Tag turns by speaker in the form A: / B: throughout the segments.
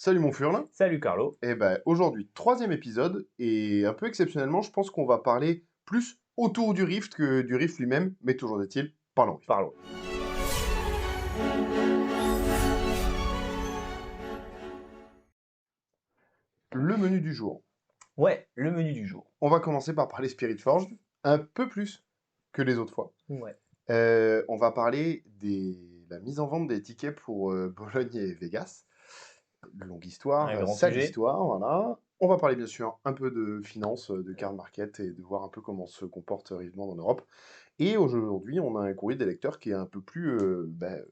A: Salut mon Furlin.
B: Salut Carlo,
A: Eh ben aujourd'hui, troisième épisode, et un peu exceptionnellement, je pense qu'on va parler plus autour du Rift que du Rift lui-même, mais toujours est-il, parlons Rift.
B: parlons.
A: Le menu du jour.
B: Ouais, le menu du jour.
A: On va commencer par parler Spirit Forged, un peu plus que les autres fois.
B: Ouais,
A: On va parler de la mise en vente des tickets pour Bologne et Vegas. Longue histoire,
B: un grand
A: sale
B: sujet.
A: histoire, voilà. On va parler bien sûr un peu de finance, de card market et de voir un peu comment se comporte Riverbond en Europe. Et aujourd'hui, on a un courrier des lecteurs qui est un peu plus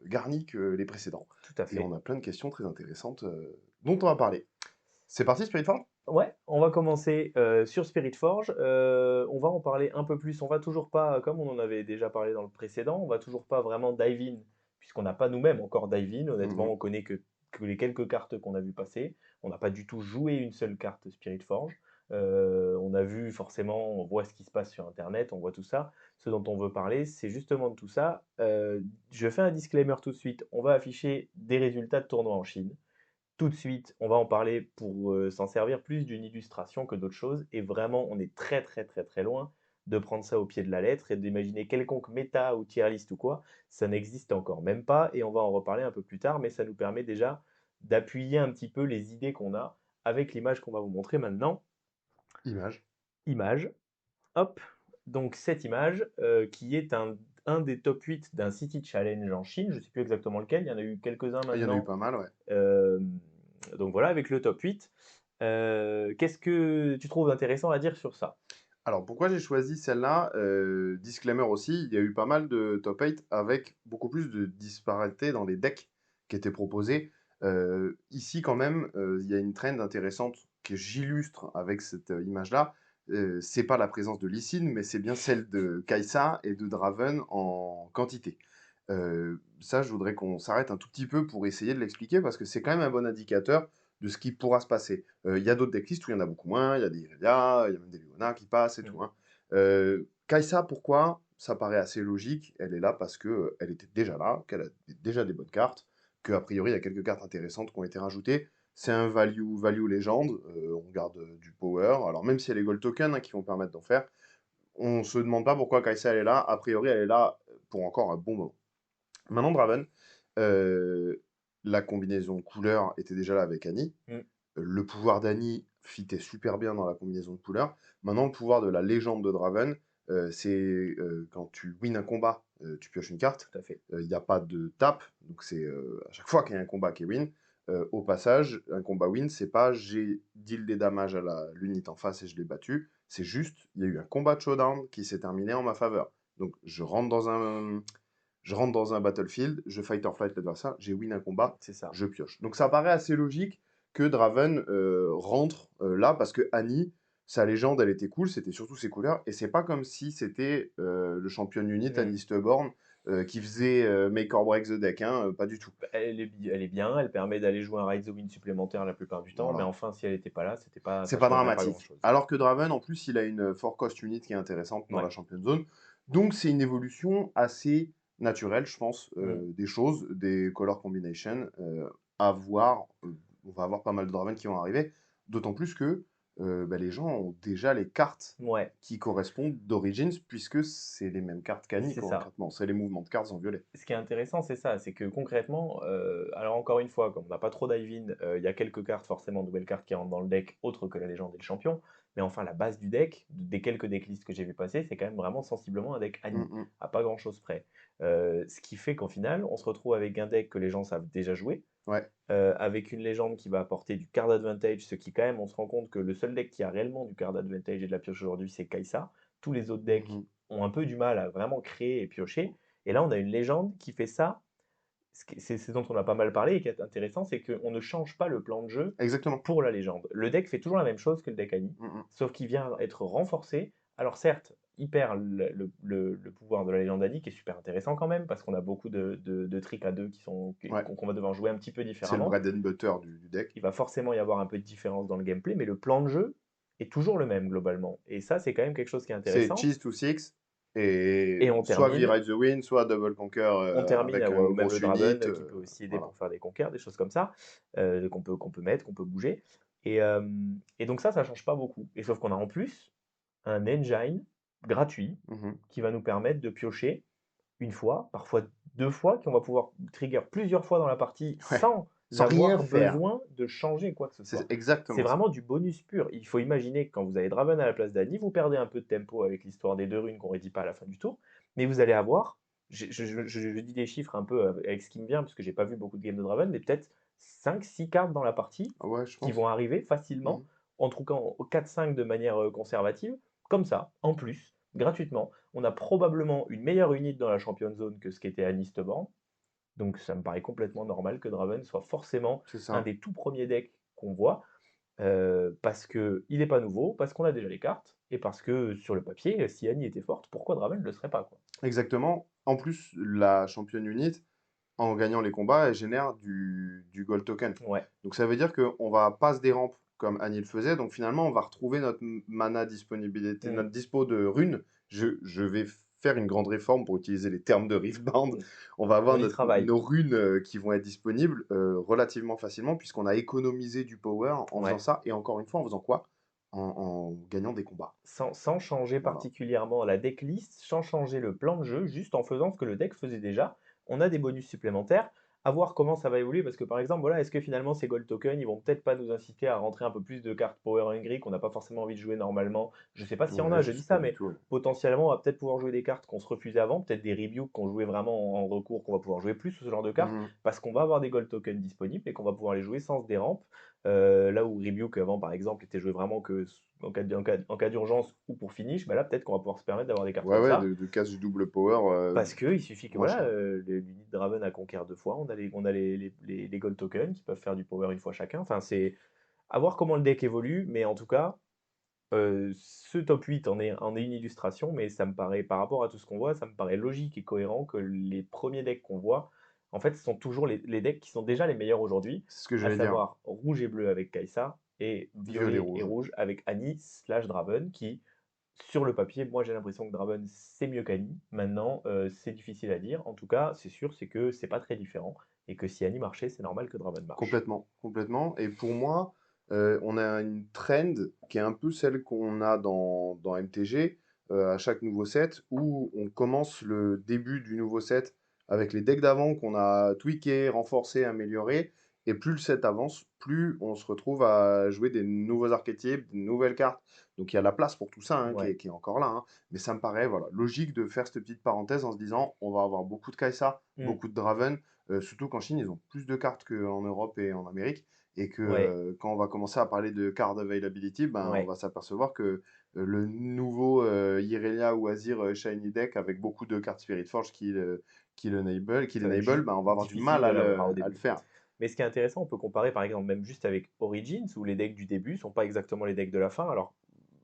A: garni que les précédents.
B: Tout à
A: Et on
B: fait.
A: a plein de questions très intéressantes dont on va parler. C'est parti, Spiritfall?
B: Ouais, on va commencer sur Spirit Forge. On va en parler un peu plus. On va toujours pas, comme on en avait déjà parlé dans le précédent, on va toujours pas vraiment dive in, puisqu'on n'a pas nous-mêmes encore dive in. Honnêtement,
A: Mhm.
B: on connaît que les quelques cartes qu'on a vu passer. On n'a pas du tout joué une seule carte Spirit Forge. On a vu forcément, on voit ce qui se passe sur Internet, on voit tout ça. Ce dont on veut parler, c'est justement de tout ça. Je fais un disclaimer tout de suite. On va afficher des résultats de tournois en Chine. Tout de suite, on va en parler pour s'en servir plus d'une illustration que d'autres choses. Et vraiment, on est très très très très loin de prendre ça au pied de la lettre et d'imaginer quelconque méta ou tier list ou quoi. Ça n'existe encore même pas et on va en reparler un peu plus tard, mais ça nous permet déjà d'appuyer un petit peu les idées qu'on a avec l'image qu'on va vous montrer maintenant.
A: Image.
B: Image, hop. Donc cette image qui est un des top 8 d'un City Challenge en Chine, je ne sais plus exactement lequel, il y en a eu quelques-uns
A: Il y en a eu
B: maintenant.
A: pas mal, ouais.
B: Euh, donc voilà, avec le top 8. Qu'est-ce que tu trouves intéressant à dire sur ça?
A: Alors, pourquoi j'ai choisi celle-là? Disclaimer aussi, il y a eu pas mal de top 8 avec beaucoup plus de disparité dans les decks qui étaient proposés. Ici, quand même, il y a une trend intéressante que j'illustre avec cette image-là. C'est pas la présence de Lee Sin, mais c'est bien celle de Kai'Sa et de Draven en quantité. Ça, je voudrais qu'on s'arrête un tout petit peu pour essayer de l'expliquer parce que c'est quand même un bon indicateur de ce qui pourra se passer. Il y a d'autres decklists où il y en a beaucoup moins, il y a des Irelia, il y a même des Leona qui passent et
B: Mm.
A: tout. Hein. Kai'Sa, pourquoi? Ça paraît assez logique. Elle est là parce que elle était déjà là, qu'elle a déjà des bonnes cartes, qu'a priori il y a quelques cartes intéressantes qui ont été rajoutées. C'est un value légende, on garde du power. Alors même si elle est gold token hein, qui vont permettre d'en faire, on se demande pas pourquoi Kai'Sa elle est là. A priori elle est là pour encore un bon moment. Maintenant Draven, euh, la combinaison de couleurs était déjà là avec Annie.
B: Mm.
A: Le pouvoir d'Annie fitait super bien dans la combinaison de couleurs. Maintenant, le pouvoir de la légende de Draven, c'est quand tu wins un combat, tu pioches une carte.
B: Tout à fait.
A: Il n'y a pas de tap, donc c'est à chaque fois qu'il y a un combat qui est win. Au passage, un combat win, c'est pas j'ai deal des dommages à l'unité en face et je l'ai battu. C'est juste, il y a eu un combat de showdown qui s'est terminé en ma faveur. Donc je rentre dans un battlefield, je fight or flight l'adversaire, j'ai win un combat,
B: C'est ça.
A: je pioche. Donc ça paraît assez logique que Draven rentre là parce que Annie, sa légende, elle était cool, c'était surtout ses couleurs, et c'est pas comme si c'était le champion unit
B: Mm.
A: Annie Stubborn qui faisait make or break the deck, hein, pas du tout.
B: Elle est bien, elle permet d'aller jouer un Ride the Win supplémentaire la plupart du temps, mais
A: Voilà.
B: enfin, si elle n'était pas là, c'était pas,
A: C'est
B: ça
A: pas
B: changerait pas
A: dramatique.
B: grand-chose.
A: Alors que Draven, en plus, il a une four cost unit qui est intéressante dans
B: Ouais.
A: la champion zone. Donc c'est une évolution assez naturelle, je pense,
B: Mm.
A: des choses, des color combinations à voir. On va avoir pas mal de Draven qui vont arriver. D'autant plus que les gens ont déjà les cartes
B: Ouais,
A: qui correspondent d'Origins, puisque c'est les mêmes cartes qu'Annie,
B: c'est ça.
A: concrètement. C'est les mouvements de cartes en violet.
B: Ce qui est intéressant, c'est ça, c'est que concrètement, alors encore une fois, comme on n'a pas trop dive-in, il y a quelques cartes, forcément, nouvelles cartes qui rentrent dans le deck, autres que la légende et le champion, mais enfin, la base du deck, des quelques decklists que j'ai vu passer, c'est quand même vraiment sensiblement un deck Annie,
A: Mm,
B: à pas grand-chose près. Ce qui fait qu'en final, on se retrouve avec un deck que les gens savent déjà jouer,
A: ouais.
B: avec une légende qui va apporter du card advantage, ce qui quand même, on se rend compte que le seul deck qui a réellement du card advantage et de la pioche aujourd'hui, c'est Kai'Sa. Tous les autres decks
A: Mhm.
B: ont un peu du mal à vraiment créer et piocher. Et là, on a une légende qui fait ça. C'est dont on a pas mal parlé et qui est intéressant, c'est qu'on ne change pas le plan de jeu
A: Exactement.
B: pour la légende. Le deck fait toujours la même chose que le deck Annie,
A: Mm, mm.
B: sauf qu'il vient être renforcé. Alors certes, il perd le pouvoir de la légende Annie, qui est super intéressant quand même, parce qu'on a beaucoup de tricks à deux
A: Ouais.
B: qu'on va devoir jouer un petit peu
A: C'est le
B: différemment.
A: bread and butter du deck.
B: Il va forcément y avoir un peu de différence dans le gameplay, mais le plan de jeu est toujours le même globalement. Et ça, c'est quand même quelque chose qui est
A: C'est
B: intéressant.
A: cheese to six.
B: Et
A: Et soit V-Ride the Wind, soit Double Conquer
B: on termine
A: avec
B: ou
A: une
B: même le
A: grosse
B: Draven,
A: unit.
B: qui peut aussi aider
A: Voilà.
B: pour faire des conquêtes, des choses comme ça, qu'on peut mettre, qu'on peut bouger et donc ça change pas beaucoup et sauf qu'on a en plus un engine gratuit
A: Mhm.
B: qui va nous permettre de piocher une fois, parfois 2 fois, qu'on va pouvoir trigger plusieurs fois dans la partie
A: Ouais.
B: sans
A: Sans rien
B: avoir
A: faire.
B: besoin de changer quoi que ce soit.
A: C'est
B: C'est
A: exactement ça.
B: vraiment du bonus pur. Il faut imaginer que quand vous avez Draven à la place d'Annie, vous perdez un peu de tempo avec l'histoire des 2 runes qu'on rédit pas à la fin du tour, mais vous allez avoir, je dis des chiffres un peu avec ce qui me vient, parce que j'ai pas vu beaucoup de games de Draven, mais peut-être 5-6 cartes dans la partie
A: Ah ouais, je
B: qui
A: pense.
B: vont arriver facilement,
A: Mhm.
B: en truquant au 4-5 de manière conservative, comme ça, en plus, gratuitement. On a probablement une meilleure unit dans la Champion Zone que ce qu'était Anisteborn. Donc ça me paraît complètement normal que Draven soit forcément
A: C'est
B: un
A: ça.
B: des tout premiers decks qu'on voit, parce qu'il n'est pas nouveau, parce qu'on a déjà les cartes, et parce que sur le papier, si Annie était forte, pourquoi Draven ne le serait pas quoi.
A: Exactement. En plus, la championne unit, en gagnant les combats, elle génère du gold token.
B: Ouais.
A: Donc ça veut dire qu'on va pas se dérampe comme Annie le faisait. Donc finalement, on va retrouver notre mana disponibilité,
B: Mm.
A: notre dispo de runes. Je vais faire une grande réforme pour utiliser les termes de Riftbound.
B: Mm.
A: On va avoir
B: On y travaille.
A: nos runes qui vont être disponibles relativement facilement puisqu'on a économisé du power en faisant
B: Ouais.
A: ça. Et encore une fois, en faisant quoi? En gagnant des combats.
B: Sans changer
A: Voilà.
B: particulièrement la decklist, sans changer le plan de jeu, juste en faisant ce que le deck faisait déjà, on a des bonus supplémentaires. À voir comment ça va évoluer, parce que par exemple, voilà, est-ce que finalement ces gold tokens, ils vont peut-être pas nous inciter à rentrer un peu plus de cartes power hungry qu'on n'a pas forcément envie de jouer normalement. Je sais pas s'il y en
A: Ouais,
B: a,
A: je
B: je dis
A: sais pas
B: ça,
A: du
B: mais
A: tout.
B: potentiellement on va peut-être pouvoir jouer des cartes qu'on se refusait avant, peut-être des rebukes qu'on jouait vraiment en recours, qu'on va pouvoir jouer plus, ce genre de cartes,
A: Mhm.
B: parce qu'on va avoir des gold tokens disponibles et qu'on va pouvoir les jouer sans se dérampe. Là où Rebuke avant par exemple était joué vraiment que en cas d'urgence ou pour finish, bah là peut-être qu'on va pouvoir se permettre d'avoir des cartes
A: Ouais,
B: comme
A: ouais,
B: ça.
A: de casse du double power
B: Parce qu'il suffit que
A: moins
B: voilà,
A: cher.
B: l'unit Draven a conquérir 2 fois, on a les gold tokens qui peuvent faire du power une fois chacun. Enfin, c'est à voir comment le deck évolue, mais en tout cas, ce top 8 en est une illustration, mais ça me paraît, par rapport à tout ce qu'on voit, ça me paraît logique et cohérent que les premiers decks qu'on voit, en fait, ce sont toujours les decks qui sont déjà les meilleurs aujourd'hui,
A: C'est ce que
B: à
A: j'allais dire.
B: savoir rouge et bleu avec Kai'Sa et
A: Violet
B: violet et
A: rouge.
B: rouge avec Annie/Draven, qui, sur le papier, moi j'ai l'impression que Draven c'est mieux qu'Annie. Maintenant, c'est difficile à dire. En tout cas, c'est sûr, c'est que c'est pas très différent et que si Annie marchait, c'est normal que Draven marche.
A: Complètement, complètement. Et pour moi, on a une trend qui est un peu celle qu'on a dans MTG à chaque nouveau set, où on commence le début du nouveau set avec les decks d'avant qu'on a tweakés, renforcés, améliorés. Et plus le set avance, plus on se retrouve à jouer des nouveaux archétypes, des nouvelles cartes. Donc il y a la place pour tout ça hein,
B: Ouais.
A: qui est encore là. Hein. Mais ça me paraît voilà, logique de faire cette petite parenthèse en se disant on va avoir beaucoup de Kai'Sa,
B: Mm.
A: beaucoup de Draven. Surtout qu'en Chine, ils ont plus de cartes qu'en Europe et en Amérique. Et que
B: Ouais.
A: quand on va commencer à parler de card availability, ben, on
B: Ouais.
A: va s'apercevoir que le nouveau Irelia ou Azir Shiny Deck avec beaucoup de cartes Spirit Forge qui
B: Ça va être
A: l'enable,
B: juste
A: ben, on va avoir du
B: difficile
A: mal
B: de l'avoir au
A: à le
B: début.
A: faire.
B: Mais ce qui est intéressant, on peut comparer par exemple même juste avec Origins, où les decks du début sont pas exactement les decks de la fin. Alors,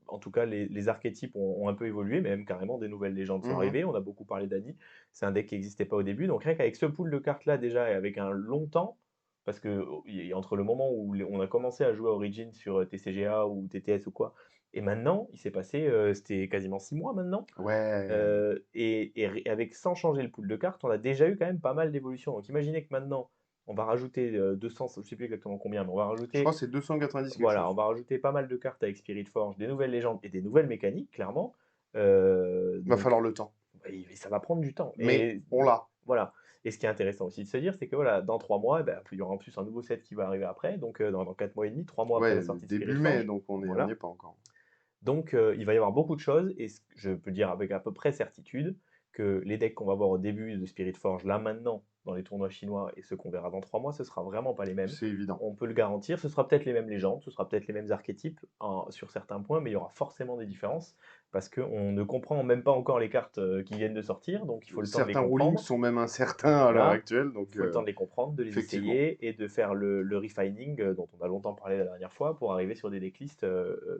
B: en tout cas, les archétypes ont un peu évolué, mais même carrément des nouvelles légendes sont
A: Mhm.
B: arrivées. On a beaucoup parlé d'Annie, c'est un deck qui n'existait pas au début. Donc rien qu'avec ce pool de cartes-là déjà, et avec un long temps, parce que entre le moment où on a commencé à jouer à Origins sur TCGA ou TTS ou quoi, et maintenant, il s'est passé, c'était quasiment 6 mois maintenant.
A: Ouais.
B: Et avec sans changer le pool de cartes, on a déjà eu quand même pas mal d'évolutions. Donc imaginez que maintenant, on va rajouter 200, je sais plus exactement combien, mais on va
A: Je crois
B: rajouter,
A: que c'est 290 quelque
B: voilà, on
A: chose.
B: va rajouter pas mal de cartes avec Spirit Forge, des nouvelles légendes et des nouvelles mécaniques, clairement.
A: Il va
B: Donc
A: falloir le temps.
B: ça va prendre du temps.
A: Mais
B: Et
A: on l'a.
B: voilà. Et ce qui est intéressant aussi de se dire, c'est que voilà, dans 3 mois, eh ben, il y aura en plus un nouveau set qui va arriver après, donc dans 4 mois et demi, 3 mois après la
A: Ouais,
B: sortie de Spirit
A: début mai,
B: Forge.
A: donc on n'y est
B: Voilà.
A: pas encore.
B: Donc, il va y avoir beaucoup de choses, et je peux dire avec à peu près certitude que les decks qu'on va voir au début de Spirit Forge, là maintenant, dans les tournois chinois, et ceux qu'on verra dans 3 mois, ce sera vraiment pas les mêmes.
A: C'est évident.
B: On peut le garantir, ce sera peut-être les mêmes légendes, ce sera peut-être les mêmes archétypes sur certains points, mais il y aura forcément des différences, parce qu'on ne comprend même pas encore les cartes qui viennent de sortir, donc il faut le temps de les
A: Certains rulings
B: comprendre.
A: sont même incertains à l'heure
B: Voilà,
A: actuelle,
B: il
A: donc
B: faut le temps de les comprendre, de les
A: effectivement.
B: essayer, et de faire le refining dont on a longtemps parlé la dernière fois, pour arriver sur des decklists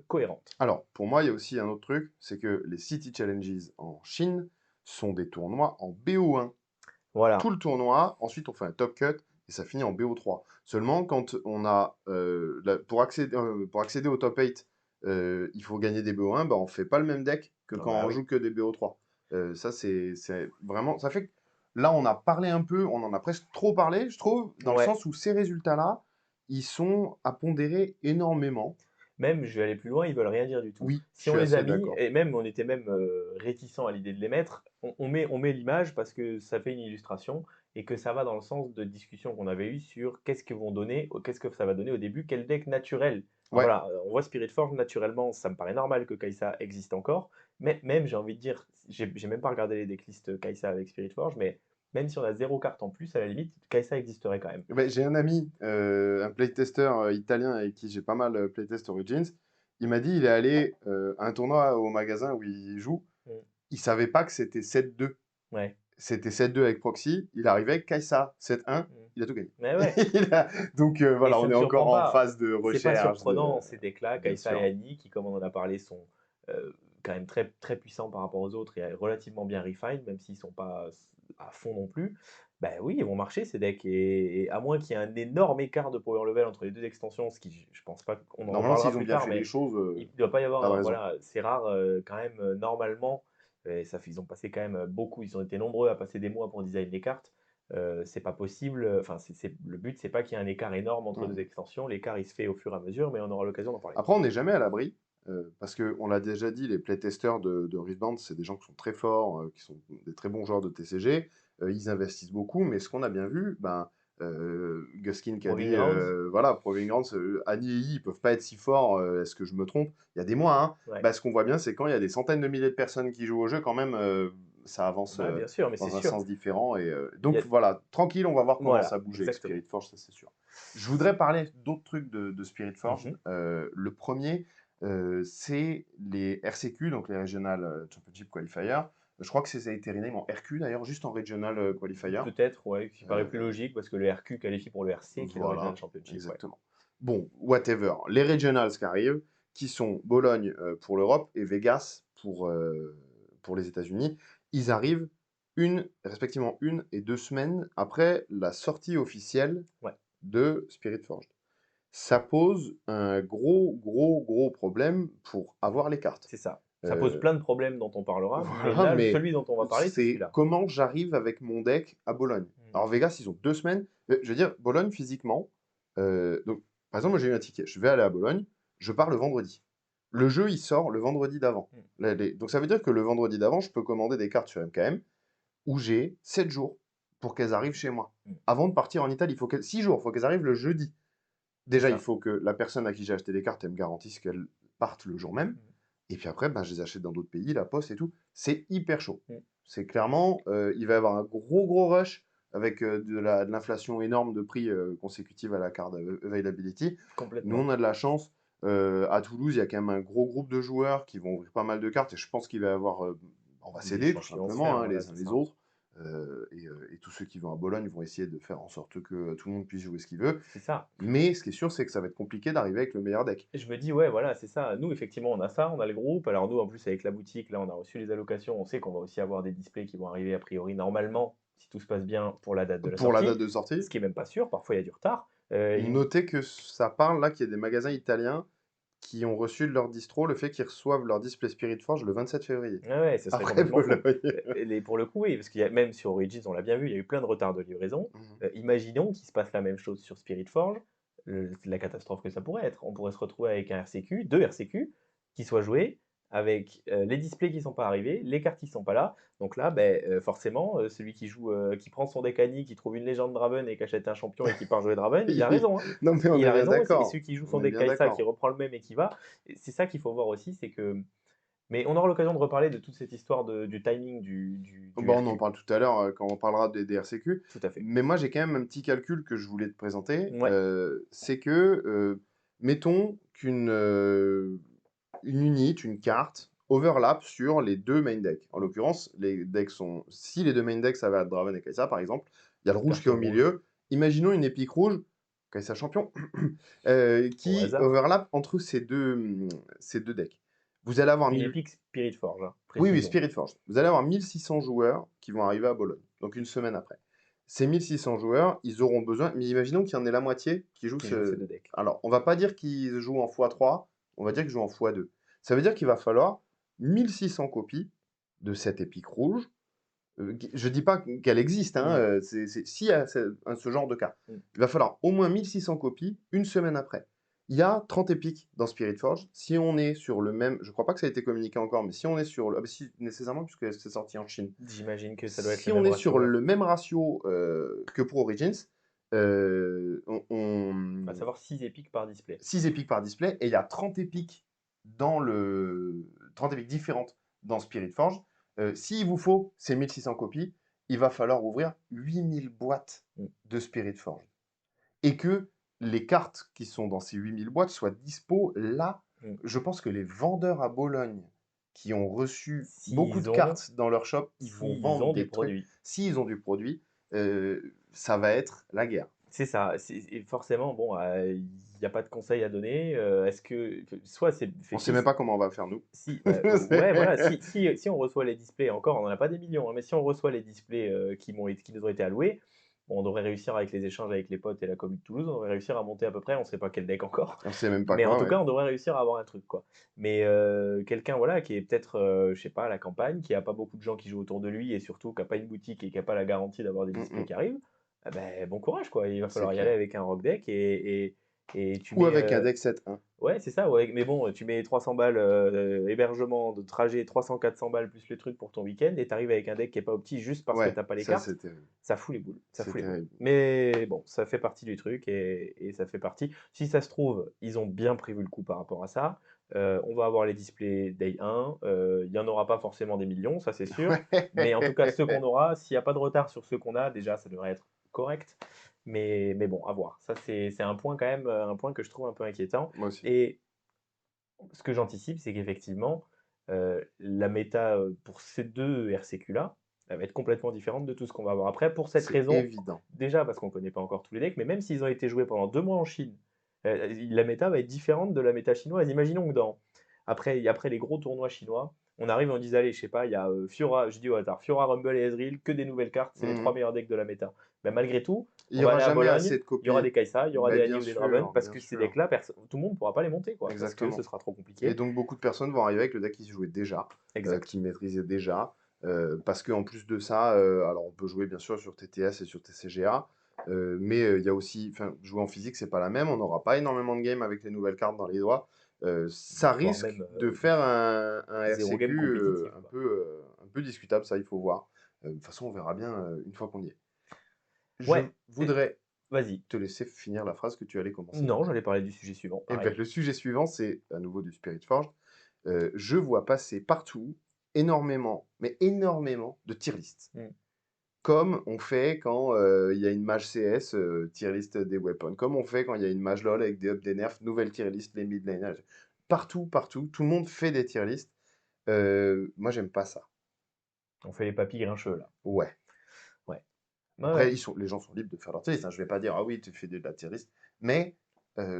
B: cohérentes.
A: Alors, pour moi, il y a aussi un autre truc, c'est que les City Challenges en Chine sont des tournois en BO1. Tout
B: Voilà.
A: le tournoi, ensuite on fait un top cut et ça finit en BO3. Seulement, quand on a, pour accéder au top 8, il faut gagner des BO1, bah, on fait pas le même deck que
B: Ah
A: quand
B: bah
A: on
B: oui.
A: joue que des BO3. Ça, c'est vraiment ça fait que là, on a parlé un peu, on en a presque trop parlé, je trouve, dans le
B: Ouais.
A: sens où ces résultats-là, ils sont à pondérer énormément.
B: Même, je vais aller plus loin, ils veulent rien dire du tout.
A: Oui, je
B: Si on
A: suis
B: les a
A: assez
B: mis
A: d'accord.
B: et même on était même, réticents à l'idée de les mettre, on met l'image parce que ça fait une illustration et que ça va dans le sens de discussion qu'on avait eues sur qu'est-ce que ça va donner au début, quel deck naturel. Enfin
A: Ouais,
B: voilà, on voit Spirit Forge naturellement, ça me paraît normal que Kai'Sa existe encore, mais même j'ai envie de dire, j'ai même pas regardé les decklists Kai'Sa avec Spirit Forge, mais même si on a 0 carte en plus, à la limite, Kai'Sa existerait quand même.
A: j'ai un ami, un playtester italien avec qui j'ai pas mal playtest Origins. Il m'a dit il est allé à un tournoi au magasin où il joue.
B: Mmh.
A: Il savait pas que c'était 7-2.
B: Ouais.
A: C'était 7-2 avec Proxy. Il arrivait avec Kai'Sa 7-1.
B: Mmh.
A: Il a tout gagné.
B: Mais ouais.
A: Donc
B: Et
A: voilà,
B: ça
A: on
B: ne
A: est encore
B: surprend
A: en
B: pas.
A: phase de
B: C'est pas
A: recherche,
B: surprenant, ces decks-là,
A: bien
B: Kai'Sa et
A: sûr.
B: Annie, qui, comme on en a parlé, sont quand même très, très puissants par rapport aux autres et relativement bien refined, même s'ils sont pas à fond non plus. Ben oui, ils vont marcher ces decks. Et à moins qu'il y ait un énorme écart de power level entre les deux extensions, ce qui, je pense pas qu'on en
A: Normalement,
B: reparlera
A: s'ils ont
B: plus
A: bien
B: tard,
A: fait les
B: mais
A: choses,
B: il ne doit pas y
A: pas de
B: avoir,
A: raison.
B: voilà, c'est rare quand même, normalement. Et ça, ils ont passé quand même beaucoup, ils ont été nombreux à passer des mois pour design les cartes. C'est pas possible, enfin, le but, c'est pas qu'il y ait un écart énorme entre deux
A: Ouais.
B: extensions. L'écart, il se fait au fur et à mesure, mais on aura l'occasion d'en parler.
A: Après, on n'est jamais à l'abri, parce qu'on l'a déjà dit, les playtesters de Wristband, c'est des gens qui sont très forts, qui sont des très bons joueurs de TCG. Ils investissent beaucoup, mais ce qu'on a bien vu, ben, Guskin qui a
B: Proving
A: dit,
B: Grounds,
A: voilà, Proving Grounds, Annie et I, ils peuvent pas être si forts, est-ce que je me trompe? Il y a des mois, hein.
B: ouais.
A: Bah, ce qu'on voit bien, c'est quand il y a des centaines de milliers de personnes qui jouent au jeu, quand même, ça avance
B: Bah, bien sûr, mais c'est
A: dans un
B: sûr.
A: sens différent. Et
B: Il y
A: donc
B: a...
A: voilà, tranquille, on va voir comment ça
B: Voilà,
A: bouge avec Spirit
B: exactement.
A: Forge, ça c'est sûr. Je voudrais parler d'autres trucs de Spirit Forge.
B: Mhm.
A: Le premier, c'est les RCQ, donc les Regional Championship Qualifier. Je crois que ça a été rename en RQ d'ailleurs, juste en Regional Qualifier.
B: Peut-être, ouais, qui paraît plus
A: Euh,
B: logique parce que le RQ qualifie pour le RC, qui est le Regional
A: voilà,
B: Championship, ouais.
A: exactement. Bon, whatever. Les Regionals qui arrivent, qui sont Bologne pour l'Europe et Vegas pour les États-Unis, ils arrivent respectivement 1 et 2 semaines après la sortie officielle
B: Ouais,
A: de Spirit Forge. Ça pose un gros problème pour avoir les cartes.
B: c'est ça. Ça pose
A: Euh,
B: plein de problèmes dont on parlera, mais
A: voilà,
B: là,
A: mais
B: celui dont on va parler, c'est
A: c'est
B: celui-là.
A: comment j'arrive avec mon deck à Bologne.
B: Mm.
A: Alors Vegas, ils ont 2 semaines. Je veux dire, Bologne, physiquement, donc, par exemple, moi j'ai eu un ticket. Je vais aller à Bologne, je pars le vendredi. Le jeu, il sort le vendredi d'avant.
B: Mm.
A: Donc ça veut dire que le vendredi d'avant, je peux commander des cartes sur MKM où j'ai 7 jours pour qu'elles arrivent chez moi.
B: Mm.
A: Avant de partir en Italie, 6 jours, il faut qu'elles arrivent le jeudi.
B: C'est
A: Déjà, il
B: ça.
A: faut que la personne à qui j'ai acheté les cartes, elle me garantisse qu'elles partent le jour même.
B: Mm.
A: Et puis après, ben, je les achète dans d'autres pays, la poste et tout. C'est hyper chaud.
B: Mm.
A: C'est clairement, il va y avoir un gros rush avec de l'inflation énorme de prix consécutive à la card availability. Nous,
B: Complètement.
A: on a de la chance. À Toulouse, il y a quand même un gros groupe de joueurs qui vont ouvrir pas mal de cartes et je pense qu'il va y avoir. On va
B: Des
A: s'aider tout
B: échanges qui vont se faire,
A: simplement, hein,
B: voilà,
A: les uns
B: c'est
A: les
B: ça.
A: autres. Et tous ceux qui vont à Bologne vont essayer de faire en sorte que tout le monde puisse jouer ce qu'il veut.
B: C'est ça.
A: Mais ce qui est sûr, c'est que ça va être compliqué d'arriver avec le meilleur deck.
B: Je me dis, ouais, voilà, c'est ça. Nous, effectivement, on a ça, on a le groupe. Alors, nous, en plus, avec la boutique, là, on a reçu les allocations. On sait qu'on va aussi avoir des displays qui vont arriver, a priori, normalement, si tout se passe bien, pour la date de la
A: Pour la date
B: sortie.
A: de sortie,
B: Ce qui est même pas sûr. Parfois, il y a du retard.
A: notez que ça parle là qu'il y a des magasins italiens qui ont reçu de leur distro le fait qu'ils reçoivent leur display Spirit Forge le 27 février.
B: Ouais, ouais, ce serait
A: Après
B: complètement fou.
A: Bologne.
B: Pour le coup, oui, parce qu'il y a, même sur Origins, on l'a bien vu, il y a eu plein de retards de livraison.
A: Mhm.
B: Imaginons qu'il se passe la même chose sur Spirit Forge, la catastrophe que ça pourrait être. On pourrait se retrouver avec un RCQ, deux RCQ, qui soient joués, avec les displays qui ne sont pas arrivés, les cartes qui ne sont pas là. Donc là, ben, forcément, celui qui joue, qui prend son deck Annie, qui trouve une légende Draven et qui achète un champion et qui part jouer Draven, il a raison, hein.
A: Non mais on
B: Il
A: est
B: a
A: bien
B: raison, et
A: d'accord.
B: celui qui joue
A: On
B: son
A: est
B: deck
A: bien
B: Kai'Sa, qui
A: d'accord.
B: reprend le même et qui va, c'est ça qu'il faut voir aussi, c'est que mais on aura l'occasion de reparler de toute cette histoire du timing du
A: Bon, on en
B: RQ.
A: parle tout à l'heure quand on parlera des RCQ.
B: Tout à fait.
A: Mais moi, j'ai quand même un petit calcul que je voulais te présenter.
B: Ouais,
A: C'est que, mettons une unit, une carte, overlap sur les deux main decks. En l'occurrence, les decks sont. Si les deux main decks, ça va être Draven et Kai'Sa, par exemple, il y a le rouge qui est au
B: carton rouge,
A: milieu. Imaginons une épique rouge, Kai'Sa champion,
B: au
A: qui
B: hasard.
A: overlap entre ces deux decks. Vous allez avoir
B: Une
A: 1000.
B: épique Spirit Forge, hein,
A: Oui, oui,
B: précisons.
A: Spirit Forge. Vous allez avoir 1600 joueurs qui vont arriver à Bologne, donc 1 semaine après. Ces 1600 joueurs, ils auront besoin, mais imaginons qu'il y en ait la moitié qui joue
B: Qui joue ces
A: ce.
B: deux decks.
A: Alors, on va pas dire qu'ils jouent en x3, on va dire qu'ils jouent en x2. Ça veut dire qu'il va falloir 1600 copies de cette épique rouge. Je dis pas qu'elle existe, hein,
B: Oui.
A: s'il y a ce genre de cas,
B: Mmh.
A: il va falloir au moins 1600 copies une semaine après. Il y a 30 épiques dans Spirit Forge. Si on est sur le même, je crois pas que ça a été communiqué encore, mais si on est sur le, ah bah si, nécessairement, puisque c'est sorti en Chine.
B: J'imagine que ça doit être
A: Si
B: le
A: on
B: même
A: est
B: ratio,
A: sur
B: ouais.
A: le même ratio que pour Origins,
B: À savoir 6 épiques par display.
A: 6 épiques par display, et il y a 30 épiques dans 30 épiques différentes dans Spirit Forge. S'il vous faut ces 1600 copies, il va falloir ouvrir 8000 boîtes
B: Mmh.
A: de Spirit Forge. Et que les cartes qui sont dans ces 8000 boîtes soient dispo là.
B: Mmh.
A: Je pense que les vendeurs à Bologne qui ont reçu beaucoup de
B: S'ils ont
A: cartes dans leur shop, ils vont
B: s'ils
A: vendre
B: ont du
A: des trucs.
B: produit.
A: S'ils ont du produit, ça va être la guerre.
B: C'est ça, et forcément, bon, il y a pas de conseil à donner, est-ce que soit c'est
A: On sait
B: effectif,
A: même pas comment on va faire nous.
B: si, bah, ouais, voilà, si on reçoit les displays, encore, on en a pas des millions, hein, mais si on reçoit les displays, qui nous ont été alloués, bon, on devrait réussir avec les échanges avec les potes et la commu de Toulouse, on devrait réussir à monter à peu près, on sait pas quel deck encore,
A: On sait même pas
B: mais en
A: quoi,
B: tout
A: ouais.
B: cas, on devrait réussir à avoir un truc, quoi. Mais quelqu'un, voilà, qui est peut-être, je sais pas, à la campagne, qui a pas beaucoup de gens qui jouent autour de lui et surtout qui a pas une boutique et qui a pas la garantie d'avoir des
A: Mm,
B: displays
A: mm,
B: qui arrivent, ah beh, bon courage, quoi. Il va
A: c'est
B: falloir y aller
A: clair.
B: avec un rock deck et tu
A: Ou
B: mets,
A: avec un deck 7-1.
B: ouais, c'est ça, ouais, mais bon, tu mets 300 balles, hébergement, de trajet, 300-400 balles plus les trucs pour ton week-end et tu arrives avec un deck qui est pas opti juste parce que
A: Ouais,
B: tu as pas les
A: ça
B: cartes,
A: c'est terrible.
B: ça fout les boules, ça
A: C'est
B: fout les boules.
A: terrible.
B: Mais bon, ça fait partie du truc et ça fait partie. Si ça se trouve, ils ont bien prévu le coup par rapport à ça. On va avoir les displays Day 1, il y en aura pas forcément des millions, ça c'est sûr, mais en tout cas ceux qu'on
A: Ouais.
B: aura, s'il y a pas de retard sur ceux qu'on a, déjà ça devrait être correct. Mais bon, à voir. Ça c'est un point quand même, un point que je trouve un peu inquiétant
A: Moi aussi.
B: et ce que j'anticipe, c'est qu'effectivement, la méta, pour ces 2 RCQ-là, elle va être complètement différente de tout ce qu'on va avoir après pour cette
A: C'est
B: raison.
A: évident.
B: Déjà parce qu'on ne connaît pas encore tous les decks, mais même s'ils ont été joués pendant 2 mois en Chine, la méta va être différente de la méta chinoise. Imaginons que après les gros tournois chinois, on arrive et on dise: «Allez, je sais pas, il y a, Fiora», je dis au hasard, Fiora, Rumble et Ezreal, que des nouvelles cartes, c'est les 3
A: Mhm.
B: meilleurs decks de la méta. Mais malgré tout,
A: Il
B: on
A: y
B: va
A: aura
B: aller à
A: jamais
B: Bologne,
A: assez de
B: il y aura
A: copies.
B: des Kai'Sa, il y aura des
A: Ben,
B: Annie ou des Draven, parce
A: bien
B: que ces
A: sûr.
B: decks-là, tout le monde ne pourra pas les monter, quoi, parce que ce
A: Exactement.
B: sera trop
A: Et
B: compliqué.
A: donc beaucoup de personnes vont arriver avec le deck qu'ils jouaient déjà,
B: Exact.
A: qu'ils maîtrisaient déjà, parce qu'en plus de ça, alors on peut jouer bien sûr sur TTS et sur TCGA, mais il y a aussi, enfin, jouer en physique, c'est pas la même, on n'aura pas énormément de games avec les nouvelles cartes dans les doigts. Ça
B: Voire
A: risque
B: même,
A: de faire un
B: 0 game
A: RCQ
B: compétitif, quoi.
A: un peu discutable, ça il faut voir. De toute façon, on verra bien une fois qu'on y est. Je
B: Ouais,
A: voudrais
B: vas-y.
A: te laisser finir la phrase que tu allais commencer.
B: Non, j'allais parler du sujet suivant,
A: Et ben,
B: pareil.
A: le sujet suivant, c'est à nouveau du Spirit Forge. Je vois passer partout énormément, mais énormément de tier list.
B: Mmh.
A: Comme on fait quand il y a une mage CS, tier list des weapons. Comme on fait quand il y a une mage LoL avec des up, des nerfs, nouvelle tier list, les mid laners. Partout, partout, tout le monde fait des tier list. Moi, j'aime pas ça.
B: On fait les papys grincheux, là.
A: Ouais.
B: Ouais. Ouais,
A: Après,
B: ouais.
A: les gens sont libres de faire leur tier list, hein. Je vais pas dire, ah oui, tu fais de la tier list. Mais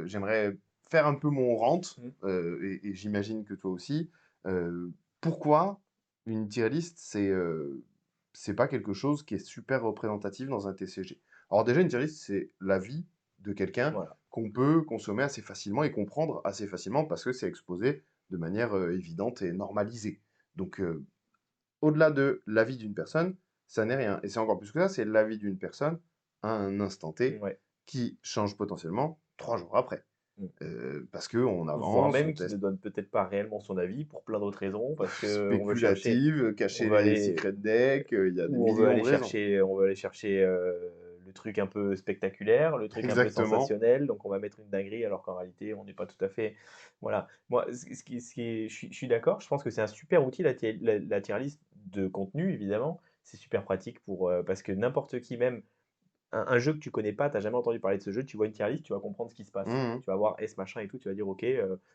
A: j'aimerais faire un peu mon rant,
B: Mmh.
A: et j'imagine que toi aussi. Pourquoi une tier list, c'est pas quelque chose qui est super représentatif dans un TCG. Alors déjà, une tier list, c'est l'avis de quelqu'un
B: Voilà.
A: qu'on peut consommer assez facilement et comprendre assez facilement parce que c'est exposé de manière évidente et normalisée. Donc, au-delà de l'avis d'une personne, ça n'est rien. Et c'est encore plus que ça, c'est l'avis d'une personne à un instant T
B: Ouais.
A: qui change potentiellement 3 jours après.
B: Mmh.
A: Parce qu'on
B: Voire
A: avance, on
B: même qui ne
A: teste
B: donne peut-être pas réellement son avis pour plein d'autres raisons, parce qu'on veut chercher
A: spéculative,
B: on
A: cacher
B: veut
A: les
B: aller
A: secret decks, il y a des
B: ou on veut
A: millions
B: aller
A: de raisons.
B: chercher on veut aller chercher, le truc un peu spectaculaire, le truc un peu
A: Exactement.
B: sensationnel, donc on va mettre une dinguerie alors qu'en réalité on n'est pas tout à fait voilà. Moi, je suis d'accord, je pense que c'est un super outil la tier list de contenu évidemment. C'est super pratique parce que n'importe qui, même un jeu que tu connais pas, tu as jamais entendu parler de ce jeu, tu vois une tier list, tu vas comprendre ce qui se passe.
A: Mhm.
B: Tu vas voir S machin et tout, tu vas dire: «OK,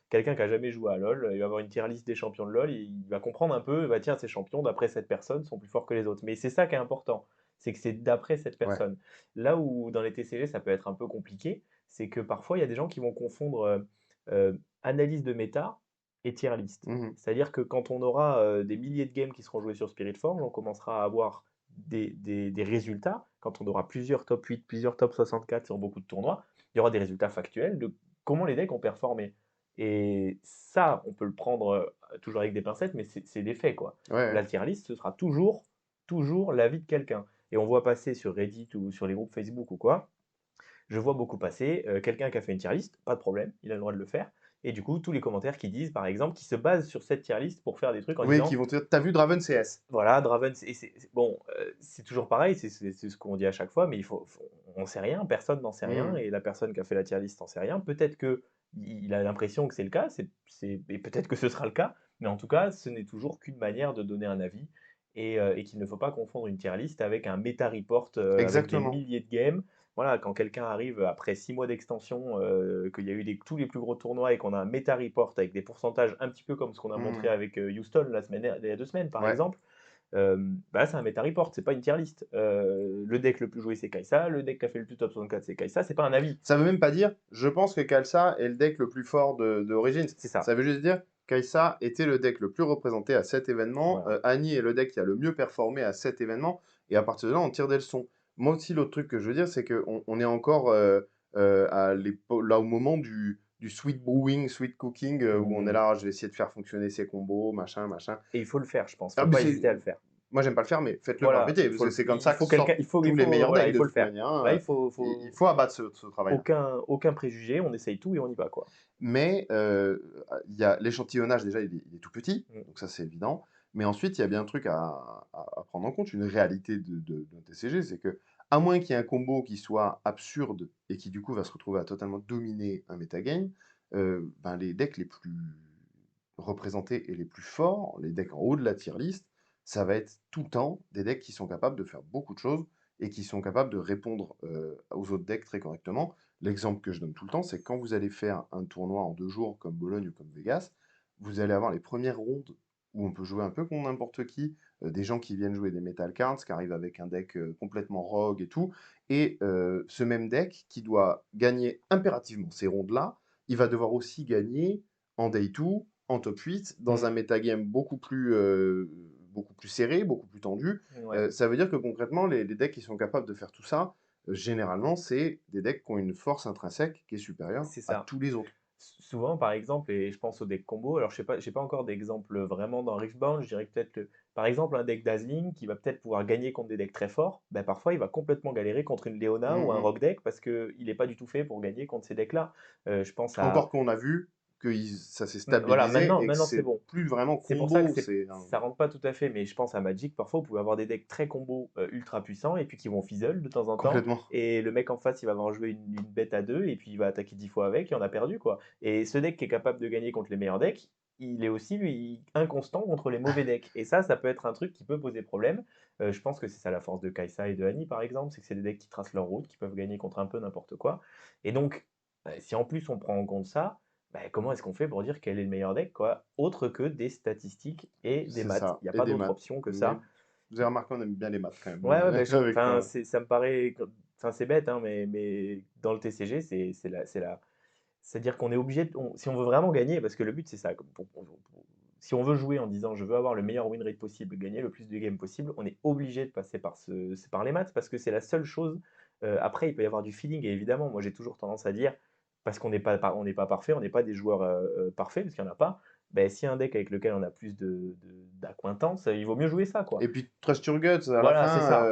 B: quelqu'un qui a jamais joué à LoL, il va avoir une tier list des champions de LoL, il va comprendre un peu, bah, tiens, ces champions d'après cette personne sont plus forts que les autres». Mais c'est ça qui est important, c'est que c'est d'après cette
A: Ouais.
B: personne. Là où dans les TCG, ça peut être un peu compliqué, c'est que parfois il y a des gens qui vont confondre, analyse de méta et tier list.
A: Mhm.
B: C'est-à-dire que quand on aura, des milliers de games qui seront joués sur Spirit Forge, on commencera à avoir des résultats, quand on aura plusieurs top 8, plusieurs top 64 sur beaucoup de tournois, il y aura des résultats factuels de comment les decks ont performé. Et ça, on peut le prendre toujours avec des pincettes, mais c'est des faits, quoi.
A: Ouais, ouais.
B: La tier list, ce sera toujours l'avis de quelqu'un. Et on voit passer sur Reddit ou sur les groupes Facebook ou quoi, je vois beaucoup passer quelqu'un qui a fait une tier list, pas de problème, il a le droit de le faire. Et du coup, tous les commentaires qui disent, par exemple, qui se basent sur cette tier list pour faire des trucs en
A: Oui, qui
B: disant,
A: vont te dire: «Tu vu Draven CS?»
B: voilà, Draven, bon, c'est toujours pareil, c'est ce qu'on dit à chaque fois, mais on sait rien, personne n'en sait rien,
A: Mmh.
B: et la personne qui a fait la tier list n'en sait rien. Peut-être que il a l'impression que c'est le cas, et peut-être que ce sera le cas, mais en tout cas, ce n'est toujours qu'une manière de donner un avis, et qu'il ne faut pas confondre une tier list avec un meta report avec des
A: Exactement.
B: milliers de games. Voilà, quand quelqu'un arrive après 6 mois d'extension, qu'il y a eu tous les plus gros tournois et qu'on a un meta report avec des pourcentages un petit peu comme ce qu'on a montré
A: Mmh.
B: avec Houston il y a 2 semaines, par
A: Ouais.
B: exemple. Bah là, c'est un meta report, c'est pas une tier list. Le deck le plus joué, c'est Kai'Sa, le deck qui a fait le plus top 64, c'est Kai'Sa, c'est pas un avis.
A: Ça veut même pas dire: «Je pense que Khalsa est le deck le plus fort de Origins».
B: C'est ça.
A: Ça veut juste dire: «Kai'Sa était le deck le plus représenté à cet événement,
B: Voilà.
A: Annie est le deck qui a le mieux performé à cet événement» et à partir de là, on tire des leçons. Moi aussi, l'autre truc que je veux dire, c'est qu'on est encore, à là, au moment du sweet brewing, sweet cooking, où on est
B: Mmh.
A: là: «Je vais essayer de faire fonctionner ces combos, machin, machin».
B: Et il faut le faire, je pense.
A: Ah
B: Faut
A: mais
B: pas
A: c'est
B: hésiter à le faire.
A: moi j'aime pas le faire, mais faites-le par
B: Voilà,
A: métier, parce que c'est comme
B: il
A: ça que
B: faut quelqu'un,
A: sortent tous les meilleurs
B: voilà,
A: decks
B: il
A: de
B: faut le
A: toute
B: faire.
A: manière,
B: Là,
A: hein, il faut abattre ce travail-là.
B: aucun préjugé, on essaye tout et on y va, quoi.
A: Mais il y a l'échantillonnage déjà, il est tout petit,
B: Mmh.
A: donc ça c'est évident. Mais ensuite, il y a bien un truc à prendre en compte, une réalité d'un TCG, c'est que à moins qu'il y ait un combo qui soit absurde et qui du coup va se retrouver à totalement dominer un metagame, ben, les decks les plus représentés et les plus forts, les decks en haut de la tier list, ça va être tout le temps des decks qui sont capables de faire beaucoup de choses et qui sont capables de répondre aux autres decks très correctement. L'exemple que je donne tout le temps, c'est quand vous allez faire un tournoi en 2 jours comme Bologne ou comme Vegas, vous allez avoir les premières rondes où on peut jouer un peu contre n'importe qui, des gens qui viennent jouer des Metal Cards, qui arrivent avec un deck complètement rogue et tout, et ce même deck qui doit gagner impérativement ces rondes-là, il va devoir aussi gagner en Day 2, en top 8, dans
B: Mmh.
A: un metagame beaucoup plus serré, beaucoup plus tendu.
B: Ouais,
A: Ça veut dire que concrètement, les decks qui sont capables de faire tout ça, généralement, c'est des decks qui ont une force intrinsèque qui est supérieure
B: c'est
A: à
B: ça.
A: tous les autres.
B: Souvent, par exemple, et je pense au deck combo, alors je sais pas, j'ai pas encore d'exemple vraiment dans Riftbound, je dirais peut-être que, par exemple, un deck Dazzling qui va peut-être pouvoir gagner contre des decks très forts, ben parfois il va complètement galérer contre une Leona ou
A: Mmh
B: un
A: mh.
B: Rock deck parce qu'il n'est pas du tout fait pour gagner contre ces decks-là. Je pense à.
A: Encore qu'on a vu que ça s'est
B: Voilà,
A: stabilisé et que
B: maintenant c'est
A: c'est
B: bon.
A: plus vraiment
B: C'est pour ça que
A: combo, c'est un
B: ça rentre pas tout à fait, mais je pense à Magic, parfois vous pouvez avoir des decks très combos ultra puissants et puis qui vont fizzle de temps en temps,
A: complètement.
B: et le mec en face il va avoir joué une bête à 2 et puis il va attaquer 10 fois avec et on a perdu, quoi. Et ce deck qui est capable de gagner contre les meilleurs decks, il est aussi lui inconstant contre les mauvais decks, et ça peut être un truc qui peut poser problème. Je pense que c'est ça la force de Kai'Sa et de Annie par exemple, c'est que c'est des decks qui tracent leur route, qui peuvent gagner contre un peu n'importe quoi. Et donc si en plus on prend en compte ça, bah, comment est-ce qu'on fait pour dire quel est le meilleur deck, quoi? Autre que des statistiques et des
A: C'est
B: maths.
A: ça
B: Il y a
A: et
B: pas
A: des
B: d'autre
A: maths.
B: option que
A: Mais
B: ça.
A: vous avez remarqué, on aime bien les maths quand même,
B: Ouais, ouais, bah,
A: avec
B: enfin,
A: toi.
B: ça me paraît enfin, c'est bête, hein, mais dans le TCG, c'est-à-dire qu'on est obligé si on veut vraiment gagner, parce que le but, c'est ça, si on veut jouer en disant: «Je veux avoir le meilleur win rate possible, gagner le plus de games possible», on est obligé de passer c'est par les maths, parce que c'est la seule chose. Après, il peut y avoir du feeling, et évidemment, moi, j'ai toujours tendance à dire, parce qu'on n'est pas parfait, on n'est pas des joueurs parfaits, parce qu'il n'y en a pas. Ben, si un deck avec lequel on a plus d'acquaintance, il vaut mieux jouer ça, quoi.
A: Et puis trust your guts à la
B: Voilà, c'est
A: fin,
B: ça.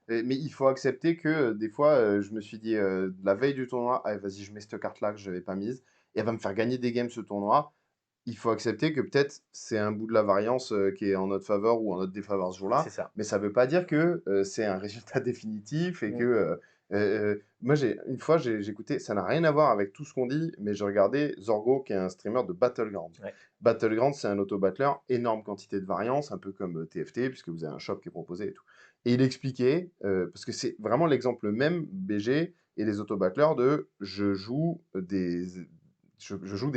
A: mais il faut accepter que, des fois, je me suis dit, la veille du tournoi: «Allez vas-y, je mets cette carte-là que je n'avais pas mise et elle va me faire gagner des games ce tournoi». Il faut accepter que peut-être c'est un bout de la variance, qui est en notre faveur ou en notre défaveur ce
B: C'est
A: jour-là,
B: ça.
A: mais ça ne veut pas dire que, c'est un résultat définitif et que,
B: Mmh.
A: moi une fois j'écoutais, ça n'a rien à voir avec tout ce qu'on dit, mais j'ai regardé Zorgo qui est un streamer de Battlegrounds.
B: Ouais.
A: Battlegrounds, c'est un auto-battler, énorme quantité de variance, un peu comme, TFT puisque vous avez un shop qui est proposé et tout. Et il expliquait, parce que c'est vraiment l'exemple même, BG et les auto-battlers de je joue des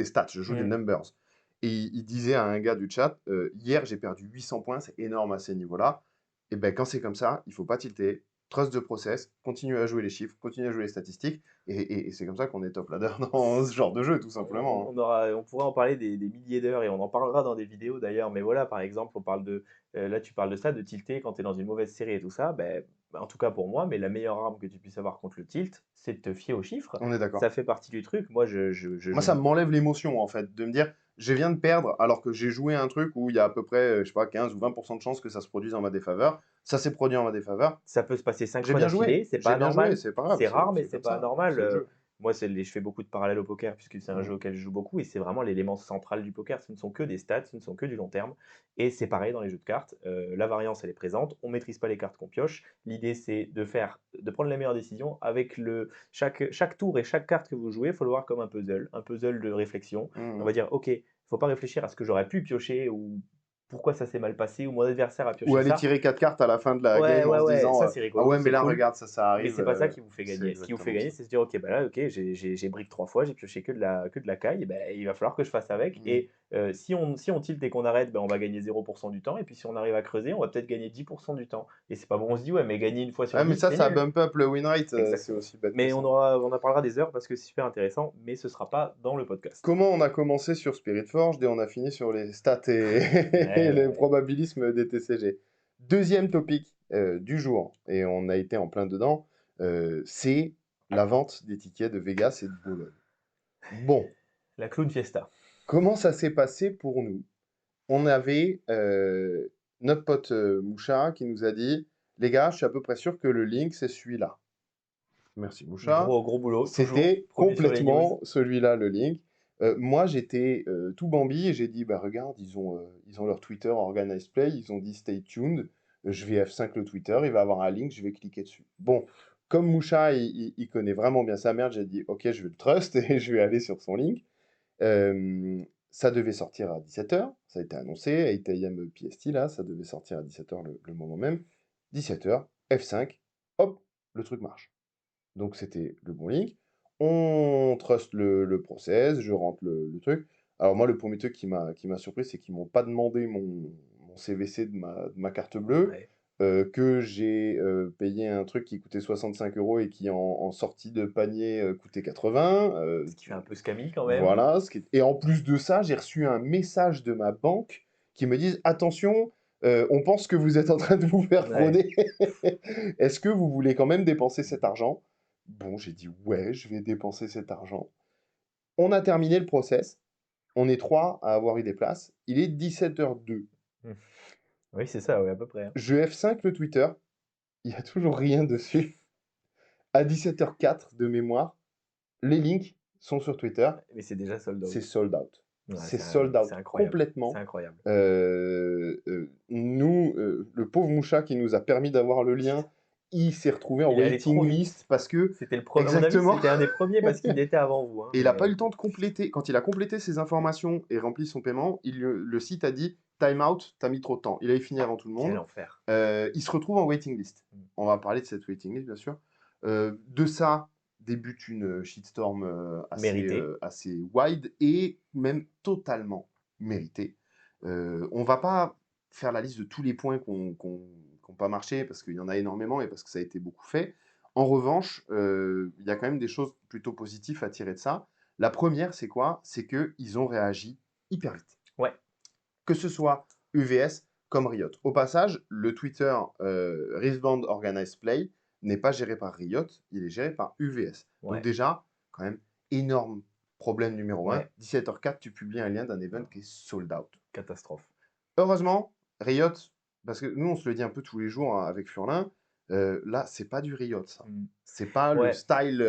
A: stats, je joue des
B: Mmh.
A: numbers. Et il disait à un gars du chat, hier j'ai perdu 800 points, c'est énorme à ces niveaux-là. Et ben quand c'est comme ça, il faut pas tilter. trust the process, continue à jouer les chiffres, continue à jouer les statistiques, et c'est comme ça qu'on est top ladder dans ce genre de jeu, tout simplement, hein.
B: On pourra en parler des milliers d'heures et on en parlera dans des vidéos d'ailleurs. Mais voilà, par exemple, on parle là tu parles de ça, de tilter quand tu es dans une mauvaise série et tout ça. En tout cas pour moi, mais la meilleure arme que tu puisses avoir contre le tilt, c'est de te fier aux chiffres.
A: On est d'accord.
B: Ça fait partie du truc. Moi, je
A: Moi,
B: joue.
A: ça m'enlève l'émotion, en fait, de me dire, je viens de perdre alors que j'ai joué un truc où il y a à peu près, je sais pas, 15 ou 20% de chances que ça se produise en ma défaveur. Ça s'est produit en ma défaveur.
B: Ça peut se passer 5
A: J'ai
B: fois
A: bien joué,
B: d'affilée, c'est
A: j'ai
B: pas
A: bien joué,
B: anormal.
A: c'est pas grave,
B: C'est rare, mais
A: c'est
B: c'est
A: comme
B: pas
A: ça,
B: anormal.
A: c'est le jeu.
B: Moi, je fais beaucoup de parallèles au poker puisque c'est un
A: Mm.
B: jeu auquel je joue beaucoup et c'est vraiment l'élément central du poker. Ce ne sont que des stats, ce ne sont que du long terme. Et c'est pareil dans les jeux de cartes. La variance, elle est présente. On maîtrise pas les cartes qu'on pioche. L'idée, c'est de prendre les meilleures décisions avec chaque tour et chaque carte que vous jouez. Il faut le voir comme un puzzle de réflexion. On
A: Mm.
B: va dire, ok, il faut pas réfléchir à ce que j'aurais pu piocher ou pourquoi ça s'est mal passé ou mon adversaire a
A: Ou
B: pioché
A: aller
B: ça.
A: tirer 4 cartes à la fin de la
B: Ouais,
A: game en
B: ouais,
A: se
B: ouais,
A: disant
B: ça c'est
A: ah
B: rigolo,
A: ouais, mais
B: c'est
A: là,
B: cool.
A: regarde, ça
B: Mais
A: arrive.
B: c'est pas ça qui vous fait
A: C'est
B: gagner. Ce qui vous fait
A: exactement
B: gagner,
A: ça.
B: c'est se dire, ok, bah là, ok, j'ai brick 3 fois, j'ai pioché que de la caille, et ben, il va falloir que je fasse avec.
A: Mm.
B: Et si on tilt et qu'on arrête, ben, on va gagner 0% du temps. Et puis si on arrive à creuser, on va peut-être gagner 10% du temps. Et c'est pas bon, on se dit, ouais, mais gagner une fois sur
A: Ouais, mais
B: 10
A: ça,
B: c'est
A: ça
B: nul.
A: bump up le win rate, c'est
B: Exactement.
A: aussi bête que
B: Mais
A: ça.
B: on en parlera des heures parce que c'est super intéressant, mais ce sera pas dans le podcast.
A: Comment on a commencé sur Spirit Forge et on a fini sur les stats et,
B: Ouais,
A: et
B: ouais,
A: les
B: ouais.
A: probabilismes des TCG. Deuxième topic du jour, et on a été en plein dedans, c'est la vente des tickets de Vegas et de Boulogne. Bon,
B: La Clown Fiesta.
A: comment ça s'est passé pour nous? On avait notre pote Moucha qui nous a dit, les gars, je suis à peu près sûr que le link, c'est celui-là. Merci Moucha.
B: Gros boulot, toujours.
A: C'était
B: Produit sur les news.
A: complètement celui-là, le link. Moi, j'étais tout Bambi et j'ai dit, bah regarde, ils ont leur Twitter Organized Play, ils ont dit stay tuned, je vais F5 le Twitter, il va avoir un link, je vais cliquer dessus. Bon, comme Moucha, il connaît vraiment bien sa merde, j'ai dit, ok, je vais le trust et je vais aller sur son link. Ça devait sortir à 17h, ça a été annoncé, 8 AM PST, là, ça devait sortir à 17h le moment même. 17h, F5, hop, le truc marche. Donc c'était le bon link. On trust le process, je rentre le truc. Alors moi, le premier truc qui m'a surpris, c'est qu'ils m'ont pas demandé mon CVC de ma carte bleue,
B: Ouais.
A: que j'ai payé un truc qui coûtait 65 euros et qui en sortie de panier coûtait 80.
B: Ce qui fait un peu scammy quand même.
A: Voilà. Et en plus de ça, j'ai reçu un message de ma banque qui me disent, attention, on pense que vous êtes en train de vous faire
B: Ouais.
A: frauder. Est-ce que vous voulez quand même dépenser cet argent? Bon, j'ai dit ouais, je vais dépenser cet argent. On a terminé le process. On est trois à avoir eu des places. Il est 17h02.
B: Mmh. Oui, c'est ça, ouais, à peu près, hein.
A: Je F5 le Twitter. Il n'y a toujours rien dessus. À 17h04 de mémoire, les links sont sur Twitter.
B: Mais c'est déjà sold
A: C'est
B: out.
A: sold out.
B: Ouais,
A: C'est sold out
B: c'est incroyable. C'est
A: complètement.
B: incroyable.
A: Nous, le pauvre Moucha qui nous a permis d'avoir le lien, il s'est retrouvé en
B: Il est allé trop
A: waiting
B: vite.
A: list parce que,
B: À mon avis,
A: exactement,
B: c'était un des premiers parce qu'il était avant vous, hein,
A: et il n'a pas eu
B: mais
A: le temps de compléter. Quand il a complété ses informations et rempli son paiement, le site a dit time out, t'as mis trop de temps. Il avait fini avant tout le
B: quel
A: monde.
B: enfer.
A: Il se retrouve en waiting list.
B: Mmh.
A: On va parler de cette waiting list, bien sûr. De ça débute une shitstorm
B: Mérité.
A: assez wide et même totalement méritée. On va pas faire la liste de tous les points qui n'ont pas marché parce qu'il y en a énormément et parce que ça a été beaucoup fait. En revanche, il y a quand même des choses plutôt positives à tirer de ça. La première, c'est quoi? C'est qu'ils ont réagi hyper vite.
B: Ouais,
A: Que ce soit UVS comme Riot. Au passage, le Twitter Wristband Organized Play n'est pas géré par Riot, il est géré par UVS. Donc
B: ouais,
A: déjà, quand même, énorme problème numéro 1.
B: ouais.
A: 17h04, tu publies un lien d'un event qui est sold out.
B: Catastrophe.
A: Heureusement, Riot, parce que nous, on se le dit un peu tous les jours hein, avec Furlin, là, c'est pas du Riot, ça.
B: Mmh.
A: C'est pas le
B: Ouais.
A: style.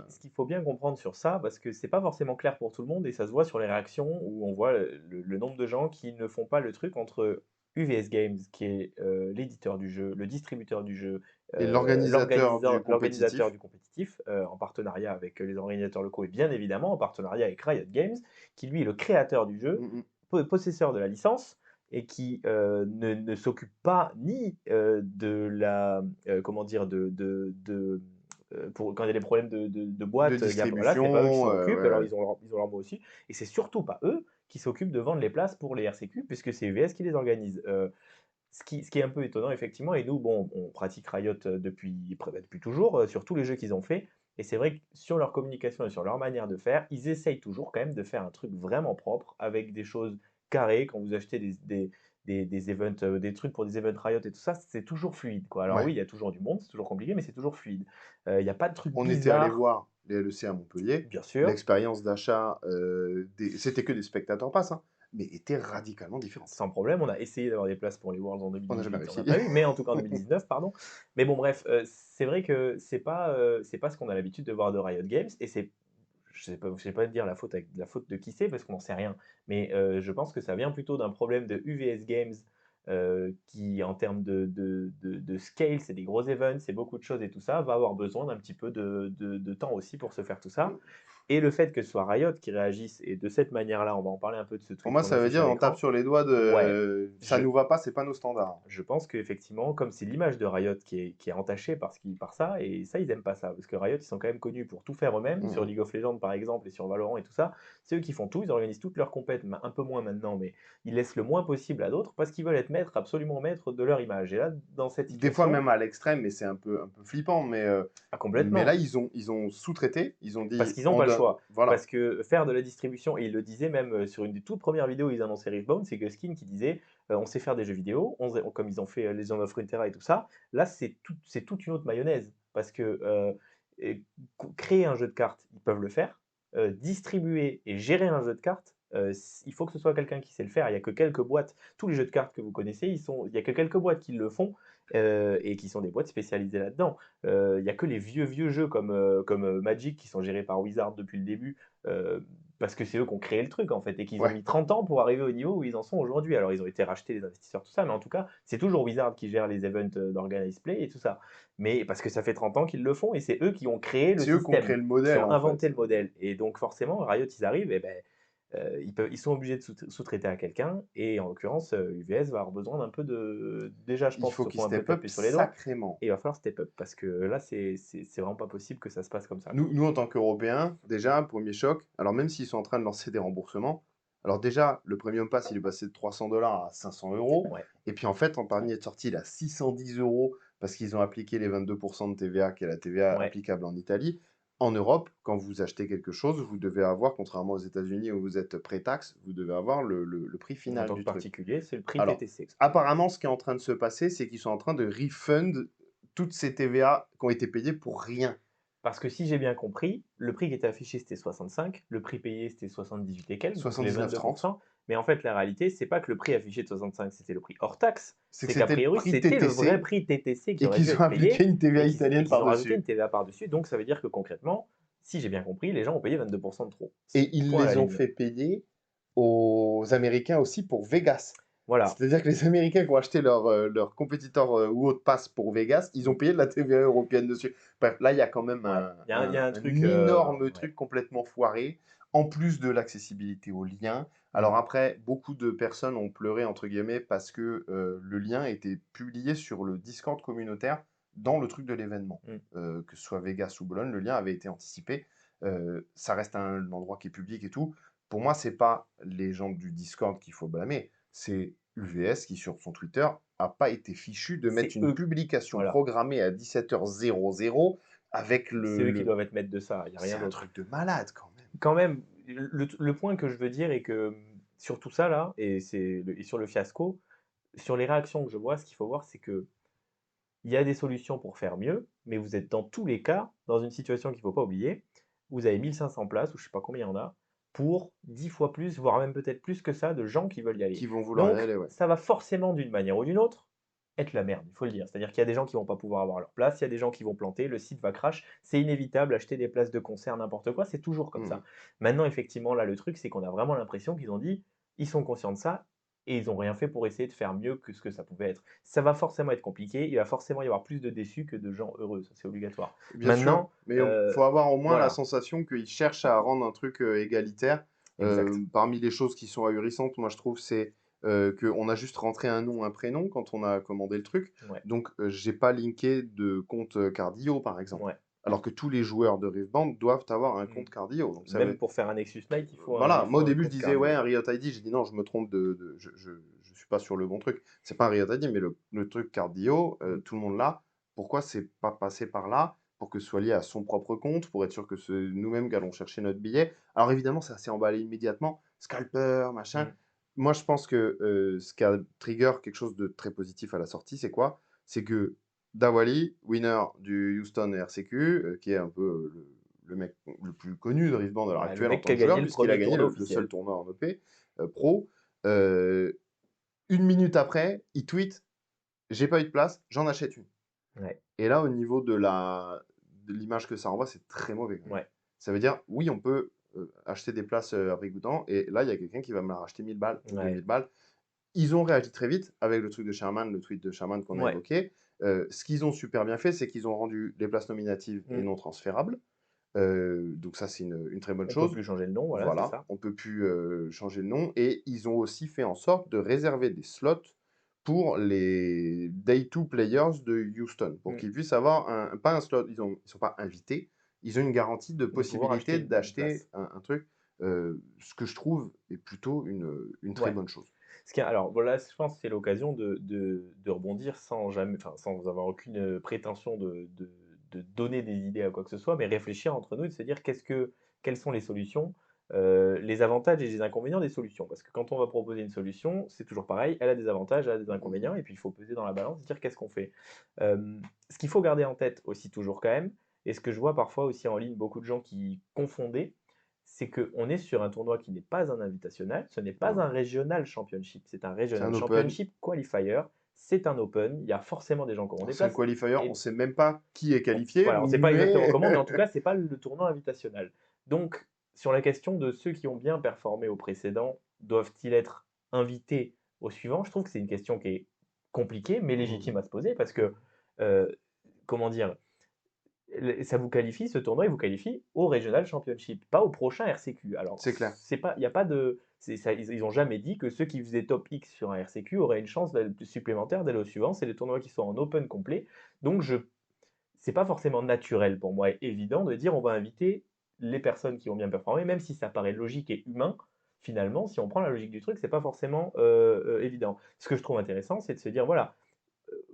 B: Ce qu'il faut bien comprendre sur ça, parce que c'est pas forcément clair pour tout le monde et ça se voit sur les réactions où on voit le nombre de gens qui ne font pas le truc entre UVS Games, qui est l'éditeur du jeu, le distributeur du jeu,
A: Et l'organisateur du
B: l'organisateur
A: compétitif.
B: du compétitif, en partenariat avec les organisateurs locaux et bien évidemment en partenariat avec Riot Games, qui lui est le créateur du jeu,
A: Mm, mm.
B: possesseur de la licence et qui ne s'occupe pas ni de la, comment dire, quand il y a des problèmes de
A: De
B: boîte, voilà, c'est pas eux qui
A: distribution,
B: s'en occupent,
A: ouais,
B: alors
A: ouais.
B: ils ont leur mot aussi, et c'est surtout pas eux qui s'occupent de vendre les places pour les RCQ, puisque c'est UVS qui les organise. Ce qui est un peu étonnant effectivement et nous, bon, on pratique Riot, depuis toujours, sur tous les jeux qu'ils ont fait et c'est vrai que sur leur communication et sur leur manière de faire, ils essayent toujours quand même de faire un truc vraiment propre avec des choses carrées. Quand vous achetez des events, des trucs pour des events Riot et tout ça, c'est toujours fluide, quoi. Alors oui,
A: Ouais.
B: il y a toujours du monde, c'est toujours compliqué, mais c'est toujours fluide. Il y a pas de trucs
A: On était allé
B: bizarres,
A: voir les LEC à Montpellier.
B: bien sûr.
A: L'expérience d'achat, c'était que des spectateurs passe, hein, mais était radicalement différente.
B: Sans problème, on a essayé d'avoir des places pour les Worlds en
A: On n'a jamais
B: 2018, on n'a
A: réussi.
B: pas eu, mais en tout cas en 2019, pardon. Mais bon bref, c'est vrai que c'est pas ce qu'on a l'habitude de voir de Riot Games et c'est je sais pas dire la faute de qui c'est parce qu'on n'en sait rien. Mais, je pense que ça vient plutôt d'un problème de UVS Games, qui en termes de scale, c'est des gros events, c'est beaucoup de choses et tout ça, va avoir besoin d'un petit peu de temps aussi pour se faire tout ça. Et le fait que ce soit Riot qui réagisse et de cette manière-là, on va en parler un peu de ce
A: Pour
B: tweet
A: moi,
B: qu'on
A: ça veut
B: affiche à
A: dire on tape
B: l'écran.
A: sur les doigts
B: Ouais,
A: de ça
B: je
A: nous va pas, c'est pas nos standards.
B: je pense qu'effectivement, comme c'est l'image de Riot qui est entachée par ça, et ça, ils aiment pas ça. Parce que Riot, ils sont quand même connus pour tout faire eux-mêmes.
A: Mmh
B: Sur
A: mh.
B: League of Legends, par exemple, et sur Valorant et tout ça, c'est eux qui font tout. Ils organisent toutes leurs compètes, un peu moins maintenant, mais ils laissent le moins possible à d'autres parce qu'ils veulent être maîtres, absolument maîtres de leur image. Et là, dans cette
A: Des fois
B: situation,
A: même à l'extrême, mais c'est un peu flippant,
B: pas
A: mais là
B: complètement.
A: ils ont sous-traité, ils ont
B: Parce
A: dit:
B: qu'ils n'ont
A: «On
B: pas le
A: donne»
B: choix.
A: voilà.
B: Parce que faire de la distribution, et ils le disaient même sur une des toutes premières vidéos où ils annonçaient Riftbound, c'est Guskin qui disait on sait faire des jeux vidéo, comme ils ont fait Legend of Runeterra et tout ça. Là, c'est toute une autre mayonnaise. Parce que et créer un jeu de cartes, ils peuvent le faire. Distribuer et gérer un jeu de cartes, il faut que ce soit quelqu'un qui sait le faire. Il n'y a que quelques boîtes. Tous les jeux de cartes que vous connaissez, il n'y a que quelques boîtes qui le font et qui sont des boîtes spécialisées là-dedans. Il y a que les vieux jeux comme Magic qui sont gérés par Wizard depuis le début, heu, parce que c'est eux qui ont créé le truc en fait et qu'ils ont
A: Ouais,
B: mis 30 ans pour arriver au niveau où ils en sont aujourd'hui. Alors ils ont été rachetés, les investisseurs, tout ça, mais en tout cas, c'est toujours Wizard qui gère les events, d'Organized Play et tout ça. Mais parce que ça fait 30 ans qu'ils le font et c'est eux qui ont créé le
A: c'est eux qui ont
B: système,
A: créé le
B: qui
A: modèle
B: ont
A: en
B: inventé
A: fait.
B: le modèle et donc forcément Riot, ils arrivent et beh, ils sont obligés de sous-traiter à quelqu'un et en l'occurrence, UVS va avoir besoin d'un peu de déjà je
A: Il
B: pense qu'ils
A: faut
B: se
A: qu'ils
B: font un peu
A: step up
B: taper sur les doigts
A: sacrément.
B: et il va falloir step up parce que là, c'est vraiment pas possible que ça se passe comme ça, quoi.
A: Nous en tant qu'Européens, déjà, premier choc, alors même s'ils sont en train de lancer des remboursements, alors déjà, le premium pass, il est passé de 300 à 500 €.
B: Ouais,
A: Et puis en fait, en dernier de sortie, il est à 610 € parce qu'ils ont appliqué les 22% de TVA, qui est la TVA
B: ouais.
A: applicable en Italie. En Europe, quand vous achetez quelque chose, vous devez avoir, contrairement aux États-Unis où vous êtes pré-taxe, vous devez avoir le prix
B: En
A: final
B: tant que
A: du truc.
B: particulier, c'est le prix
A: Alors,
B: TTC.
A: apparemment, ce qui est en train de se passer, c'est qu'ils sont en train de refund toutes ces TVA qui ont été payées pour rien.
B: Parce que si j'ai bien compris, le prix qui était affiché, c'était 65, le prix payé, c'était 78 et quelques, donc les
A: 79,30.
B: 22%. Mais en fait, la réalité, c'est pas que le prix affiché de 65, c'était le prix hors taxe,
A: C'est que
B: c'est qu'a
A: c'était le
B: priori,
A: prix
B: c'était le vrai
A: TTC
B: prix TTC qui
A: et
B: aurait dû
A: qu'ils ont
B: être
A: appliqué
B: payé
A: une TVA
B: et
A: italienne
B: qu'ils ont rajouté une
A: par-dessus.
B: TVA par-dessus. Donc ça veut dire que concrètement, si j'ai bien compris, les gens ont payé 22% de trop.
A: Et ils
B: Point à la
A: les ont
B: ligne.
A: fait payer aux Américains aussi pour Vegas.
B: Voilà.
A: C'est-à-dire que les Américains qui ont acheté leur compétiteur ou autre pass pour Vegas, ils ont
B: Mm.
A: payé de la TVA européenne dessus. Bref, là, il y a quand même
B: Ouais. Il y a un truc.
A: un énorme
B: Ouais.
A: truc complètement foiré, en plus de l'accessibilité au lien. Alors
B: Mm.
A: après, beaucoup de personnes ont pleuré, entre guillemets, parce que le lien était publié sur le Discord communautaire dans le truc de l'événement.
B: Mm.
A: Que ce soit Vegas ou Bologne, le lien avait été anticipé. Ça reste un endroit qui est public et tout. Pour moi, c'est pas les gens du Discord qu'il faut blâmer, c'est UVS qui, sur son Twitter, a pas été fichu de mettre
B: C'est
A: une
B: eux.
A: publication
B: Voilà.
A: programmée à 17h00 avec
B: C'est eux qui doivent être maîtres de ça. Il n'y a
A: C'est
B: rien
A: un
B: d'autre.
A: truc de malade quand même.
B: Quand même, le point que je veux dire est que sur tout ça là, et sur le fiasco, sur les réactions que je vois, ce qu'il faut voir, c'est que il y a des solutions pour faire mieux, mais vous êtes dans tous les cas dans une situation qu'il ne faut pas oublier. Vous avez 1500 places, ou je ne sais pas combien il y en a, pour 10 fois plus, voire même peut-être plus que ça, de gens qui veulent y aller.
A: Qui vont vouloir y
B: Donc,
A: aller, ouais.
B: ça va forcément, d'une manière ou d'une autre, être la merde, il faut le dire. C'est-à-dire qu'il y a des gens qui vont pas pouvoir avoir leur place, il y a des gens qui vont planter, le site va crash, c'est inévitable, acheter des places de concert, n'importe quoi, c'est toujours comme
A: Mmh.
B: ça. Maintenant, effectivement, là, le truc, c'est qu'on a vraiment l'impression qu'ils ont dit, ils sont conscients de ça, et ils n'ont rien fait pour essayer de faire mieux que ce que ça pouvait être. Ça va forcément être compliqué, il va forcément y avoir plus de déçus que de gens heureux, ça c'est obligatoire.
A: Bien sûr,
B: Maintenant,
A: mais faut avoir au moins la
B: voilà,
A: sensation qu'ils cherchent à rendre un truc, égalitaire.
B: exact.
A: Parmi les choses qui sont ahurissantes, moi je trouve, c'est, qu'on a juste rentré un nom, un prénom quand on a commandé le truc.
B: Ouais,
A: Donc, j'ai pas linké de compte, Cardillo, par exemple.
B: ouais.
A: alors que tous les joueurs de Rift Band doivent avoir un
B: Mmh.
A: compte cardio. Donc ça
B: Même
A: veut
B: pour faire un Nexus Knight,
A: voilà,
B: il
A: moi
B: faut
A: au
B: un
A: début je
B: compte
A: disais: «Ouais,
B: cardio.
A: un Riot ID», j'ai dit: «Non, je me trompe je suis pas sur le bon truc». C'est pas un Riot ID, mais le truc cardio,
B: Mmh.
A: tout le monde l'a. Pourquoi c'est pas passé par là? Pour que ce soit lié à son propre compte, pour être sûr que c'est nous-mêmes qui allons chercher notre billet. Alors évidemment, ça s'est emballé immédiatement, scalper, machin.
B: Mmh.
A: Moi, je pense que, ce qui a trigger quelque chose de très positif à la sortie, c'est quoi? C'est que Dawali, winner du Houston RCQ, qui est un peu, le mec le plus connu de Rift Band à l'heure
B: Ouais, le
A: actuelle en
B: mec qui
A: tant
B: a
A: que joueur,
B: gagné le
A: puisqu'il a
B: premier
A: gagné
B: tournoi
A: le seul
B: officiel.
A: tournoi en OP, pro. Heu, 1 minute après, il tweet: «J'ai pas eu de place, j'en achète une».
B: Ouais,
A: Et là, au niveau de l'image que ça envoie, c'est très mauvais quand même.
B: ouais,
A: Ça veut dire, oui, on peut, acheter des places, à prix coûtant et là, il y a quelqu'un qui va me la racheter 1000 balles ou
B: ouais,
A: 2000 balles. Ils ont réagi très vite avec le truc de Sherman, le tweet de Sherman qu'on a
B: ouais.
A: évoqué. Ce qu'ils ont super bien fait, c'est qu'ils ont rendu les places nominatives et
B: Mmh.
A: non transférables. Donc ça, c'est une très bonne
B: On peut
A: chose.
B: plus changer le nom, voilà, c'est
A: Voilà,
B: ça.
A: on peut plus, changer le nom et ils ont aussi fait en sorte de réserver des slots pour les day 2 players de Houston, pour
B: Mmh.
A: qu'ils puissent avoir pas un slot, ils sont pas invités, ils ont une garantie de
B: De pouvoir
A: possibilité
B: acheter une
A: d'acheter
B: place.
A: un truc, ce que je trouve est plutôt une très
B: Ouais.
A: bonne chose.
B: Alors voilà, je pense que c'est l'occasion de rebondir sans jamais, enfin, sans avoir aucune prétention de donner des idées à quoi que ce soit, mais réfléchir entre nous et de se dire quelles sont les solutions, les avantages et les inconvénients des solutions. Parce que quand on va proposer une solution, c'est toujours pareil, elle a des avantages, elle a des
A: Mmh.
B: inconvénients, et puis il faut peser dans la balance, dire qu'est-ce qu'on fait. Ce qu'il faut garder en tête aussi toujours quand même, et ce que je vois parfois aussi en ligne, beaucoup de gens qui confondaient, c'est qu'on est sur un tournoi qui n'est pas un invitational, ce n'est pas
A: Non,
B: un regional championship, c'est un
A: c'est
B: regional
A: un open.
B: championship qualifier, c'est un open, il y a forcément des gens qui auront
A: Alors
B: des
A: c'est un
B: places,
A: qualifier, on
B: et
A: sait même pas qui est qualifié,
B: voilà, on ne sait pas exactement
A: mais
B: comment, mais en tout cas, c'est pas le tournoi invitational. Donc, sur la question de ceux qui ont bien performé au précédent, doivent-ils être invités au suivant? Je trouve que c'est une question qui est compliquée, mais légitime
A: Mmh.
B: à se poser parce que, heu, comment dire? Ça vous qualifie, ce tournoi, il vous qualifie au Regional Championship, pas au prochain RCQ. Alors,
A: C'est clair.
B: c'est pas, il y a pas de, c'est ça, ils ont jamais dit que ceux qui faisaient top X sur un RCQ auraient une chance supplémentaire d'aller au suivant. C'est des tournois qui sont en open complet. Donc, c'est pas forcément naturel pour moi, évident de dire on va inviter les personnes qui ont bien performé, même si ça paraît logique et humain. Finalement, si on prend la logique du truc, c'est pas forcément évident. Ce que je trouve intéressant, c'est de se dire voilà,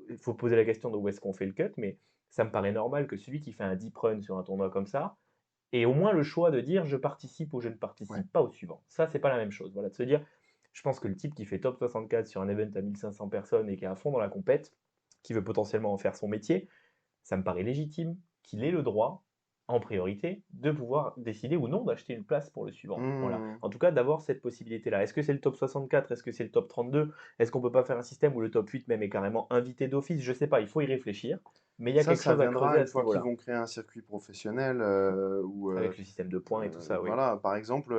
B: il faut poser la question de où est-ce qu'on fait le cut, mais ça me paraît normal que celui qui fait un deep run sur un tournoi comme ça ait au moins le choix de dire je participe ou je ne
A: Ouais.
B: participe pas au suivant. Ça, c'est pas la même chose. Voilà, de se dire, je pense que le type qui fait top 64 sur un event à 1500 personnes et qui est à fond dans la compète, qui veut potentiellement en faire son métier, ça me paraît légitime qu'il ait le droit, en priorité, de pouvoir décider ou non d'acheter une place pour le suivant. Voilà.
A: Mmh.
B: En tout cas, d'avoir cette possibilité-là. Est-ce que c'est le top 64? Est-ce que c'est le top 32? Est-ce qu'on peut pas faire un système où le top 8 même est carrément invité d'office? Je sais pas, il faut y réfléchir. Mais il y a quelque
A: Ça
B: chose à creuser
A: viendra
B: à
A: une
B: ce
A: fois qu'ils
B: niveau-là,
A: vont créer un circuit professionnel, où,
B: avec le système de points et tout ça, oui.
A: voilà, par exemple,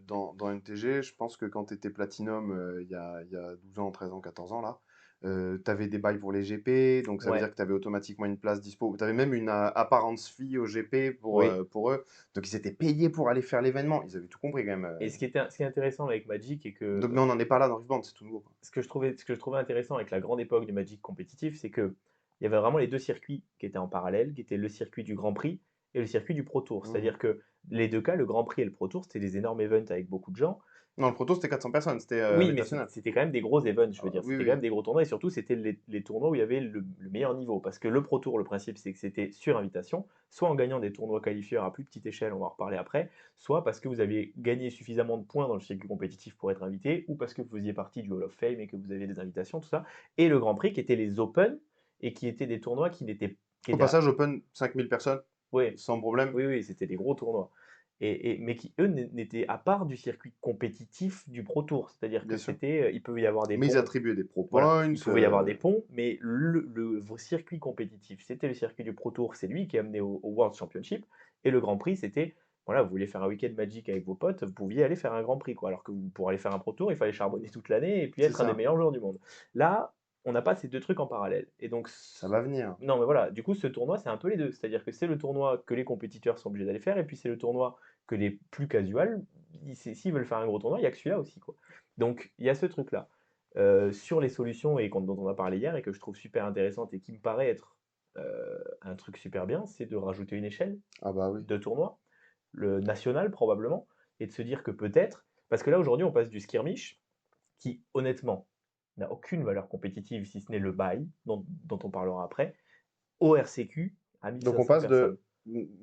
A: dans MTG, je pense que quand tu étais Platinum, il y a 12 ans, 13 ans, 14 ans là, tu avais des bails pour les GP, donc ça veut dire
B: Ouais,
A: que tu avais automatiquement une place dispo. Tu avais même une, apparence fee au GP
B: oui.
A: pour eux, donc ils étaient payés pour aller faire l'événement. Ils avaient tout compris quand même,
B: Et ce qui est intéressant avec Magic et que
A: donc mais on n'en est pas là dans Rift c'est tout nouveau, quoi.
B: ce que je trouvais intéressant avec la grande époque du Magic compétitif, c'est que il y avait vraiment les deux circuits qui étaient en parallèle, qui étaient le circuit du Grand Prix et le circuit du Pro Tour.
A: Mmh.
B: C'est-à-dire que les deux cas, le Grand Prix et le Pro Tour, c'était des énormes events avec beaucoup de gens.
A: Non, le proto, c'était 400 personnes, c'était,
B: Oui, mais
A: invitationnel.
B: c'était quand même des gros events, je veux dire.
A: Oui,
B: C'était quand même
A: oui.
B: des gros tournois et surtout, c'était les tournois où il y avait le meilleur niveau. Parce que le Pro Tour, le principe, c'est que c'était sur invitation, soit en gagnant des tournois qualifieurs à plus petite échelle, on va en reparler après, soit parce que vous aviez gagné suffisamment de points dans le circuit compétitif pour être invité, ou parce que vous faisiez partie du Hall of Fame et que vous aviez des invitations, tout ça. Et le Grand Prix, qui étaient les Open, et qui étaient des tournois qui
A: Au
B: étaient
A: passage, open 5000 personnes,
B: ouais,
A: sans problème,
B: oui, oui, c'était des gros tournois. Mais qui, eux, n'étaient à part du circuit compétitif du Pro Tour. C'est-à-dire que
A: bien sûr.
B: c'était, il pouvait y avoir des
A: Mais ils
B: ponts,
A: attribuaient des pro
B: voilà,
A: points,
B: il pouvait y avoir des ponts, mais le circuit compétitif, c'était le circuit du Pro Tour, c'est lui qui a amené au World Championship. Et le Grand Prix, c'était, voilà, vous voulez faire un week-end Magic avec vos potes, vous pouviez aller faire un Grand Prix, quoi. Alors que pour aller faire un Pro Tour, il fallait charbonner toute l'année et puis
A: c'est
B: être un des
A: ça.
B: meilleurs joueurs du monde. Là, on n'a pas ces deux trucs en parallèle. Et donc,
A: Ça va venir.
B: non, mais voilà, du coup, ce tournoi, c'est un peu les deux. C'est-à-dire que c'est le tournoi que les compétiteurs sont obligés d'aller faire, et puis c'est le tournoi que les plus casuals, s'ils veulent faire un gros tournoi, il n'y a que celui-là aussi, quoi. Donc, il y a ce truc-là. Sur les solutions dont on a parlé hier, et que je trouve super intéressante, et qui me paraît être un truc super bien, c'est de rajouter une échelle
A: Ah bah oui.
B: de tournoi, le national probablement, et de se dire que peut-être, parce que là aujourd'hui on passe du skirmish, qui honnêtement n'a aucune valeur compétitive si ce n'est le bail, dont on parlera après, au RCQ à
A: Donc on
B: 1500
A: passe
B: personnes.
A: de...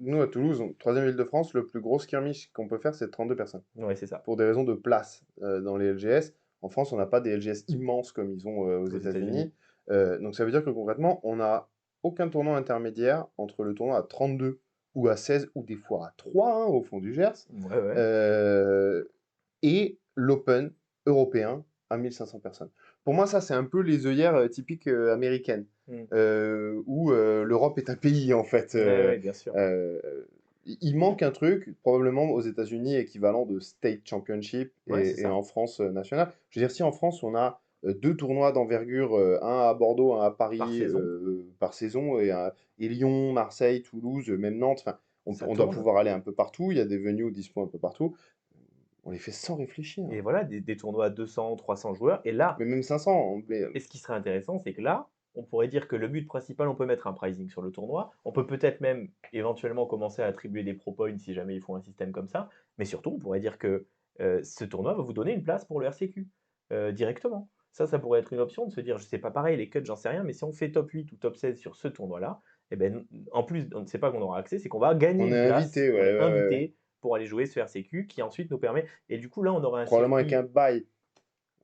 A: Nous, à Toulouse, troisième ville de France, le plus gros skirmish qu'on peut faire, c'est 32 personnes.
B: Ouais, c'est ça,
A: Pour des raisons de place dans les LGS. En France, on n'a pas des LGS immenses comme ils ont aux
B: aux États-Unis.
A: États-Unis. Donc ça veut dire que concrètement, on n'a aucun tournoi intermédiaire entre le tournoi à 32 ou à 16 ou des fois à 3 hein, au fond du Gers
B: Ouais, ouais,
A: euh, et l'Open européen à 1500 personnes. Pour moi, ça, c'est un peu les œillères typiques américaines,
B: mmh.
A: où l'Europe est un pays, en fait.
B: Ouais, ouais, bien sûr.
A: Euh, il manque un truc, probablement aux États-Unis, équivalent de State Championship,
B: Ouais, c'est
A: et
B: ça,
A: en France, national. Je veux dire, si en France, on a deux tournois d'envergure, un à Bordeaux, un à
B: par
A: Paris,
B: saison,
A: par saison, et Lyon, Marseille, Toulouse, même Nantes, enfin,
B: ça
A: on doit
B: tourne.
A: pouvoir aller un peu partout, il y a des venues dispo un peu partout. On les fait sans réfléchir.
B: Et voilà, des tournois à 200, 300 joueurs. Et là,
A: Mais même 500. Mais...
B: et ce qui serait intéressant, c'est que là, on pourrait dire que le but principal, on peut mettre un pricing sur le tournoi. On peut peut-être même éventuellement commencer à attribuer des pro points si jamais ils font un système comme ça. Mais surtout, on pourrait dire que ce tournoi va vous donner une place pour le RCQ directement. Ça pourrait être une option de se dire, je sais pas pareil, les cuts, j'en sais rien, mais si on fait top 8 ou top 16 sur ce tournoi-là, eh ben, en plus, on ne sait pas qu'on aura accès, c'est qu'on va gagner
A: On
B: une
A: est
B: place,
A: invité,
B: on
A: ouais,
B: est
A: ouais, ouais, ouais.
B: invité pour aller jouer ce RCQ qui ensuite nous permet. Et du coup, là, on aura un
A: Probablement avec
B: circuit.
A: un bail.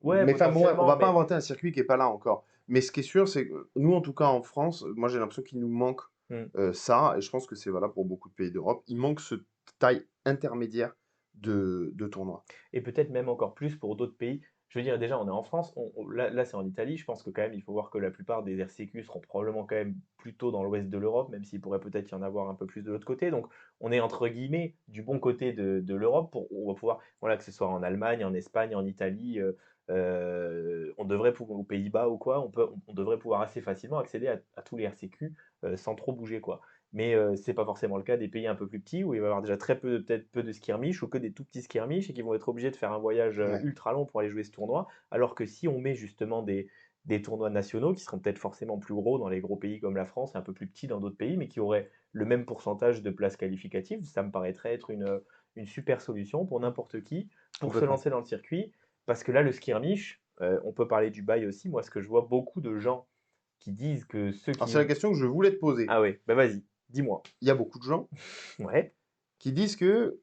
B: Ouais,
A: Mais enfin, bon, ouais, on
B: potentiellement,
A: va pas
B: mais.
A: inventer un circuit qui est pas là encore. Mais ce qui est sûr, c'est que nous, en tout cas en France, moi j'ai l'impression qu'il nous manque
B: Hmm.
A: ça, et je pense que c'est valable pour beaucoup de pays d'Europe. Il manque ce taille intermédiaire de tournoi.
B: Et peut-être même encore plus pour d'autres pays. Je veux dire, déjà, on est en France, là c'est en Italie. Je pense que quand même, il faut voir que la plupart des RCQ seront probablement quand même plutôt dans l'ouest de l'Europe, même s'il pourrait peut-être y en avoir un peu plus de l'autre côté. Donc, on est entre guillemets du bon côté de l'Europe. On va pouvoir, voilà, que ce soit en Allemagne, en Espagne, en Italie, on devrait pouvoir, aux Pays-Bas ou quoi, on devrait pouvoir assez facilement accéder à tous les RCQ sans trop bouger, quoi. Mais c'est pas forcément le cas des pays un peu plus petits où il va y avoir déjà très peu, peut-être peu de skirmish ou que des tout petits skirmish et qui vont être obligés de faire un voyage
A: Ouais,
B: ultra long pour aller jouer ce tournoi. Alors que si on met justement des tournois nationaux qui seront peut-être forcément plus gros dans les gros pays comme la France et un peu plus petits dans d'autres pays, mais qui auraient le même pourcentage de places qualificatives, ça me paraîtrait être une super solution pour n'importe qui pour se
A: complètement.
B: lancer dans le circuit. Parce que là, le skirmish, on peut parler du bail aussi. Moi, ce que je vois beaucoup de gens qui disent que ceux
A: Alors
B: qui.
A: c'est la question que je voulais te poser.
B: Ah ouais, bah vas-y, dis-moi.
A: Il y a beaucoup de gens
B: Ouais.
A: qui disent que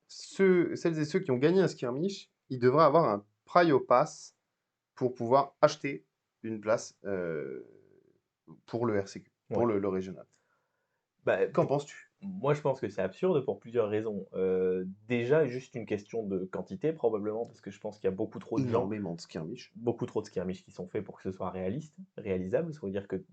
A: celles et ceux qui ont gagné un skirmish, ils devraient avoir un Prio Pass pour pouvoir acheter une place pour le RCQ, pour
B: Ouais.
A: le régional.
B: Bah,
A: Qu'en penses-tu?
B: moi, je pense que c'est absurde pour plusieurs raisons. Déjà, juste une question de quantité, probablement, parce que je pense qu'il y a
A: Énormément de skirmish.
B: beaucoup trop de skirmish qui sont faits pour que ce soit réaliste, réalisable. Ça veut dire que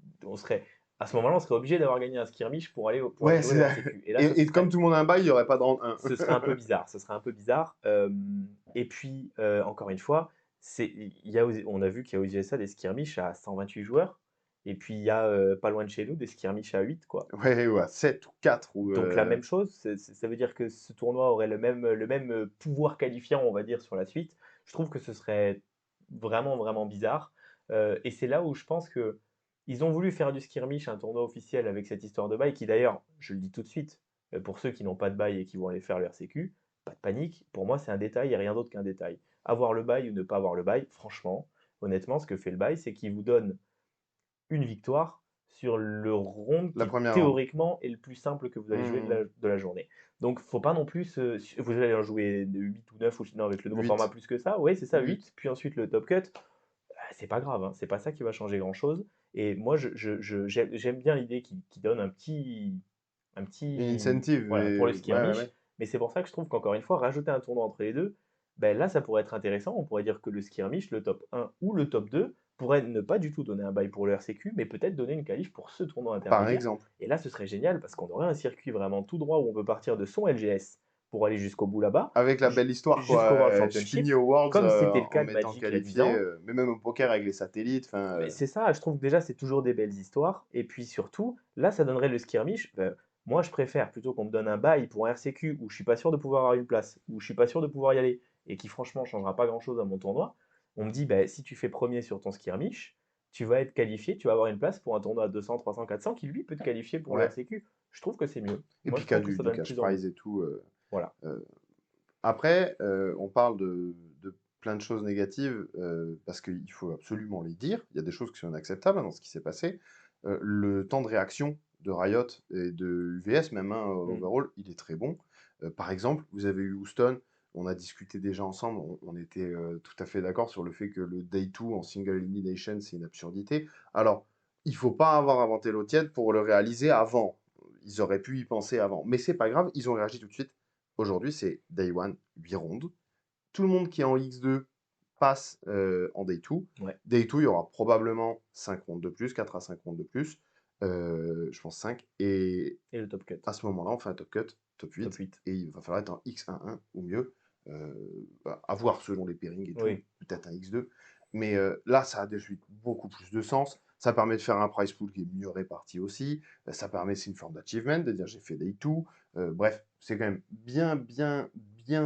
B: à ce moment-là, on serait obligé d'avoir gagné un skirmish pour aller
A: Ouais,
B: jouer le RCQ. Et là,
A: et comme tout le monde a un bail, il n'y aurait pas de round 1.
B: ce serait un peu bizarre. Ce serait un peu bizarre. Et puis, encore une fois, on a vu qu'il y a aux USA des skirmish à 128 joueurs. Et puis, il y a pas loin de chez nous des skirmish à 8, quoi.
A: Ouais, ou à 7 ou 4. Ou,
B: Donc la même chose, ça veut dire que ce tournoi aurait le même pouvoir qualifiant, on va dire, sur la suite. Je trouve que ce serait vraiment, vraiment bizarre. Et c'est là où je pense que ils ont voulu faire du skirmish un tournoi officiel avec cette histoire de bail, qui d'ailleurs, je le dis tout de suite, pour ceux qui n'ont pas de bail et qui vont aller faire le RCQ, pas de panique. Pour moi, c'est un détail et rien d'autre qu'un détail. Avoir le bail ou ne pas avoir le bail, franchement, honnêtement, ce que fait le bail, c'est qu'il vous donne une victoire sur le round
A: la
B: qui
A: première round.
B: théoriquement est le plus simple que vous allez jouer de
A: Hmm,
B: la journée. Donc faut pas non plus vous allez en jouer de 8 ou 9 ou sinon avec le nouveau format
A: 8.
B: plus que ça. Oui, c'est ça,
A: 8.
B: 8 puis ensuite le top cut. C'est pas grave, hein, c'est pas ça qui va changer grand-chose. Et moi j'aime bien l'idée qui donne un
A: Une
B: petit
A: incentive.
B: voilà pour le
A: Ouais, ouais,
B: skirmish,
A: ouais.
B: mais c'est pour ça que je trouve qu'encore une fois rajouter un tournoi entre les deux, ben là ça pourrait être intéressant. On pourrait dire que le skirmish, le top 1 ou le top 2 pourrait ne pas du tout donner un bail pour le RCQ, mais peut-être donner une qualif pour ce tournoi
A: Par
B: intermédiaire.
A: exemple.
B: Et là, ce serait génial parce qu'on aurait un circuit vraiment tout droit où on peut partir de son LGS pour aller jusqu'au bout là-bas,
A: Avec la belle histoire, quoi.
B: jusqu'au World
A: Je
B: Championship,
A: finis aux Worlds
B: comme c'était le cas
A: en
B: de
A: m'étant
B: Magic il y a 10
A: qualifié,
B: ans.
A: mais même au poker avec les satellites. Enfin,
B: Mais c'est ça, je trouve que déjà c'est toujours des belles histoires. Et puis surtout, là, ça donnerait le skirmish. Moi, je préfère plutôt qu'on me donne un bail pour un RCQ où je suis pas sûr de pouvoir avoir une place, où je suis pas sûr de pouvoir y aller, et qui franchement changera pas grand-chose à mon tournoi. On me dit, bah, si tu fais premier sur ton skirmish, tu vas être qualifié, tu vas avoir une place pour un tournoi à 200, 300, 400 qui lui peut te qualifier pour le
A: Ouais.
B: RCQ. Je trouve que c'est mieux.
A: Et
B: Moi,
A: puis
B: je
A: qu'il y a
B: trouve que ça
A: du
B: donne
A: cash
B: plus envie.
A: prize et tout.
B: Voilà.
A: Euh, Après, on parle de plein de choses négatives parce qu'il faut absolument les dire. Il y a des choses qui sont inacceptables dans ce qui s'est passé. Le temps de réaction de Riot et de UVS, même
B: Mm.
A: overall, il est très bon. Par exemple, vous avez eu Houston, on a discuté déjà ensemble, on était tout à fait d'accord sur le fait que le Day 2 en single elimination, c'est une absurdité. Alors, il faut pas avoir inventé l'eau tiède pour le réaliser avant. Ils auraient pu y penser avant. Mais c'est pas grave, ils ont réagi tout de suite. Aujourd'hui, c'est Day 1, 8 rondes. Tout le monde qui est en X2 passe en Day 2.
B: Ouais.
A: Day 2, il y aura probablement 5 rondes de plus, 4 à 5 rondes de plus. Je pense 5. Et
B: Et le top cut.
A: à ce moment-là, on fait un top cut, top
B: Top
A: 8.
B: 8.
A: Et il va falloir être en X1-1 ou mieux. Euh, à voir selon les pairings et tout.
B: Oui.
A: Peut-être un X2. Mais là, ça a de suite beaucoup plus de sens. Ça permet de faire un price pool qui est mieux réparti aussi. Ça permet, c'est une forme d'achievement, de dire j'ai fait Day 2. Bref, c'est quand même bien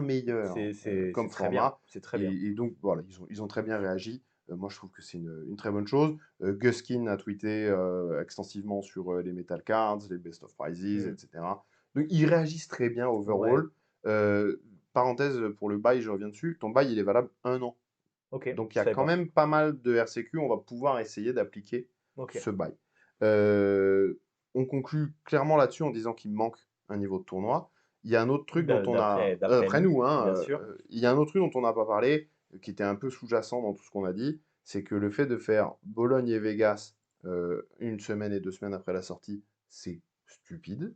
A: meilleur
B: C'est
A: comme
B: très bien.
A: format.
B: C'est très bien.
A: Et donc, voilà, ils ont très bien réagi. Moi, je trouve que c'est une très bonne chose. Guskin a tweeté extensivement sur les Metal Cards, les Best of Prizes,
B: Mm.
A: etc. Donc, ils réagissent très bien
B: Ouais.
A: overall. Parenthèse pour le bail, je reviens dessus. Ton bail, il est valable 1 an.
B: Ok.
A: Donc, il y
B: Je
A: a
B: savais
A: quand
B: pas.
A: même pas mal de RCQ. On va pouvoir essayer d'appliquer
B: Ok.
A: ce bail. Euh, on conclut clairement là-dessus en disant qu'il manque un niveau de tournoi. Il y a un autre truc dont on a,
B: D'après
A: après
B: nous,
A: nous, hein,
B: bien sûr.
A: il y a un autre truc dont on n'a pas parlé, qui était un peu sous-jacent dans tout ce qu'on a dit, c'est que le fait de faire Bologne et Vegas une semaine et 2 semaines après la sortie, c'est stupide.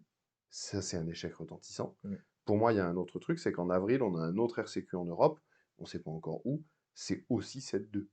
A: Ça, c'est un échec retentissant.
B: Mm.
A: Pour moi, il y a un autre truc, c'est qu'en avril, on a un autre RCQ en Europe, on ne sait pas encore où, c'est aussi 7-2.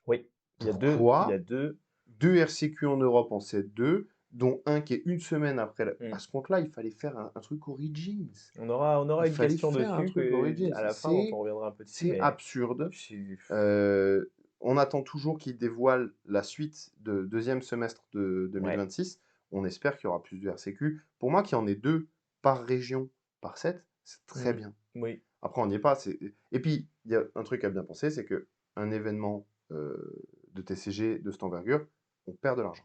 B: Oui. Il y a
A: Pourquoi
B: deux.
A: 2 RCQ en Europe en 7-2, dont un qui est une semaine après. À
B: Mm.
A: ce compte-là, il fallait faire un truc Origins.
B: On aura
A: Il
B: une
A: fallait
B: question
A: faire un
B: dessus
A: truc Origins.
B: à la fin dont on reviendra un peu dessus,
A: C'est
B: mais
A: absurde.
B: je-
A: On attend toujours qu'ils dévoilent la suite de deuxième semestre de
B: ouais.
A: 2026. On espère qu'il y aura plus de RCQ. Pour moi, qu'il y en ait 2 par région, par set, c'est très
B: Mm.
A: bien.
B: Oui.
A: Après, on n'y est pas. Et puis, il y a un truc à bien penser, c'est qu'un événement de TCG de cette envergure, on perd de l'argent.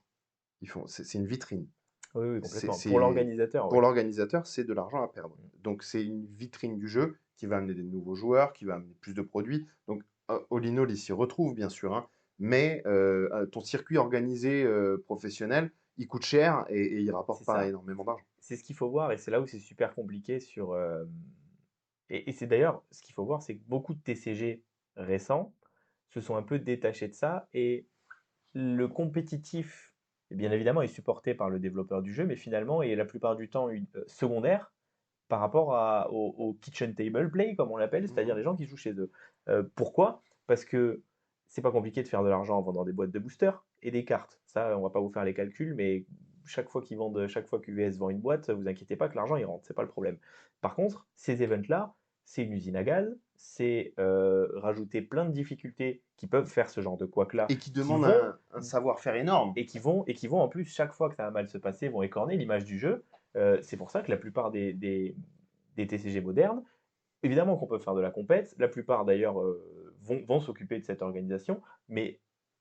A: C'est une vitrine.
B: Oui, oui,
A: C'est,
B: complètement. Pour
A: c'est-
B: l'organisateur,
A: pour
B: oui.
A: l'organisateur, c'est de l'argent à perdre.
B: Mm.
A: Donc c'est une vitrine du jeu qui va amener des nouveaux joueurs, qui va amener plus de produits. Donc all in all, il s'y retrouve bien sûr, hein, mais ton circuit organisé professionnel, il coûte cher et il
B: C'est
A: rapporte pas
B: ça.
A: énormément d'argent.
B: C'est ce qu'il faut voir et c'est là où c'est super compliqué sur. Et c'est d'ailleurs ce qu'il faut voir, c'est que beaucoup de TCG récents se sont un peu détachés de ça et le compétitif, bien évidemment, est supporté par le développeur du jeu, mais finalement est la plupart du temps secondaire par rapport au kitchen table play, comme on l'appelle, c'est-à-dire
A: Mhm.
B: les gens qui jouent chez eux. Pourquoi? Parce que c'est pas compliqué de faire de l'argent en vendant des boîtes de boosters et des cartes. Ça, on va pas vous faire les calculs, mais chaque fois qu'UVS vend une boîte, vous inquiétez pas que l'argent il rentre, c'est pas le problème. Par contre, ces events-là, c'est une usine à gaz, c'est rajouter plein de difficultés qui peuvent faire ce genre de couac-là,
A: Et qui
B: qui
A: demande
B: vont
A: un savoir-faire énorme.
B: et qui vont en plus, chaque fois que ça va mal se passer, vont écorner l'image du jeu. C'est pour ça que la plupart des TCG modernes, évidemment qu'on peut faire de la compète, la plupart d'ailleurs vont s'occuper de cette organisation, mais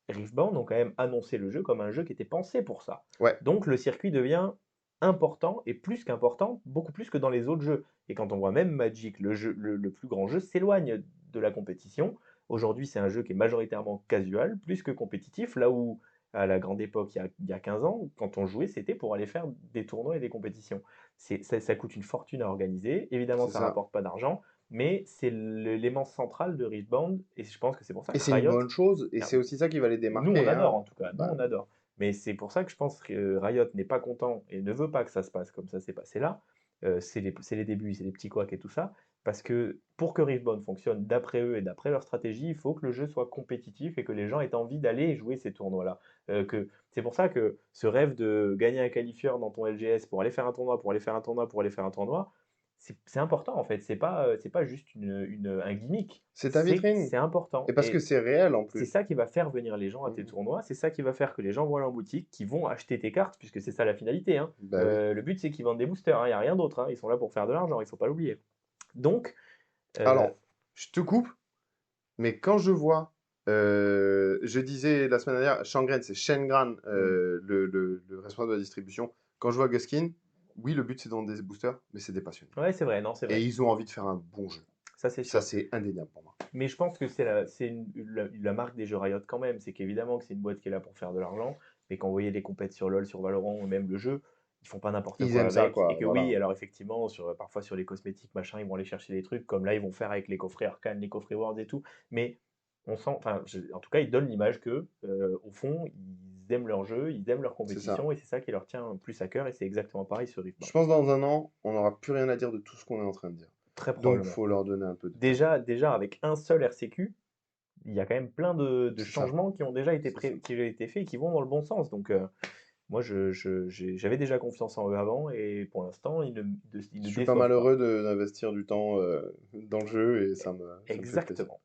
B: Riftbound ont quand même annoncé le jeu comme un jeu qui était pensé pour ça.
A: Ouais,
B: Donc le circuit devient important et plus qu'important, beaucoup plus que dans les autres jeux. Et quand on voit même Magic, le plus grand jeu, s'éloigne de la compétition. Aujourd'hui, c'est un jeu qui est majoritairement casual, plus que compétitif, là où à la grande époque, il y a 15 ans, quand on jouait, c'était pour aller faire des tournois et des compétitions. Ça coûte une fortune à organiser. Évidemment,
A: c'est
B: ça
A: ça.
B: rapporte pas d'argent, mais c'est l'élément central de Riftbound, et je pense que c'est pour ça
A: Et
B: que
A: c'est une
B: Riot,
A: bonne chose, et c'est aussi ça qui va les
B: nous on
A: démarquer,
B: adore
A: hein.
B: en tout cas, nous
A: Bah,
B: on adore. Mais c'est pour ça que je pense que Riot n'est pas content et ne veut pas que ça se passe comme ça s'est passé là. C'est les débuts, c'est les petits couacs et tout ça. Parce que pour que Riftbound fonctionne d'après eux et d'après leur stratégie, il faut que le jeu soit compétitif et que les gens aient envie d'aller jouer ces tournois-là. C'est pour ça que ce rêve de gagner un qualifieur dans ton LGS pour aller faire un tournoi, pour aller faire un tournoi, pour aller faire un tournoi, c'est important en fait. C'est pas juste un gimmick.
A: c'est ta vitrine.
B: C'est important.
A: Et parce que
B: Et
A: c'est réel en
B: c'est
A: plus.
B: ça qui va faire venir les gens à tes
A: Mhm.
B: tournois, c'est ça qui va faire que les gens vont aller en boutique, qui vont acheter tes cartes, puisque c'est ça la finalité, hein.
A: Bah oui.
B: Le but, c'est qu'ils vendent des boosters, hein, il n'y a rien d'autre, hein. Ils sont là pour faire de l'argent, il ne faut pas l'oublier. Donc, euh,
A: Alors, je te coupe, mais quand je vois Je disais la semaine dernière, Shangren, c'est Shengran,
B: Mmh.
A: le responsable de la distribution. Quand je vois Guskin, oui, le but c'est de vendre des boosters, mais c'est des passionnés.
B: Ouais, c'est vrai, non, c'est
A: Et
B: vrai.
A: ils ont envie de faire un bon jeu.
B: Ça, c'est
A: Ça,
B: sûr.
A: c'est indéniable pour moi.
B: Mais je pense que c'est la marque des jeux Riot quand même. C'est qu'évidemment que c'est une boîte qui est là pour faire de l'argent, mais quand vous voyez les compètes sur LoL, sur Valorant ou même le jeu, ils font pas n'importe
A: Ils
B: quoi
A: aiment ça,
B: avec.
A: quoi.
B: Et que oui,
A: Voilà.
B: alors effectivement, parfois sur les cosmétiques, machin, ils vont aller chercher des trucs, comme là, ils vont faire avec les coffrets Arcane, les coffrets Worlds et tout. Mais on sent, enfin, en tout cas, ils donnent l'image que, au fond, ils aiment leur jeu, ils aiment leur
A: C'est ça.
B: compétition, et c'est ça qui leur tient plus à cœur, et c'est exactement pareil sur
A: Je
B: Riftbound.
A: pense dans un an, on n'aura plus rien à dire de tout ce qu'on est en train de dire.
B: Très
A: Donc,
B: probablement.
A: faut leur donner un peu de temps.
B: Déjà avec un seul RCQ, il y a quand même plein de
A: C'est ça.
B: changements qui ont déjà été
A: C'est ça.
B: qui ont été faits et qui vont dans le bon sens. Donc, moi, j'avais déjà confiance en eux avant et pour l'instant, ils
A: Je
B: ne
A: suis pas
B: déçoivent pas.
A: malheureux d'investir du temps dans le jeu et ça me fait plaisir.
B: Exactement.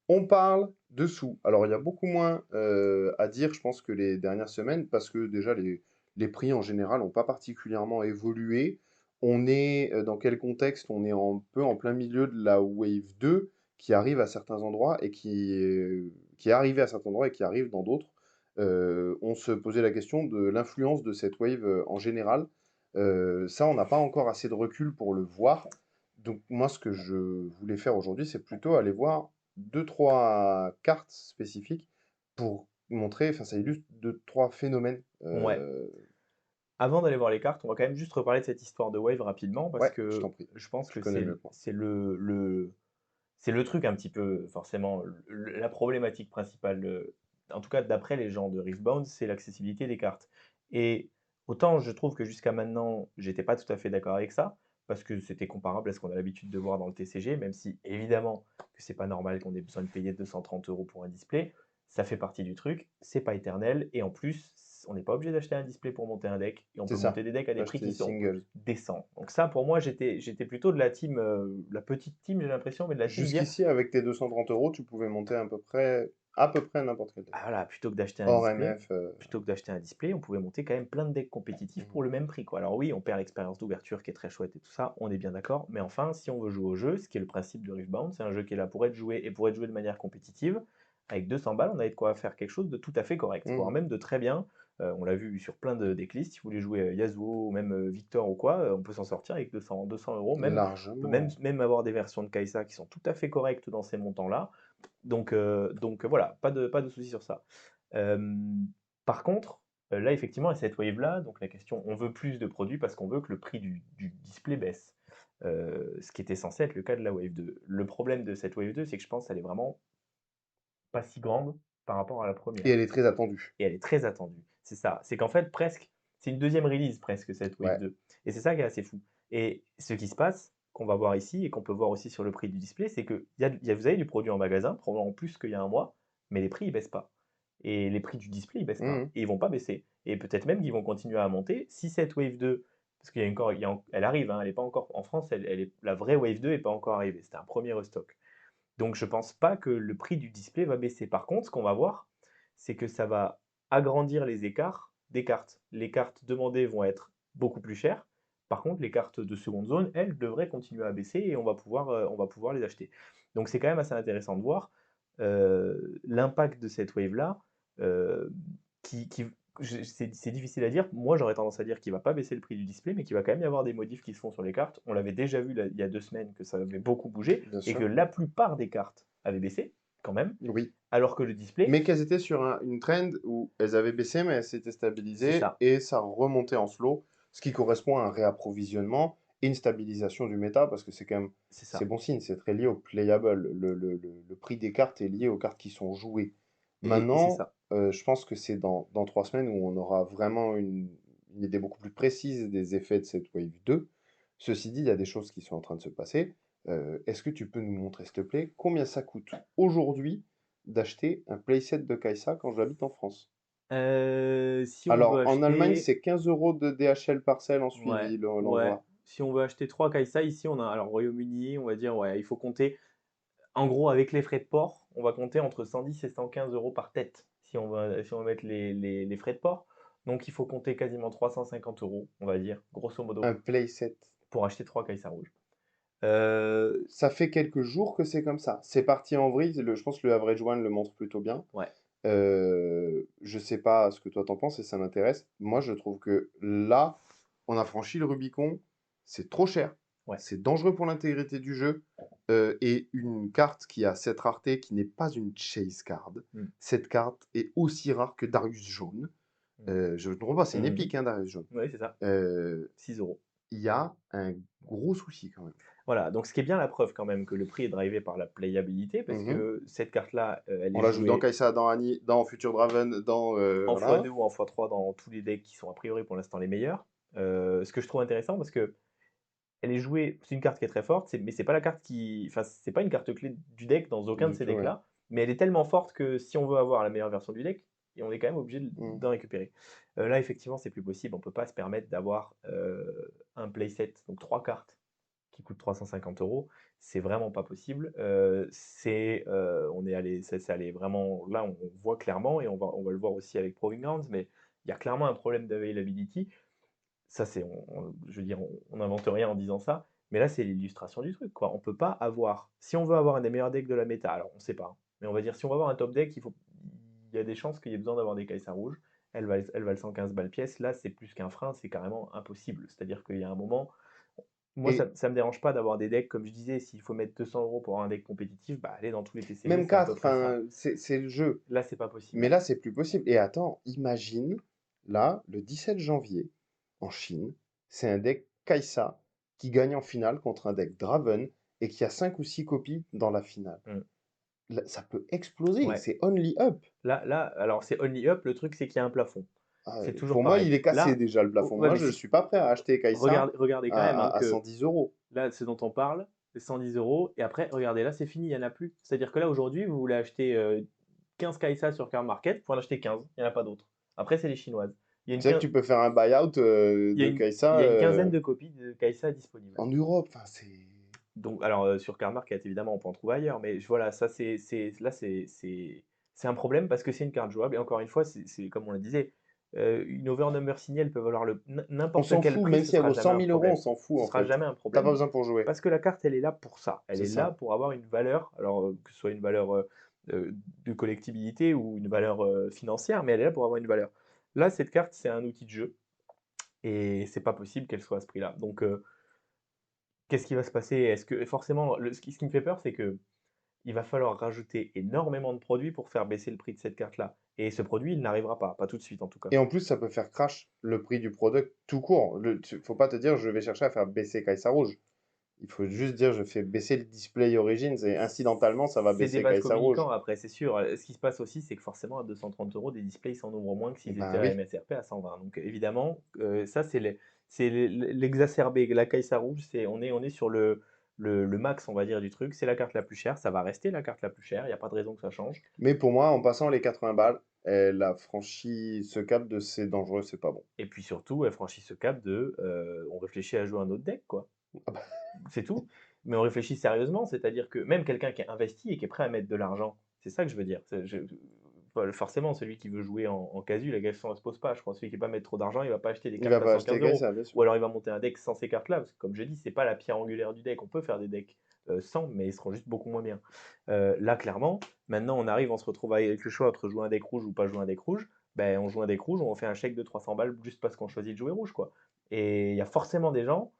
A: On parle de sous. Alors, il y a beaucoup moins à dire, je pense, que les dernières semaines, parce que déjà, les prix en général n'ont pas particulièrement évolué. On est dans quel contexte? On est un peu en plein milieu de la Wave 2 qui arrive à certains endroits et qui est arrivée à certains endroits et qui arrive dans d'autres. On se posait la question de l'influence de cette wave en général. Ça, on n'a pas encore assez de recul pour le voir. Donc, moi, ce que je voulais faire aujourd'hui, c'est plutôt aller voir deux, trois cartes spécifiques pour montrer, enfin ça illustre deux, trois phénomènes.
B: Ouais. Avant d'aller voir les cartes, on va quand même juste reparler de cette histoire de Wave rapidement parce
A: Ouais, je t'en
B: que
A: prie,
B: je pense
A: tu
B: que
A: connais mieux que moi.
B: c'est le truc un petit peu, forcément, la problématique principale, en tout cas d'après les gens de Riftbound, c'est l'accessibilité des cartes. Et autant je trouve que jusqu'à maintenant, j'étais pas tout à fait d'accord avec ça, parce que c'était comparable à ce qu'on a l'habitude de voir dans le TCG, même si évidemment que c'est pas normal qu'on ait besoin de payer 230 € pour un display, ça fait partie du truc, c'est pas éternel, et en plus, on n'est pas obligé d'acheter un display pour monter un deck, et on
A: C'est
B: peut
A: ça,
B: monter des decks à des prix
A: acheter
B: qui
A: des
B: sont
A: singles.
B: décents. Donc ça, pour moi, j'étais plutôt de la team, la petite team, j'ai l'impression, mais de la team dire,
A: Jusqu'ici, avec tes 230 €, tu pouvais monter à peu près n'importe quel deck.
B: ah voilà,
A: Hors MF.
B: plutôt que d'acheter un display, on pouvait monter quand même plein de decks compétitifs
A: Mhm.
B: pour le même prix, quoi. Alors oui, on perd l'expérience d'ouverture qui est très chouette et tout ça, on est bien d'accord, mais enfin, si on veut jouer au jeu, ce qui est le principe de Riftbound, c'est un jeu qui est là pour être joué et pour être joué de manière compétitive, avec 200 balles, on a de quoi faire quelque chose de tout à fait correct, voire
A: Mhm.
B: même de très bien. On l'a vu sur plein de decklists, si vous voulez jouer Yasuo ou même Victor ou quoi, on peut s'en sortir avec 200 €, même, on peut
A: Largement.
B: même avoir des versions de Kai'Sa qui sont tout à fait correctes dans ces montants-là. Donc voilà, pas de souci sur ça. Par contre, là effectivement, à cette wave-là, donc la question, on veut plus de produits parce qu'on veut que le prix du display baisse. Ce qui était censé être le cas de la wave 2. Le problème de cette wave 2, c'est que je pense qu'elle est vraiment pas si grande par rapport à la
A: Et
B: première.
A: elle est très attendue.
B: Et elle est très attendue. C'est ça. C'est qu'en fait, presque, c'est une deuxième release presque, cette Wave
A: Ouais.
B: 2. Et c'est ça qui est assez fou. Et ce qui se passe, qu'on va voir ici et qu'on peut voir aussi sur le prix du display, c'est que vous avez du produit en magasin, probablement plus qu'il y a un mois, mais les prix, ils baissent pas. Et les prix du display, ils baissent pas.
A: Mhm.
B: Et ils vont pas baisser. Et peut-être même qu'ils vont continuer à monter. Si cette Wave 2, parce qu'il y a encore, elle arrive, hein, elle est pas encore, en France, la vraie Wave 2 n'est pas encore arrivée. C'était un premier restock. Donc je pense pas que le prix du display va baisser. Par contre, ce qu'on va voir, c'est que ça va agrandir les écarts des cartes. Les cartes demandées vont être beaucoup plus chères. Par contre, les cartes de seconde zone, elles, devraient continuer à baisser et on va pouvoir les acheter. Donc c'est quand même assez intéressant de voir l'impact de cette wave-là, euh, qui, c'est difficile à dire. Moi, j'aurais tendance à dire qu'il ne va pas baisser le prix du display, mais qu'il va quand même y avoir des modifs qui se font sur les cartes. On l'avait déjà vu il y a 2 semaines que ça avait beaucoup bougé
A: Bien
B: et que
A: sûr.
B: la plupart des cartes avaient baissé, quand même,
A: Oui.
B: alors que le display,
A: Mais qu'elles étaient sur une trend où elles avaient baissé, mais elles s'étaient
B: c'est
A: stabilisées
B: ça,
A: et ça remontait en slow, ce qui correspond à un réapprovisionnement et une stabilisation du méta, parce que c'est quand même,
B: c'est
A: c'est
B: ça.
A: bon signe, c'est très lié au playable. Le prix des cartes est lié aux cartes qui sont jouées.
B: Et c'est
A: Maintenant,
B: ça.
A: je pense que c'est dans 3 semaines où on aura vraiment une idée beaucoup plus précise des effets de cette Wave 2. Ceci dit, il y a des choses qui sont en train de se passer. Est-ce que tu peux nous montrer, s'il te plaît, combien ça coûte aujourd'hui d'acheter un playset de Kai'Sa quand j'habite en France?
B: Si on veut
A: Alors, en Allemagne,
B: acheter,
A: c'est 15 € de DHL parcelle en
B: ouais,
A: suivi,
B: ouais.
A: l'envoi.
B: Si on veut acheter 3 Kai'Sa, ici, on a, alors Royaume-Uni, on va dire, ouais, il faut compter. En gros, avec les frais de port, on va compter entre 110 et 115 € par tête si on va mettre les frais de port. Donc il faut compter quasiment 350 €, on va dire, grosso modo,
A: Un playset.
B: pour acheter 3 Kai'Sa rouges.
A: Ça fait quelques jours que c'est comme ça. C'est parti en vrille, je pense que le average one le montre plutôt bien.
B: Ouais,
A: Je sais pas ce que toi t'en penses et ça m'intéresse. Moi, je trouve que là, on a franchi le Rubicon, c'est trop cher,
B: ouais.
A: c'est dangereux pour l'intégrité du jeu, et une carte qui a cette rareté qui n'est pas une chase card,
B: Mmh.
A: cette carte est aussi rare que Darius Jaune.
B: Mmh.
A: Je ne me trompe pas, c'est une
B: Mmh.
A: épique, hein, Darius Jaune.
B: Ouais, c'est ça,
A: Euh,
B: 6 €.
A: Il y a un gros souci quand même.
B: Voilà, donc ce qui est bien la preuve quand même que le prix est drivé par la playabilité parce
A: Mhm.
B: que cette carte-là, elle
A: On
B: est
A: la joue dans
B: jouée
A: Kai'Sa, dans Annie, dans Future Draven, dans
B: en
A: voilà.
B: x2 ou en x3 dans tous les decks qui sont a priori pour l'instant les meilleurs. Ce que je trouve intéressant parce que elle est jouée, c'est une carte qui est très forte, mais c'est pas la carte qui, enfin c'est pas une carte clé du deck dans aucun de
A: Du
B: ces
A: tout, ouais.
B: decks-là, mais elle est tellement forte que si on veut avoir la meilleure version du deck, et on est quand même obligé
A: Mm.
B: d'en récupérer. Là effectivement c'est plus possible, on peut pas se permettre d'avoir un playset, donc 3 cartes qui coûtent 350 €, c'est vraiment pas possible. On est allé, c'est allé vraiment, là on voit clairement, et on va le voir aussi avec Proving Grounds, mais il y a clairement un problème d'availability. Ça, je veux dire, on n'invente rien en disant ça, mais là, c'est l'illustration du truc, quoi. On peut pas avoir, si on veut avoir un des meilleurs decks de la méta, alors on sait pas, hein, mais on va dire, si on va avoir un top deck, il y a des chances qu'il y ait besoin d'avoir des Kai'Sa rouges. Elles valent 115 balles pièce. Là, c'est plus qu'un frein, c'est carrément impossible. C'est-à-dire qu'il y a un moment, moi,
A: Et
B: ça me dérange pas d'avoir des decks, comme je disais, s'il faut mettre 200 € pour avoir un deck compétitif, bah allez dans tous les TCG,
A: même
B: c'est à peu
A: 4,
B: près ça.
A: enfin, c'est le jeu.
B: Là, c'est pas possible.
A: Mais là, c'est plus possible. Et attends, imagine, là, le 17 janvier, en Chine, c'est un deck Kai'Sa qui gagne en finale contre un deck Draven et qui a 5 ou 6 copies dans la finale.
B: Mm.
A: Là, ça peut exploser,
B: Ouais.
A: c'est only up.
B: Là, alors c'est only up, le truc, c'est qu'il y a un plafond.
A: Ah,
B: C'est toujours
A: pour moi,
B: pareil.
A: il est cassé
B: Là,
A: déjà le plafond.
B: ouais,
A: Moi,
B: mais
A: je ne suis pas prêt à acheter Kai'Sa
B: regardez quand même, hein,
A: à
B: que
A: 110 euros.
B: là, ce dont on parle, c'est 110 €. Et après, regardez, là, c'est fini, il n'y en a plus. C'est-à-dire que là, aujourd'hui, vous voulez acheter 15 Kai'Sa sur Card Market, pour en acheter 15. Il n'y en a pas d'autres. Après, c'est les chinoises. Il y a une,
A: Tu sais que
B: quin-
A: tu peux faire un buyout
B: il y a
A: de
B: une, il y
A: Kai'Sa
B: a une quinzaine de copies de Kai'Sa disponibles.
A: en Europe. Enfin, c'est...
B: Donc, alors, sur Card Market, évidemment, on peut en trouver ailleurs. Mais voilà, ça, là, c'est un problème parce que c'est une carte jouable. Et encore une fois, c'est comme on le disait, une Overnumber signal peut valoir
A: On
B: n'importe
A: s'en
B: quel
A: fout,
B: prix,
A: même
B: ce
A: si elle
B: sera
A: vaut
B: jamais
A: 100
B: un
A: 000 euros, on
B: problème.
A: s'en fout
B: Ce
A: en
B: sera
A: fait.
B: jamais un
A: T'as pas
B: problème
A: besoin pour jouer.
B: parce que la carte, elle est là pour ça. Elle
A: C'est
B: est là
A: ça.
B: pour avoir une valeur, alors que ce soit une valeur de collectibilité ou une valeur financière, mais elle est là pour avoir une valeur. Là, cette carte, c'est un outil de jeu et c'est pas possible qu'elle soit à ce prix-là. Donc, qu'est-ce qui va se passer? Est-ce que forcément, ce qui me fait peur, c'est que il va falloir rajouter énormément de produits pour faire baisser le prix de cette carte-là. Et ce produit, il n'arrivera pas tout de suite en tout cas.
A: Et en plus, ça peut faire crash le prix du product tout court. Faut pas te dire, je vais chercher à faire baisser Kai'Sa Rouge. Il faut juste dire, je fais baisser le display Origins et incidentalement, ça va
B: C'est des
A: baisser
B: vases
A: Kai'Sa Rouge.
B: communicants après, c'est sûr. Ce qui se passe aussi, c'est que forcément à 230 €, des displays s'en ouvrent moins que
A: Eh
B: s'ils étaient
A: ben
B: à
A: oui.
B: MSRP à 120. Donc évidemment, ça c'est l'exacerbé. La Kai'Sa rouge, on est sur le max, on va dire, du truc. C'est la carte la plus chère, ça va rester la carte la plus chère, il n'y a pas de raison que ça change.
A: Mais pour moi, en passant les 80 balles, elle a franchi ce cap de c'est dangereux, c'est pas bon.
B: Et puis surtout, elle franchit ce cap de on réfléchit à jouer un autre deck, quoi.
A: Ah bah,
B: C'est tout. Mais on réfléchit sérieusement, c'est-à-dire que même quelqu'un qui est investi et qui est prêt à mettre de l'argent, c'est ça que je veux dire. Forcément, celui qui veut jouer en casu, la question ne se pose pas. Je crois que celui qui ne veut pas mettre trop d'argent, il ne va pas acheter des
A: il
B: cartes
A: va
B: à
A: pas
B: 115
A: acheter
B: euros.
A: Kai'Sa, bien sûr.
B: Ou alors il va monter un deck sans ces cartes-là, parce que comme je dis, c'est pas la pierre angulaire du deck. On peut faire des decks sans, mais ils seront juste beaucoup moins bien. Là, clairement, maintenant on se retrouve avec le choix entre jouer un deck rouge ou pas jouer un deck rouge. Ben, on joue un deck rouge, on fait un chèque de 300 balles juste parce qu'on choisit de jouer rouge, quoi. Et il y a forcément des gens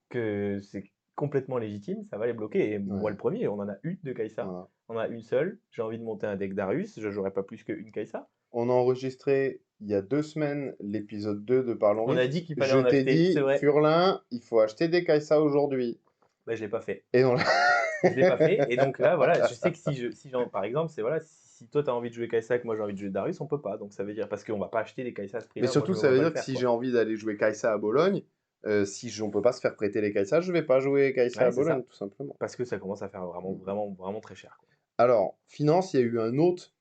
B: que c'est complètement légitime, ça va les bloquer. Et moi, le
A: Ouais,
B: premier, on en a une de Kai'Sa.
A: voilà.
B: On en a une seule. J'ai envie de monter un deck Darius. Je jouerai pas plus qu'une Kai'Sa.
A: On a enregistré il y a 2 semaines l'épisode 2 de Parlons
B: On a dit
A: Rift.
B: qu'il fallait
A: Je
B: en
A: t'ai
B: acheter, c'est
A: dit,
B: vrai.
A: Furlin, il faut acheter des Kai'Sa aujourd'hui.
B: Ben, je l'ai pas fait.
A: Et on
B: Je l'ai pas fait. Et donc là, voilà, je sais que par exemple, c'est voilà, si toi tu as envie de jouer Kai'Sa, que moi j'ai envie de jouer Darius, on peut pas. Donc ça veut dire parce qu'on va pas acheter des Kai'Sa à ce
A: Mais
B: prix-là. Moi, je
A: surtout,
B: me
A: ça
B: vois
A: veut
B: pas le
A: dire que
B: faire,
A: si
B: quoi.
A: j'ai envie d'aller jouer Kai'Sa à Bologne, on peut pas se faire prêter les Kai'Sa, je vais pas jouer Kai'Sa
B: Ouais,
A: à
B: c'est
A: Bologne,
B: ça.
A: tout simplement.
B: Parce que ça commence à faire vraiment,
A: Mm.
B: vraiment, vraiment très cher, quoi.
A: Alors, finance, il y a eu un autre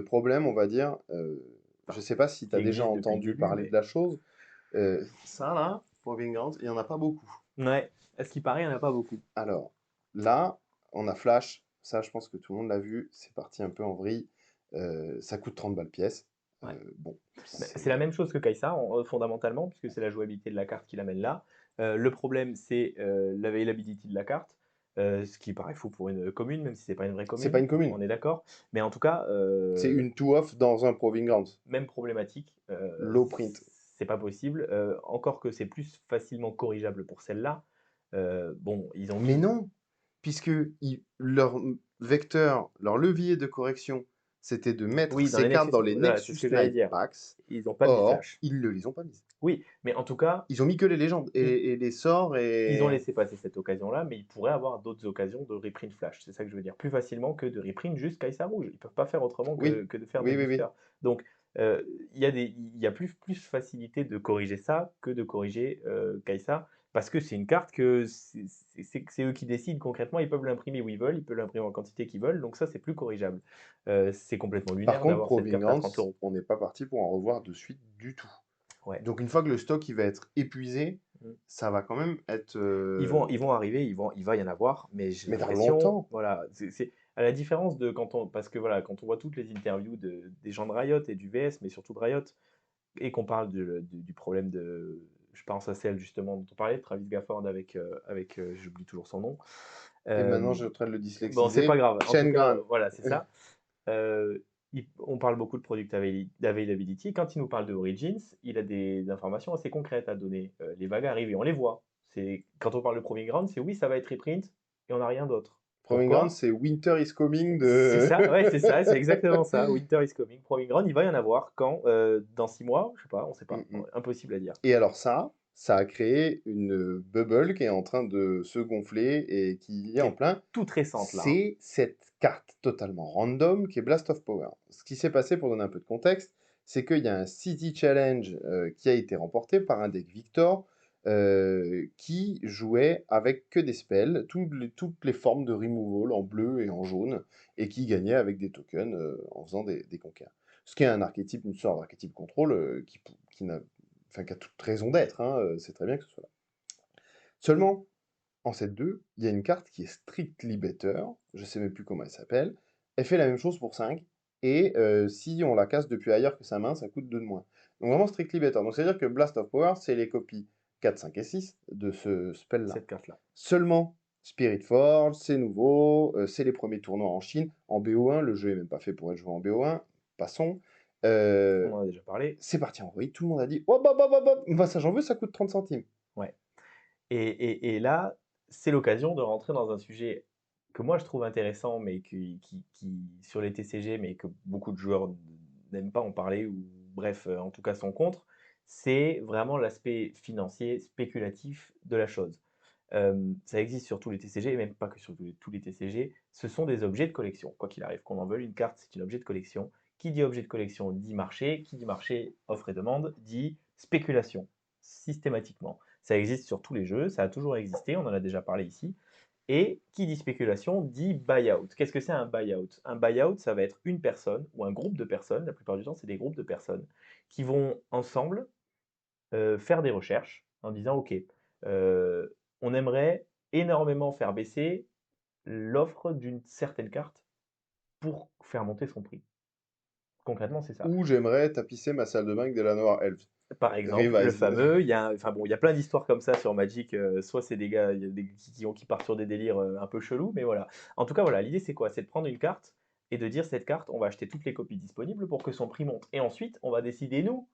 A: problème, on va dire. Je
B: Enfin,
A: sais pas si tu
B: qui
A: as déjà
B: existe depuis le
A: entendu
B: début,
A: parler de
B: mais
A: la chose. Ça, là, Proving Grounds, il y en a pas beaucoup.
B: ouais. À ce qui paraît, il n'y en a pas beaucoup.
A: Alors, là, on a Flash. Ça, je pense que tout le monde l'a vu. C'est parti un peu en vrille. Ça coûte 30 balles pièce.
B: Ouais.
A: Bon,
B: C'est la
A: c'est...
B: même chose que Kai'Sa, fondamentalement, puisque c'est la jouabilité de la carte qui l'amène là. Le problème, c'est l'availability de la carte. ce qui paraît fou pour une commune, même si c'est pas une vraie
A: C'est pas
B: commune,
A: une commune.
B: on est d'accord. Mais en tout cas,
A: C'est une two-off dans un Proving Grounds.
B: même problématique,
A: Low print.
B: c'est pas possible, encore que c'est plus facilement corrigeable pour celle-là. Bon, ils ont
A: Mais
B: mis
A: non, puisque leur vecteur, leur levier de correction, c'était de mettre
B: oui, dans
A: ces
B: les
A: cartes
B: Nexus
A: dans les
B: voilà, c'est ce
A: Nexus
B: que j'allais
A: Light
B: dire.
A: Packs.
B: Ils ont pas mis
A: Or,
B: Flash.
A: ils ne les ont pas mises.
B: Oui, mais en tout cas,
A: Ils ont mis que les légendes
B: ils
A: et les sorts
B: ils ont
A: et...
B: laissé passer cette occasion-là, mais ils pourraient avoir d'autres occasions de reprint Flash. C'est ça que je veux dire. Plus facilement que de reprint juste Kai'Sa rouge. Ils peuvent pas faire autrement
A: Oui,
B: que de faire des
A: oui, oui, oui.
B: boosters. Donc, il y a plus facilité de corriger ça que de corriger Kai'Sa, parce que c'est une carte que c'est eux qui décident concrètement. Ils peuvent l'imprimer où ils veulent, ils peuvent l'imprimer en quantité qu'ils veulent, donc ça, c'est plus corrigeable. C'est complètement
A: Par
B: lunaire
A: contre,
B: d'avoir cette
A: Proving
B: carte à
A: Grounds,
B: 30 euros.
A: on n'est pas parti pour en revoir de suite du tout.
B: Ouais.
A: Donc une fois que le stock il va être épuisé,
B: Mm.
A: ça va quand même être...
B: Ils vont arriver, il va y en avoir, mais j'ai
A: Mais dans
B: l'impression,
A: longtemps.
B: voilà, à la différence de parce que voilà, quand on voit toutes les interviews des gens de Riot et du VS, mais surtout de Riot, et qu'on parle du problème de, je pense à celle justement dont on parlait, de Travis Gafford j'oublie toujours son nom.
A: Et
B: Euh,
A: maintenant, je suis en train de le
B: bon, c'est pas
A: dyslexiser.
B: grave. En tout
A: Chen
B: cas,
A: Gran.
B: voilà, c'est ça. On parle beaucoup de product availability. Quand il nous parle de Origins, il a des informations assez concrètes à donner. Les vagues arrivent et on les voit. Quand on parle de Proving Ground, c'est oui, ça va être reprint et on n'a rien d'autre.
A: Proving Grounds,
B: Pourquoi?
A: c'est Winter is Coming
B: C'est
A: de...
B: ça, ouais, c'est ça, c'est exactement ça. Winter is coming. Proving Ground, il va y en avoir quand? Dans 6 mois? Je sais pas, on sait
A: Mm,
B: pas.
A: mm.
B: Impossible à dire.
A: Et alors ça a créé une bubble qui est en train de se gonfler et qui est
B: Qui
A: en
B: est
A: plein.
B: toute récente là, hein.
A: C'est cette carte totalement random qui est Blast of Power. Ce qui s'est passé, pour donner un peu de contexte, c'est qu'il y a un City Challenge qui a été remporté par un deck Victor qui jouait avec que des spells, toutes les formes de removal en bleu et en jaune, et qui gagnait avec des tokens en faisant des conquêtes. Ce qui est un archétype, une sorte d'archétype contrôle qui a toute raison d'être, hein, c'est très bien que ce soit là. Seulement, en set 2, il y a une carte qui est strictly better, je sais même plus comment elle s'appelle. Elle fait la même chose pour 5, et si on la casse depuis ailleurs que sa main, ça coûte 2 de moins. Donc vraiment strictly better. Donc c'est-à-dire que Blast of Power, c'est les copies 4, 5 et 6 de ce spell-là.
B: Cette carte-là.
A: Seulement, Spirit Forge, c'est nouveau, c'est les premiers tournois en Chine. En BO1, le jeu est même pas fait pour être joué en BO1, passons.
B: On en a déjà parlé.
A: C'est parti en vrille, tout le monde a dit hop, hop, hop, hop, hop, bah, ça j'en veux, ça coûte 30 centimes.
B: Ouais. Et là, c'est l'occasion de rentrer dans un sujet que moi je trouve intéressant, mais sur les TCG, mais que beaucoup de joueurs n'aiment pas en parler, ou bref, en tout cas sont contre, c'est vraiment l'aspect financier, spéculatif de la chose. Ça existe sur tous les TCG, et même pas que sur tous les TCG, ce sont des objets de collection. Quoi qu'il arrive, qu'on en veuille, une carte, c'est un objet de collection. Qui dit objet de collection dit marché, qui dit marché, offre et demande, dit spéculation, systématiquement. Ça existe sur tous les jeux, ça a toujours existé, on en a déjà parlé ici. Et qui dit spéculation dit buyout. Qu'est-ce que c'est un buyout? Un buyout, ça va être une personne ou un groupe de personnes, la plupart du temps c'est des groupes de personnes, qui vont ensemble faire des recherches en disant, OK, on aimerait énormément faire baisser l'offre d'une certaine carte pour faire monter son prix. Concrètement, c'est ça.
A: Ou j'aimerais tapisser ma salle de bain avec de la noire elf.
B: Par exemple, le
A: Revised.
B: fameux, enfin bon, il y a plein d'histoires comme ça sur Magic. Soit c'est des gars qui partent sur des délires un peu chelous, mais voilà. En tout cas, voilà, l'idée c'est quoi? C'est de prendre une carte et de dire cette carte, on va acheter toutes les copies disponibles pour que son prix monte. Et ensuite, on va décider, nous,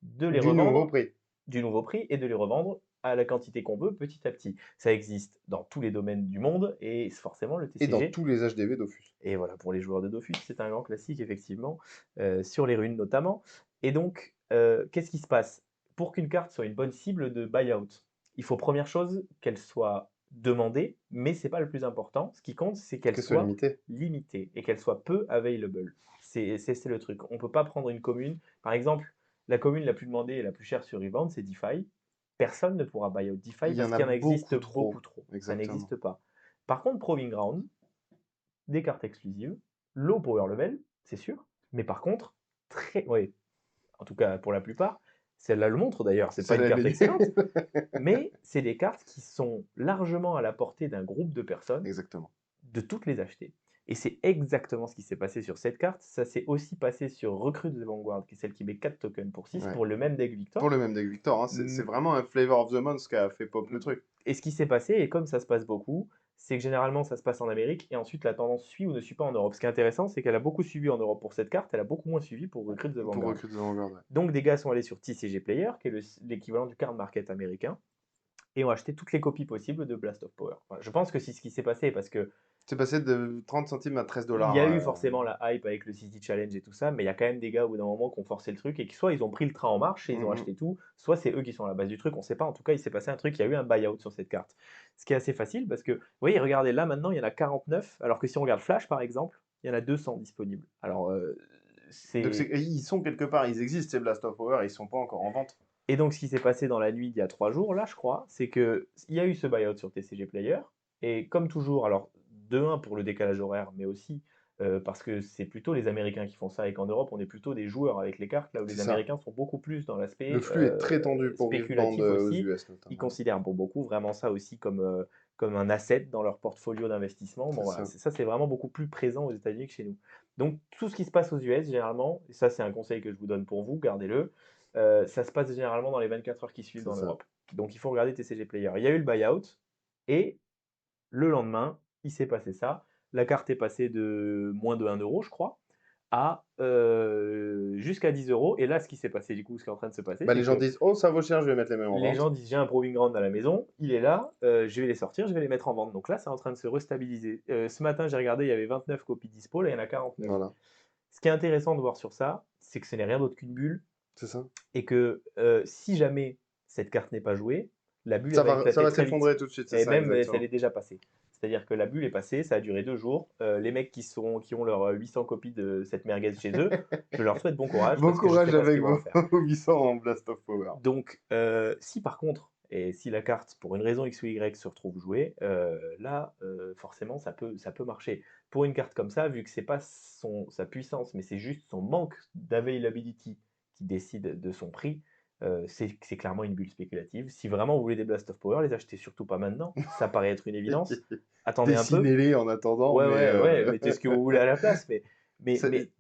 B: de les
A: Du nouveau
B: revendre
A: prix.
B: du nouveau prix et de les revendre à la quantité qu'on veut petit à petit. Ça existe dans tous les domaines du monde et forcément le
A: Et dans
B: TCG.
A: tous les HDV Dofus.
B: Et voilà, pour les joueurs de Dofus, c'est un grand classique, effectivement, sur les runes notamment. Et donc, qu'est-ce qui se passe? Pour qu'une carte soit une bonne cible de buyout, il faut première chose qu'elle soit demandée, mais c'est pas le plus important. Ce qui compte, c'est qu'elle
A: Que ce soit
B: soit
A: limité.
B: limitée et qu'elle soit peu available. C'est le truc. On ne peut pas prendre une commune. Par exemple, la commune la plus demandée et la plus chère sur Rebound, c'est DeFi. Personne ne pourra buyout DeFi
A: Il y
B: parce
A: en a
B: qu'il y en existe
A: beaucoup
B: beaucoup
A: trop.
B: trop. Ça
A: Exactement.
B: n'existe pas. Par contre, Proving Ground, des cartes exclusives, low power level, c'est sûr, mais par contre, très, ouais, en tout cas pour la plupart, celle-là le montre d'ailleurs, c'est pas
A: C'est
B: une
A: la
B: carte
A: BD.
B: excellente, mais c'est des cartes qui sont largement à la portée d'un groupe de personnes
A: Exactement.
B: de toutes les acheter. Et c'est exactement ce qui s'est passé sur cette carte. Ça s'est aussi passé sur Recruit the Vanguard, qui est celle qui met 4 tokens pour 6
A: Ouais.
B: pour le même deck
A: Pour
B: Victor.
A: le même deck Victor, hein, c'est
B: Mm,
A: vraiment un flavor of the month qui a fait pop le truc.
B: Et ce qui s'est passé, et comme ça se passe beaucoup, c'est que généralement ça se passe en Amérique et ensuite la tendance suit ou ne suit pas en Europe. Ce qui est intéressant, c'est qu'elle a beaucoup suivi en Europe pour cette carte, elle a beaucoup moins suivi pour Recruit the
A: Pour
B: Vanguard.
A: Recruit the Vanguard, ouais.
B: Donc des gars sont allés sur TCG Player, qui est l'équivalent du card market américain, et ont acheté toutes les copies possibles de Blast of Power. Voilà, je pense que c'est ce qui s'est passé parce que
A: C'est passé de 30 centimes à 13
B: il y a eu
A: dollars.
B: forcément la hype avec le City Challenge et tout ça, mais il y a quand même des gars au bout d'un moment qui ont forcé le truc et qui soit ils ont pris le train en marche et ils ont acheté tout, soit c'est eux qui sont à la base du truc, on ne sait pas. En tout cas, il s'est passé un truc, il y a eu un buy-out sur cette carte. Ce qui est assez facile parce que, vous voyez, regardez là maintenant, il y en a 49, alors que si on regarde Flash par exemple, il y en a 200 disponibles. Alors,
A: Donc
B: c'est.
A: ils sont quelque part, ils existent ces Blast of Power, ils sont pas encore en vente.
B: Et donc, ce qui s'est passé dans la nuit d'il y a 3 jours, là, je crois, c'est qu'il y a eu ce buy-out sur TCG Player. Et comme toujours, alors, de un pour le décalage horaire, mais aussi parce que c'est plutôt les Américains qui font ça et qu'en Europe, on est plutôt des joueurs avec les cartes, là où
A: C'est
B: les
A: ça.
B: Américains sont beaucoup plus dans
A: Le
B: l'aspect
A: flux est très tendu pour Riftbound
B: spéculatif
A: aux
B: aussi.
A: US
B: Ils
A: notamment.
B: considèrent pour beaucoup vraiment ça aussi comme un asset dans leur portfolio d'investissement. Bon,
A: C'est
B: voilà,
A: ça.
B: ça, c'est vraiment beaucoup plus présent aux États-Unis que chez nous. Donc, tout ce qui se passe aux US, généralement, et ça, c'est un conseil que je vous donne pour vous, gardez-le, ça se passe généralement dans les 24 heures qui suivent
A: C'est
B: dans
A: ça.
B: l'Europe. Donc il faut regarder TCG Player. Il y a eu le buyout et le lendemain, il s'est passé ça. La carte est passée de moins de 1 euro, je crois, à jusqu'à 10 euros. Et là, ce qui s'est passé, du coup, ce qui est en train de se passer,
A: Bah,
B: c'est
A: les gens
B: que
A: disent, oh, ça vaut cher, je vais mettre les mêmes en
B: les gens
A: vente.
B: disent j'ai un Proving Ground à la maison, il est là, je vais les sortir, je vais les mettre en vente. Donc là, c'est en train de se restabiliser. Ce matin, j'ai regardé, il y avait 29 copies dispo, là, il y en a 49.
A: Voilà,
B: Ce qui est intéressant de voir sur ça, c'est que ce n'est rien d'autre qu'une bulle
A: c'est ça.
B: et que si jamais cette carte n'est pas jouée, la bulle elle va
A: Ça
B: éclater
A: va
B: très vite.
A: s'effondrer tout de suite, c'est
B: Et
A: ça,
B: même ça
A: exactement.
B: l'est déjà passé. C'est-à-dire que la bulle est passée, ça a duré 2 jours. Les mecs qui ont leurs 800 copies de cette merguez chez eux, je leur souhaite bon courage
A: Bon
B: parce que je ne sais
A: courage
B: pas ce
A: avec
B: qu'ils vont en
A: vos
B: faire.
A: 800 en Blast of Power.
B: Donc, si par contre, et si la carte, pour une raison X ou Y, se retrouve jouée, là, forcément, ça peut marcher. Pour une carte comme ça, vu que c'est pas sa puissance, mais c'est juste son manque d'availability qui décide de son prix, c'est clairement une bulle spéculative. Si vraiment vous voulez des Blast of Power, les achetez surtout pas maintenant. Ça paraît être une évidence. Attendez un peu.
A: Dessinez-les en attendant,
B: Ouais,
A: mais
B: ouais, ouais, mettez ce que vous voulez à la place, mais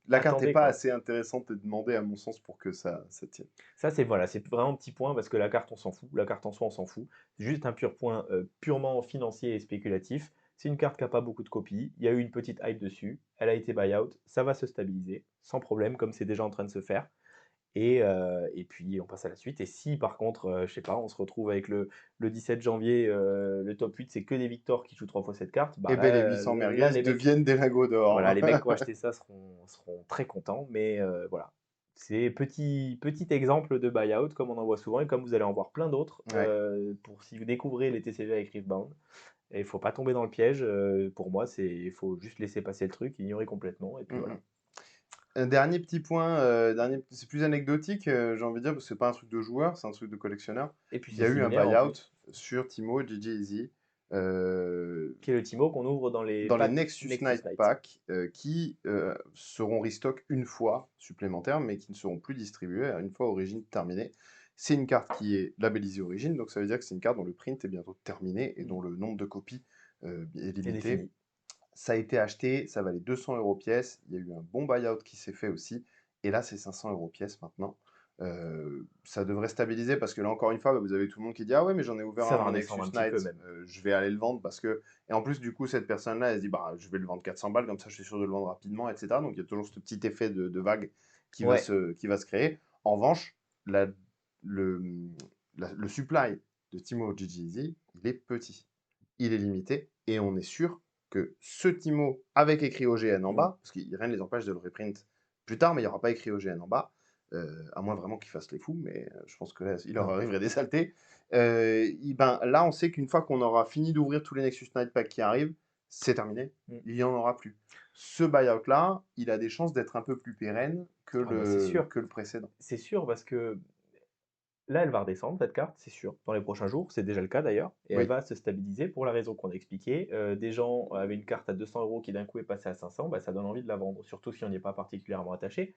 A: la carte n'est
B: attendez,
A: pas
B: quoi.
A: assez intéressante et demandée, à mon sens, pour que ça tienne.
B: Ça, c'est voilà, c'est vraiment un petit point parce que la carte, on s'en fout. La carte en soi, on s'en fout. C'est juste un pur point purement financier et spéculatif. C'est une carte qui n'a pas beaucoup de copies. Il y a eu une petite hype dessus. Elle a été buy-out. Ça va se stabiliser sans problème, comme c'est déjà en train de se faire. Et puis, on passe à la suite. Et si, par contre, je sais pas, on se retrouve avec le 17 janvier, le top 8, c'est que des victoires qui jouent 3 fois cette carte, bah
A: Et ben les 800
B: là,
A: merguez
B: les mecs,
A: deviennent des lingots
B: voilà,
A: d'or.
B: les mecs qui ont acheté ça seront très contents, mais voilà. C'est petit exemple de buyout, comme on en voit souvent, et comme vous allez en voir plein d'autres,
A: Ouais.
B: pour si vous découvrez les TCG avec Riftbound. Et il ne faut pas tomber dans le piège. Pour moi, il faut juste laisser passer le truc, ignorer complètement, et puis
A: Mm, mm.
B: voilà.
A: Un dernier petit point, c'est plus anecdotique, j'ai envie de dire, parce que c'est pas un truc de joueur, c'est un truc de collectionneur.
B: Et puis
A: Il y
B: c'est
A: a eu un
B: similaire en
A: buyout
B: plus,
A: sur Timo GG Easy euh,
B: qui est le Timo qu'on ouvre dans les
A: dans les
B: packs
A: Nexus
B: Nexus
A: Night
B: Night.
A: Pack qui seront restock une fois supplémentaire, mais qui ne seront plus distribués une fois Origin terminée. C'est une carte qui est labellisée Origin, donc ça veut dire que c'est une carte dont le print est bientôt terminé et dont le nombre de copies est
B: C'est
A: limité.
B: défini.
A: Ça a été acheté, ça valait 200 euros pièce. Il y a eu un bon buyout qui s'est fait aussi. Et là, c'est 500 euros pièce maintenant. Ça devrait stabiliser parce que là, encore une fois, bah, vous avez tout le monde qui dit ah ouais, mais j'en ai ouvert
B: Ça
A: un
B: va
A: en
B: redescendre
A: Nexus
B: un petit peu
A: Night,
B: même.
A: je vais aller le vendre parce que. Et en plus, du coup, cette personne-là, elle se dit bah, je vais le vendre 400 balles, comme ça, je suis sûr de le vendre rapidement, etc. Donc, il y a toujours ce petit effet de vague
B: Ouais,
A: qui va se créer. En revanche, la- le, le supply de Timo GGZ, il est petit. Il est limité et on est sûr que ce Timo avec écrit OGN en
B: mm,
A: bas, parce qu'il rien ne les empêche de le reprint plus tard, mais il n'y aura pas écrit OGN en bas, à moins vraiment qu'il fasse les fous, mais je pense que là, il leur
B: non.
A: arriverait des saletés. Ben, là, on sait qu'une fois qu'on aura fini d'ouvrir tous les Nexus Night Pack qui arrivent, c'est terminé,
B: Mm.
A: il n'y en aura plus. Ce buyout-là, il a des chances d'être un peu plus pérenne
B: Ah bah c'est sûr.
A: que le précédent.
B: C'est sûr parce que là, elle va redescendre, cette carte, c'est sûr, dans les prochains jours. C'est déjà le cas d'ailleurs. Et elle
A: Oui.
B: va se stabiliser pour la raison qu'on a expliquée. Des gens avaient une carte à 200 euros qui d'un coup est passée à 500, bah, ça donne envie de la vendre, surtout si on n'y est pas particulièrement attaché.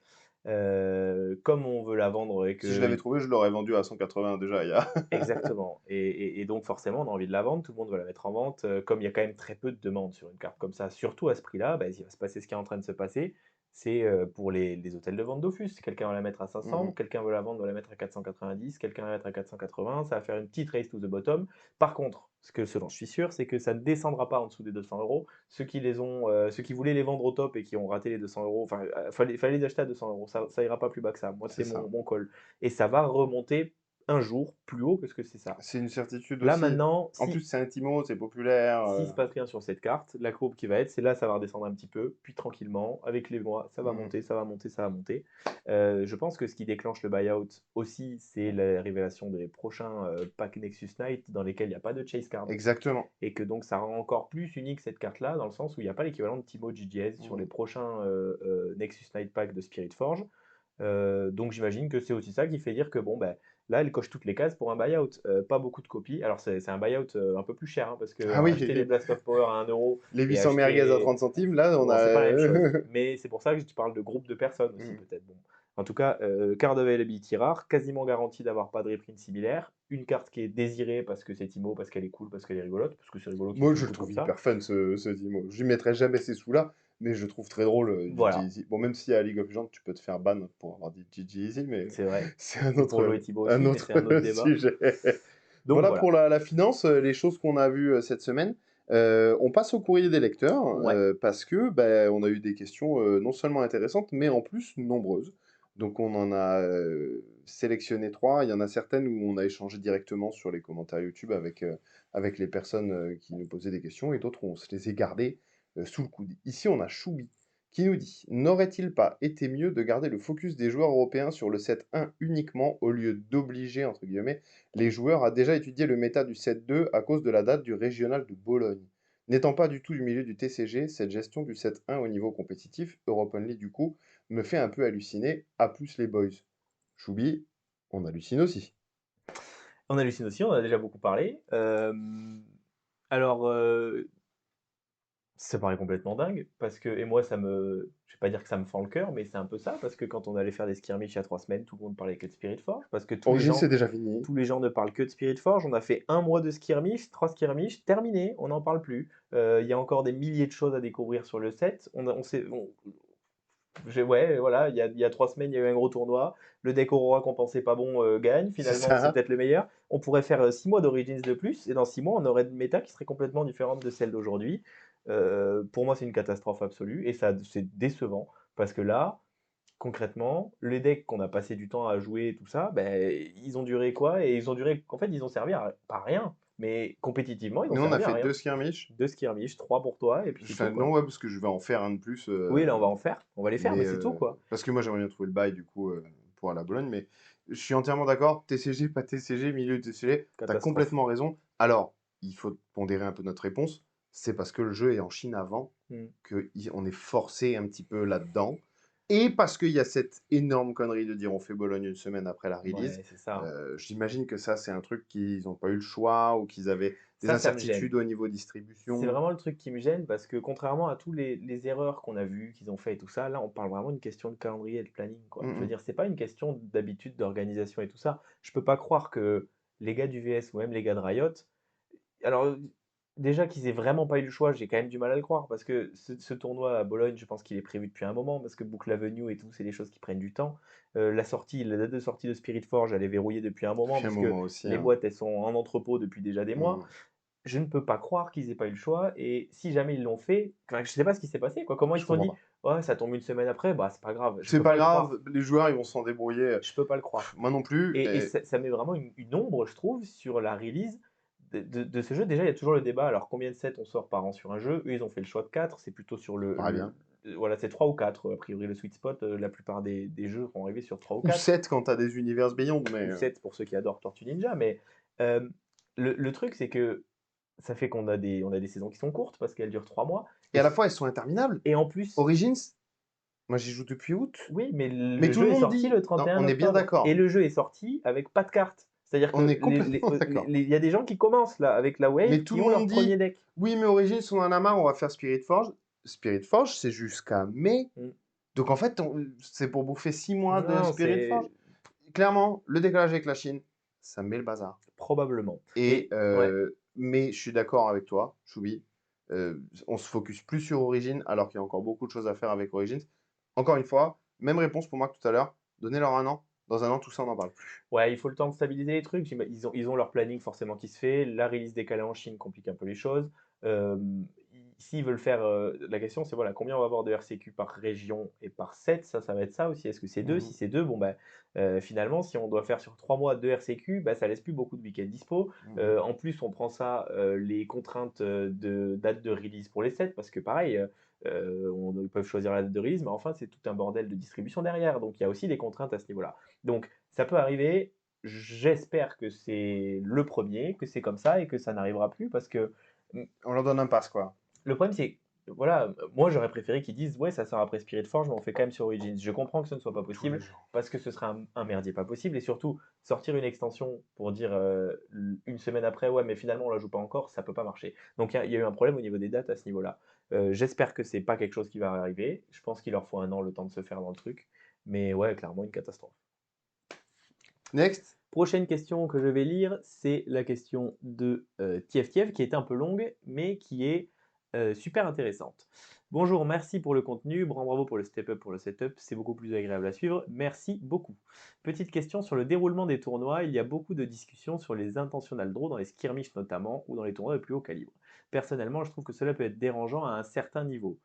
B: Comme on veut la vendre et
A: Si je l'avais
B: que.
A: trouvé, je l'aurais vendu à 180 déjà. Il y a...
B: Exactement. Et donc forcément, on a envie de la vendre, tout le monde veut la mettre en vente. Comme il y a quand même très peu de demandes sur une carte comme ça, surtout à ce prix-là, bah, il va se passer ce qui est en train de se passer. C'est pour les hôtels de vente Dofus. Quelqu'un va la mettre à 500,
A: Mhm.
B: quelqu'un veut la vendre, va la mettre à 490, quelqu'un va la mettre à 480. Ça va faire une petite race to the bottom. Par contre, ce dont je suis sûr, c'est que ça ne descendra pas en dessous des 200 euros. Ceux qui voulaient les vendre au top et qui ont raté les 200 euros, enfin, fallait les acheter à 200 euros. Ça ira pas plus bas que ça. Moi,
A: C'est
B: c'est
A: ça.
B: mon call. Et ça va remonter un jour plus haut que ce que c'est ça.
A: C'est une certitude
B: Là,
A: aussi.
B: maintenant,
A: En plus,
B: si
A: c'est un Timo, c'est populaire.
B: S'il se passe rien sur cette carte, la courbe qui va être, c'est là, ça va redescendre un petit peu, puis tranquillement, avec les mois, ça va
A: Mm.
B: monter, ça va monter, ça va monter. Je pense que ce qui déclenche le buyout aussi, c'est la révélation des prochains packs Nexus Knight dans lesquels il n'y a pas de chase card.
A: Exactement.
B: Et que donc ça rend encore plus unique cette carte-là, dans le sens où il n'y a pas l'équivalent de Timo GGS sur les
A: Mm.
B: prochains Nexus Knight Pack de Spirit Forge. Donc j'imagine que c'est aussi ça qui fait dire que bon, ben, là, elle coche toutes les cases pour un buyout. Pas beaucoup de copies. Alors c'est un buyout un peu plus cher, hein, parce que
A: Ah oui,
B: acheter les Blast of Power à 1 euro
A: les
B: et
A: 800 merguez à
B: acheter...
A: 30 centimes, là, on
B: Bon,
A: a.
B: c'est pas la même chose. Mais c'est pour ça que tu parles de groupe de personnes aussi,
A: Mm.
B: peut-être. Bon. En tout cas, card availability rare, quasiment garantie d'avoir pas de reprint similaire. Une carte qui est désirée parce que c'est Timo, parce qu'elle est cool, parce qu'elle est rigolote, parce que c'est rigolo qu'ils
A: Moi,
B: font
A: je le
B: tout
A: trouve
B: comme ça.
A: hyper fun, ce Timo. Je lui mettrai jamais ces sous-là, mais je le trouve très drôle, DJ
B: Voilà,
A: Easy. Bon, même si à League of Legends, tu peux te faire ban pour avoir dit DJ Easy, mais
B: c'est vrai.
A: c'est
B: Et pour jouer Timo
A: un
B: aussi, mais
A: autre
B: c'est un autre débat.
A: sujet.
B: Donc
A: Voilà
B: voilà.
A: pour la finance, les choses qu'on a vues cette semaine. On passe au courrier des lecteurs,
B: Ouais.
A: parce que ben, on a eu des questions non seulement intéressantes, mais en plus nombreuses. Donc on en a sélectionné trois. Il y en a certaines où on a échangé directement sur les commentaires YouTube avec les personnes qui nous posaient des questions, et d'autres où on se les est gardées sous le coude. Ici, on a Choubi qui nous dit: n'aurait-il pas été mieux de garder le focus des joueurs européens sur le set 1 uniquement au lieu d'obliger, entre guillemets, les joueurs à déjà étudier le méta du set 2 à cause de la date du régional de Bologne? N'étant pas du tout du milieu du TCG, cette gestion du set 1 au niveau compétitif, Europe Only du coup, me fait un peu halluciner, à plus les boys. Choubi, on hallucine aussi.
B: On hallucine aussi, on en a déjà beaucoup parlé. Alors, ça paraît complètement dingue, parce que, et moi, je vais pas dire que ça me fend le cœur, mais c'est un peu ça, parce que quand on allait faire des skirmishes il y a 3 semaines, tout le monde parlait que de Spirit Forge, parce que
A: Origine, c'est déjà fini.
B: tous les gens ne parlent que de Spirit Forge. On a fait un mois de skirmish, 3 skirmishes, terminé, on n'en parle plus. Il y a encore des milliers de choses à découvrir sur le set. Ouais, voilà, il y a 3 semaines, il y a eu un gros tournoi. Le deck Aurora qu'on pensait pas bon gagne.
A: C'est
B: Finalement, c'est
A: ça.
B: peut-être le meilleur. On pourrait faire 6 mois d'Origins de plus, et dans 6 mois, on aurait une méta qui serait complètement différente de celle d'aujourd'hui. Pour moi, c'est une catastrophe absolue, et ça, c'est décevant, parce que là, concrètement, les decks qu'on a passé du temps à jouer et tout ça, ben, ils ont duré quoi? Et ils ont duré, en fait, ils ont servi à pas rien, mais compétitivement, ils ont
A: Nous, on a
B: servi à
A: fait
B: rien.
A: deux skirmish.
B: 2 skirmish, 3 pour toi, et puis c'est tout,
A: Enfin,
B: quoi.
A: non, ouais, parce que je vais en faire un de plus.
B: Oui, là, on va en faire, on va les faire,
A: Mais
B: mais c'est tout, quoi.
A: parce que moi, j'aimerais bien trouver le bail, du coup, pour aller à Bologne. Mais je suis entièrement d'accord. TCG, pas TCG, milieu de TCG. T'as
B: Catastrophe.
A: complètement raison. Alors, il faut pondérer un peu notre réponse. C'est parce que le jeu est en Chine avant
B: Mm.
A: qu'on est forcé un petit peu là-dedans. Et parce qu'il y a cette énorme connerie de dire on fait Bologne une semaine après la release.
B: Ouais, c'est ça.
A: J'imagine que ça, c'est un truc qu'ils n'ont pas eu le choix ou qu'ils avaient des
B: Ça me gêne.
A: incertitudes au niveau
B: C'est
A: distribution.
B: vraiment le truc qui me gêne parce que contrairement à tous les erreurs qu'on a vues, qu'ils ont fait et tout ça, là on parle vraiment d'une question de calendrier et de planning, quoi. Je veux
A: Mm,
B: dire, c'est pas une question d'habitude, d'organisation et tout ça. Je peux pas croire que les gars du VS ou même les gars de Riot, alors déjà qu'ils aient vraiment pas eu le choix, j'ai quand même du mal à le croire parce que ce tournoi à Bologne, je pense qu'il est prévu depuis un moment parce que Book Avenue et tout, c'est des choses qui prennent du temps. La date de sortie de Spirit Forge, elle est verrouillée depuis un moment
A: Depuis un
B: parce que
A: moment aussi,
B: les
A: hein.
B: boîtes elles sont en entrepôt depuis déjà des mois.
A: Mm.
B: Je ne peux pas croire qu'ils aient pas eu le choix, et si jamais ils l'ont fait, enfin, je sais pas ce qui s'est passé, quoi. Comment ils
A: Je
B: se sont
A: comprends
B: dit:
A: pas.
B: «Ouais, ça tombe une semaine après, bah, c'est pas grave». Je
A: C'est
B: peux pas
A: pas
B: le croire.
A: grave, les joueurs, ils vont s'en débrouiller.
B: Je peux pas le croire.
A: Moi non plus.
B: Et
A: Et
B: ça met vraiment une ombre, je trouve, sur la release de ce jeu. Déjà, il y a toujours le débat, alors combien de sets on sort par an sur un jeu? Eux, ils ont fait le choix de 4, c'est plutôt sur
A: ça me paraît bien.
B: voilà, c'est 3 ou 4 a priori le sweet spot, la plupart des jeux vont arriver sur 3 ou
A: Ou
B: 4,
A: 7 quand t'as des univers Beyond, mais
B: ou 7 pour ceux qui adorent Tortue Ninja, mais hem, le truc, c'est que ça fait on a des saisons qui sont courtes parce qu'elles durent 3 mois,
A: et à la fois, elles sont interminables.
B: et en plus,
A: Origins, moi j'y joue depuis août.
B: oui, mais
A: Mais
B: le
A: tout le
B: jeu est
A: monde
B: sorti
A: dit,
B: le
A: non,
B: 31
A: on est bien
B: octobre, et
A: d'accord.
B: le jeu est sorti avec pas de cartes. C'est-à-dire
A: On
B: que
A: est complètement d'accord.
B: il y a des gens qui commencent là avec la
A: Mais
B: wave
A: tout
B: qui
A: le
B: ont leur
A: monde
B: premier
A: dit,
B: deck.
A: oui, mais Origins, on en a marre, on va faire Spirit Forge. Spirit Forge, c'est jusqu'à mai.
B: Mmh.
A: Donc en fait, c'est pour bouffer 6 mois de
B: Non,
A: Spirit Forge.
B: c'est
A: Clairement, le décalage avec la Chine, ça met le bazar.
B: probablement,
A: Et,
B: et ouais,
A: mais je suis d'accord avec toi, Choubi. On se focus plus sur Origin, alors qu'il y a encore beaucoup de choses à faire avec Origins. Encore une fois, même réponse pour moi que tout à l'heure. Donnez-leur un an. Dans un an, tout ça, on n'en parle plus.
B: Ouais, il faut le temps de stabiliser les trucs. Ils ont leur planning forcément qui se fait. La release décalée en Chine complique un peu les choses. S'ils veulent faire, la question c'est voilà, combien on va avoir de RCQ par région et par set? Ça va être ça aussi. Est-ce que c'est 2? Si
A: Mmh.
B: c'est 2, bon, bah, finalement, si on doit faire sur 3 mois 2 RCQ, bah, ça laisse plus beaucoup de week-ends dispo.
A: Mmh.
B: En plus, on prend ça, les contraintes, de date de release pour les sets parce que pareil, ils peuvent choisir la date de release, mais enfin, c'est tout un bordel de distribution derrière. Donc il y a aussi des contraintes à ce niveau-là. Donc ça peut arriver. J'espère que c'est le premier, que c'est comme ça et que ça n'arrivera plus parce que
A: On leur donne un pass, quoi.
B: le problème c'est, voilà, moi j'aurais préféré qu'ils disent ouais ça sort après Spirit Forge mais on fait quand même sur Origins. Je comprends que ce ne soit pas
A: Tous les
B: possible
A: jours.
B: parce que ce serait un merdier pas possible et surtout sortir une extension pour dire une semaine après ouais mais finalement on la joue pas encore, ça peut pas marcher. Donc il y a eu un problème au niveau des dates à ce niveau-là. J'espère que c'est pas quelque chose qui va arriver. Je pense qu'il leur faut un an le temps de se faire dans le truc. Mais ouais, clairement une catastrophe.
A: Next.
B: Prochaine question que je vais lire, c'est la question de Tiev Tiev, qui est un peu longue, mais qui est super intéressante. Bonjour, merci pour le contenu, bravo pour le step-up, pour le setup, c'est beaucoup plus agréable à suivre, merci beaucoup. Petite question sur le déroulement des tournois, il y a beaucoup de discussions sur les intentional draws dans les skirmishes notamment, ou dans les tournois de plus haut calibre. Personnellement, je trouve que cela peut être dérangeant à un certain niveau.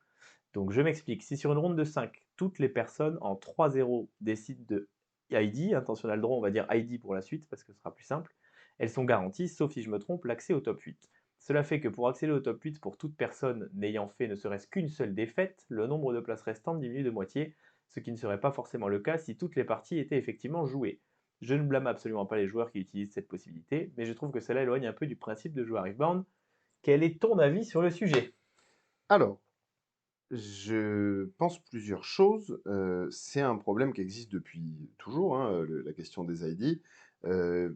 B: Donc je m'explique, si sur une ronde de 5, toutes les personnes en 3-0 décident de ID, intentional draw, on va dire ID pour la suite parce que ce sera plus simple, elles sont garanties, sauf si je me trompe, l'accès au top 8. Cela fait que pour accéder au top 8 pour toute personne n'ayant fait ne serait-ce qu'une seule défaite, le nombre de places restantes diminue de moitié, ce qui ne serait pas forcément le cas si toutes les parties étaient effectivement jouées. Je ne blâme absolument pas les joueurs qui utilisent cette possibilité, mais je trouve que cela éloigne un peu du principe de jouer à Riftbound. Quel est ton avis sur le sujet?
A: Alors, je pense plusieurs choses. C'est un problème qui existe depuis toujours, hein, la question des ID. Euh,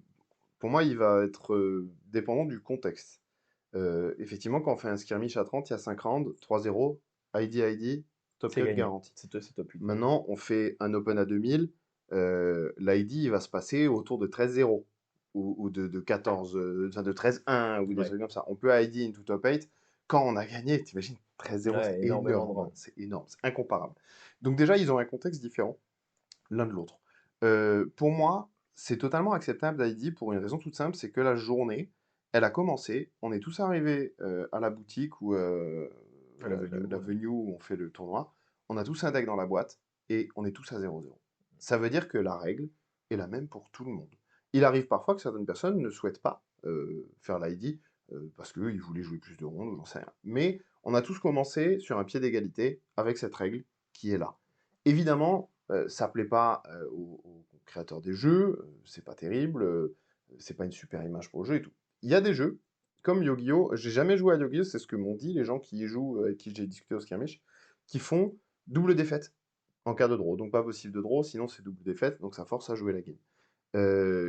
A: pour moi, il va être dépendant du contexte. Effectivement, quand on fait un skirmish à 30, il y a 5 rounds, 3-0, ID, top
B: C'est
A: 4
B: gagné,
A: garanti.
B: c'est top 8.
A: Maintenant, on fait un Open à 2000, l'ID il va se passer autour de 13-0 ou de 14, enfin de 13-1 ou des
B: Ouais.
A: trucs comme ça. On peut ID into top 8. Quand on a gagné, t'imagines, 13-0, c'est
B: Ouais, énormément de
A: énorme, hein,
B: rangs.
A: c'est énorme, c'est incomparable. Donc déjà, ils ont un contexte différent l'un de l'autre. Pour moi, c'est totalement acceptable d'ID pour une raison toute simple, c'est que la journée, elle a commencé, on est tous arrivés à la boutique ou
B: À la venue,
A: la
B: ouais.
A: venue où on fait le tournoi, on a tous un deck dans la boîte et on est tous à 0-0. Ça veut dire que la règle est la même pour tout le monde. Il arrive parfois que certaines personnes ne souhaitent pas faire l'ID parce qu'ils voulaient jouer plus de rondes ou j'en sais rien. Mais on a tous commencé sur un pied d'égalité avec cette règle qui est là. Évidemment, ça plaît pas aux créateurs des jeux, c'est pas terrible, c'est pas une super image pour le jeu et tout. Il y a des jeux, comme Yu-Gi-Oh! J'ai jamais joué à Yu-Gi-Oh! C'est ce que m'ont dit les gens qui y jouent, avec qui j'ai discuté au skirmish, qui font double défaite en cas de draw. Donc pas possible de draw, sinon c'est double défaite, donc ça force à jouer la game.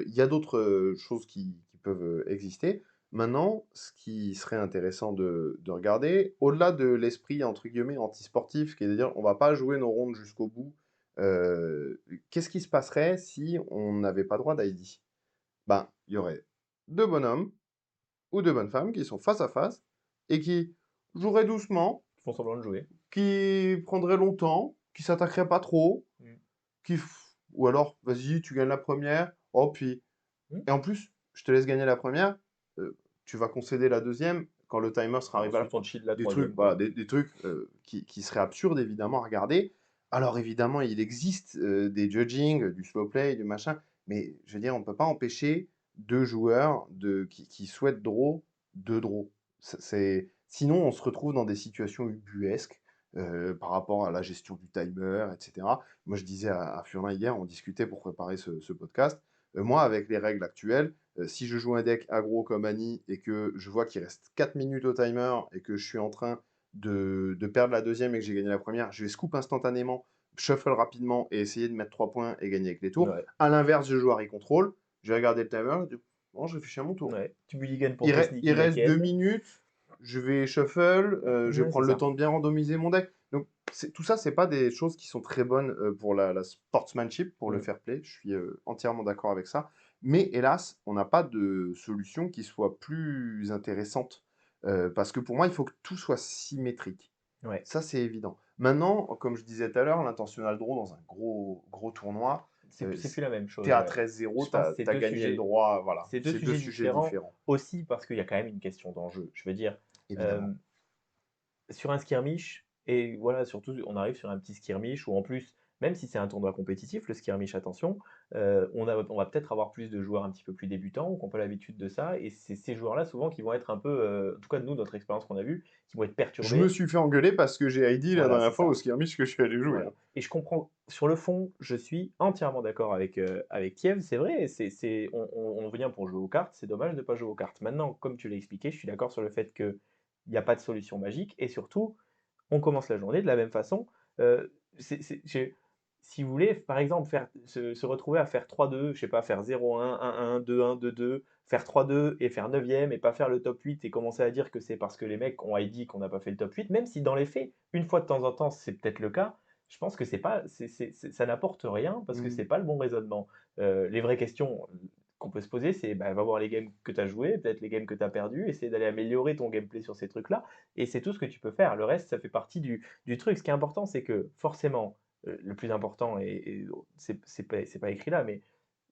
A: Il y a d'autres choses qui peuvent exister. Maintenant, ce qui serait intéressant de regarder, au-delà de l'esprit entre guillemets anti-sportif, qui est de dire on va pas jouer nos rondes jusqu'au bout, qu'est-ce qui se passerait si on n'avait pas droit d'ID? Ben, il y aurait deux bonhommes ou deux bonnes femmes qui sont face à face et qui joueraient doucement,
B: Ils font semblant de jouer.
A: qui prendraient longtemps, qui s'attaqueraient pas trop,
B: Mm.
A: ou alors vas-y, tu gagnes la première, oh puis
B: Mm.
A: et en plus, je te laisse gagner la première, tu vas concéder la deuxième quand le timer sera
B: Et
A: arrivé à la
B: ensuite,
A: fin.
B: on chill la
A: Des trucs,
B: troisième,
A: voilà,
B: quoi.
A: des trucs qui seraient absurdes évidemment à regarder. Alors évidemment, il existe des judging, du slow play, du machin, mais je veux dire, on ne peut pas empêcher deux joueurs qui souhaitent draw de draw. Sinon, on se retrouve dans des situations ubuesques par rapport à la gestion du timer, etc. Moi, je disais à Furlan hier, on discutait pour préparer ce podcast. Moi, avec les règles actuelles, si je joue un deck aggro comme Annie et que je vois qu'il reste 4 minutes au timer et que je suis en train de perdre la deuxième et que j'ai gagné la première, je vais scoop instantanément, shuffle rapidement et essayer de mettre 3 points et gagner avec les tours.
B: Ouais.
A: À l'inverse, je joue à Recontrol, je vais regarder le timer, je dis, bon, je réfléchis à mon tour.
B: Ouais. Tu mulliganes pour te
A: Il
B: sneaky
A: reste 2
B: back-end.
A: minutes, je vais shuffle, je vais
B: Ouais, c'est
A: prendre le
B: ça.
A: temps de bien randomiser mon deck. Donc, tout ça, c'est pas des choses qui sont très bonnes pour la sportsmanship, pour le
B: Mm.
A: fair play. Je suis entièrement d'accord avec ça. Mais hélas, on n'a pas de solution qui soit plus intéressante. Parce que pour moi, il faut que tout soit symétrique.
B: Ouais.
A: Ça, c'est évident. Maintenant, comme je disais tout à l'heure, l'intentional draw dans un gros tournoi,
B: c'est plus la même
A: Tu
B: chose,
A: es à
B: ouais.
A: 13-0,
B: Je
A: tu
B: pense que
A: as gagné le droit, voilà.
B: c'est 2
A: C'est 2
B: sujets
A: sujets
B: différents
A: différents,
B: aussi parce qu'il y a quand même une question d'enjeu. Je veux dire,
A: évidemment.
B: hem sur un skirmish et voilà, surtout, on arrive sur un petit skirmish où en plus, même si c'est un tournoi compétitif, le skirmish, attention, on va peut-être avoir plus de joueurs un petit peu plus débutants ou qui ont pas l'habitude de ça et c'est ces joueurs-là souvent qui vont être un peu, en tout cas nous, notre expérience qu'on a vue, qui vont être
A: Je me
B: perturbés.
A: suis fait engueuler parce que j'ai ID la
B: Voilà,
A: dernière
B: c'est
A: fois au
B: ça.
A: skirmish que je suis allé jouer,
B: Voilà
A: hein.
B: et je comprends sur le fond, je suis entièrement d'accord avec Kiev, c'est vrai, on vient pour jouer aux cartes, c'est dommage de ne pas jouer aux cartes. Maintenant, comme tu l'as expliqué, je suis d'accord sur le fait qu'il y a pas de solution magique et surtout, on commence la journée de la même façon. C'est si vous voulez, par exemple, se retrouver à faire 3-2, je sais pas, faire 0-1, 1-1, 2-1, 2-2, faire 3-2 et faire 9e et pas faire le top 8 et commencer à dire que c'est parce que les mecs ont ID qu'on n'a pas fait le top 8, même si dans les faits, une fois de temps en temps, c'est peut-être le cas, je pense que c'est pas, ça n'apporte rien parce que
A: Mmh.
B: c'est pas le bon raisonnement. Les vraies questions qu'on peut se poser, c'est bah, va voir les games que tu as joués, peut-être les games que tu as perdus, essayer d'aller améliorer ton gameplay sur ces trucs-là et c'est tout ce que tu peux faire. Le reste, ça fait partie du truc. Ce qui est important, c'est que forcément, le plus important, et c'est pas écrit là, mais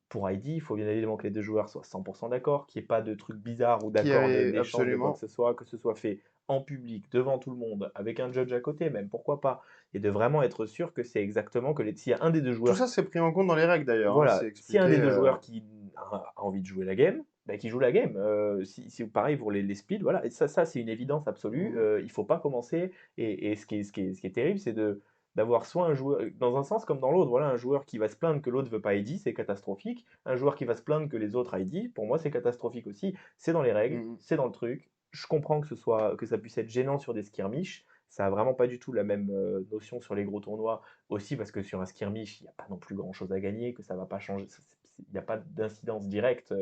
B: pour ID, il faut bien évidemment que les deux joueurs soient 100% d'accord, qu'il n'y ait pas de trucs bizarres ou
A: Qui
B: d'accords
A: est
B: d'échange de quoi
A: absolument.
B: que ce soit fait en public, devant tout le monde, avec un judge à côté même, pourquoi pas, et de vraiment être sûr que c'est exactement que s'il y a un des deux
A: Tout
B: joueurs
A: ça, c'est pris en compte dans les règles d'ailleurs, hein,
B: voilà,
A: c'est
B: s'il y a un
A: expliqué,
B: des 2 joueurs qui a envie de jouer la game, bah, qu'il joue la game. Si pareil pour les splits, voilà et ça c'est une évidence absolue,
A: mmh.
B: il faut pas commencer et ce qui est terrible, c'est d'avoir soit un joueur dans un sens comme dans l'autre, voilà, un joueur qui va se plaindre que l'autre veut pas ID, c'est catastrophique. Un joueur qui va se plaindre que les autres ID, pour moi, c'est catastrophique aussi. C'est dans les règles,
A: Mmh mh.
B: c'est dans le truc. Je comprends que ça puisse être gênant sur des skirmish. Ça a vraiment pas du tout la même, notion sur les gros tournois aussi parce que sur un skirmish, il n'y a pas non plus grand-chose à gagner, que ça va pas changer, il n'y a pas d'incidence directe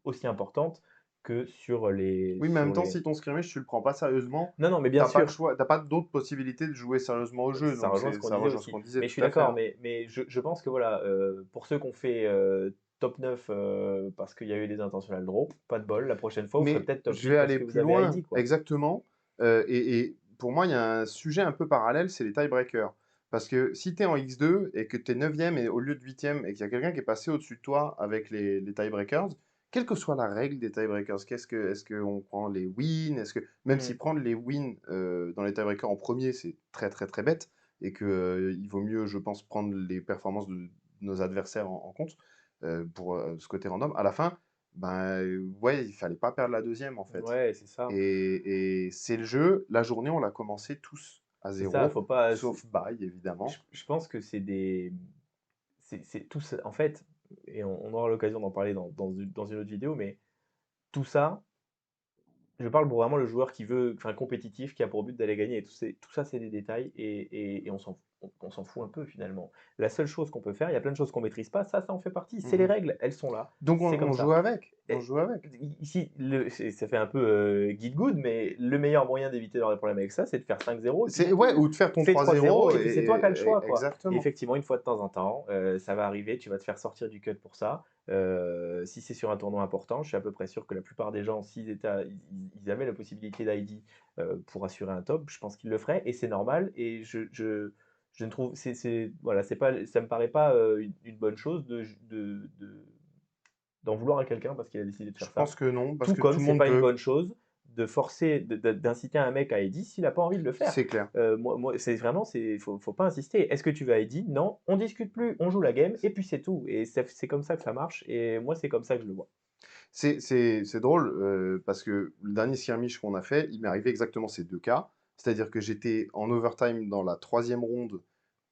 B: aussi importante que
A: Oui, mais en même temps, si ton skirmish, tu le prends pas sérieusement,
B: Non, non, mais bien
A: tu pas le
B: sûr,
A: choix, tu pas d'autres possibilités de jouer sérieusement au jeu,
B: ça
A: donc
B: rejoint ce qu'on
A: ça
B: disait
A: rejoint ce
B: aussi.
A: qu'on disait,
B: Mais je
A: tout
B: suis
A: à fait,
B: d'accord,
A: hein.
B: mais je pense que voilà, pour ceux qui ont fait top 9 parce qu'il y a eu des intentionnal draw, pas de bol, la prochaine fois, vous ferez
A: Mais
B: peut-être top
A: je
B: 8
A: vais
B: parce
A: aller
B: que vous
A: plus
B: avez
A: loin,
B: ID, quoi.
A: exactement, et pour moi, il y a un sujet un peu parallèle, c'est les tie-breakers. Parce que si tu es en X2 et que tu es 9e et au lieu de 8e et qu'il y a quelqu'un qui est passé au-dessus de toi avec les tie-breakers, quelle que soit la règle des tie-breakers, est-ce qu'on prend les wins, même si
B: Mmh.
A: prendre les wins dans les tie-breakers en premier, c'est très très très bête, et que, il vaut mieux, je pense, prendre les performances de nos adversaires en compte pour ce côté random, à la fin, ben, ouais, il fallait pas perdre la deuxième en fait.
B: Ouais, c'est ça.
A: Et c'est le jeu, la journée, on l'a commencé tous à
B: C'est ça,
A: zéro,
B: faut pas
A: sauf Baye, évidemment.
B: je pense que c'est tout ça en fait et on aura l'occasion d'en parler dans une autre vidéo, mais tout ça, je parle pour vraiment le joueur qui veut enfin compétitif, qui a pour but d'aller gagner et tout ça, c'est des détails et on s'en fout un peu finalement. La seule chose qu'on peut faire, il y a plein de choses qu'on maîtrise pas, ça en fait partie. C'est les
A: Mhm.
B: règles, elles sont là,
A: Donc
B: c'est comme
A: on joue
B: ça.
A: avec, on
B: Et
A: joue avec.
B: ici, ça fait un peu guide good, mais le meilleur moyen d'éviter d'avoir des problèmes avec ça, c'est de faire 5-0 et puis
A: C'est
B: c'est
A: ouais,
B: tout.
A: ou de faire ton
B: Fais 3-0
A: 3-0
B: et puis c'est toi qui as le choix, quoi. Et
A: exactement.
B: effectivement, une fois de temps en temps, ça va arriver, tu vas te faire sortir du cut pour ça. Si c'est sur un tournoi important, je suis à peu près sûr que la plupart des gens, ils avaient la possibilité d'ID pour assurer un top, je pense qu'ils le feraient et c'est normal. Et je ne trouve, voilà, c'est pas, ça me paraît pas une bonne chose d'en vouloir à quelqu'un parce qu'il a décidé de
A: Je
B: faire ça.
A: pense que non, parce
B: Tout
A: que
B: comme
A: tout le
B: c'est
A: monde
B: pas une
A: peut,
B: bonne chose de forcer, d'inciter un mec à Eddie s'il a pas envie de le faire.
A: c'est clair.
B: C'est vraiment, faut pas insister. Est-ce que tu vas Eddie? Non, on discute plus, on joue la game et puis c'est tout. Et c'est comme ça que ça marche. Et moi, c'est comme ça que je le vois.
A: C'est drôle parce que le dernier skirmish qu'on a fait, il m'est arrivé exactement ces deux cas. C'est-à-dire que j'étais en overtime dans la troisième ronde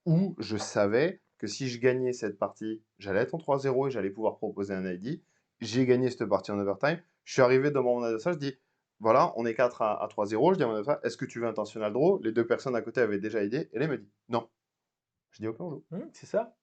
A: où je savais que si je gagnais cette partie, j'allais être en 3-0 et j'allais pouvoir proposer un ID. J'ai gagné cette partie en overtime. Je suis arrivé devant mon adversaire, je dis voilà, on est 4 à 3-0. Je dis à mon adversaire est-ce que tu veux intentional draw? Les deux personnes à côté avaient déjà ID et là il me dit non. Je dis ok, on joue.
B: C'est ça,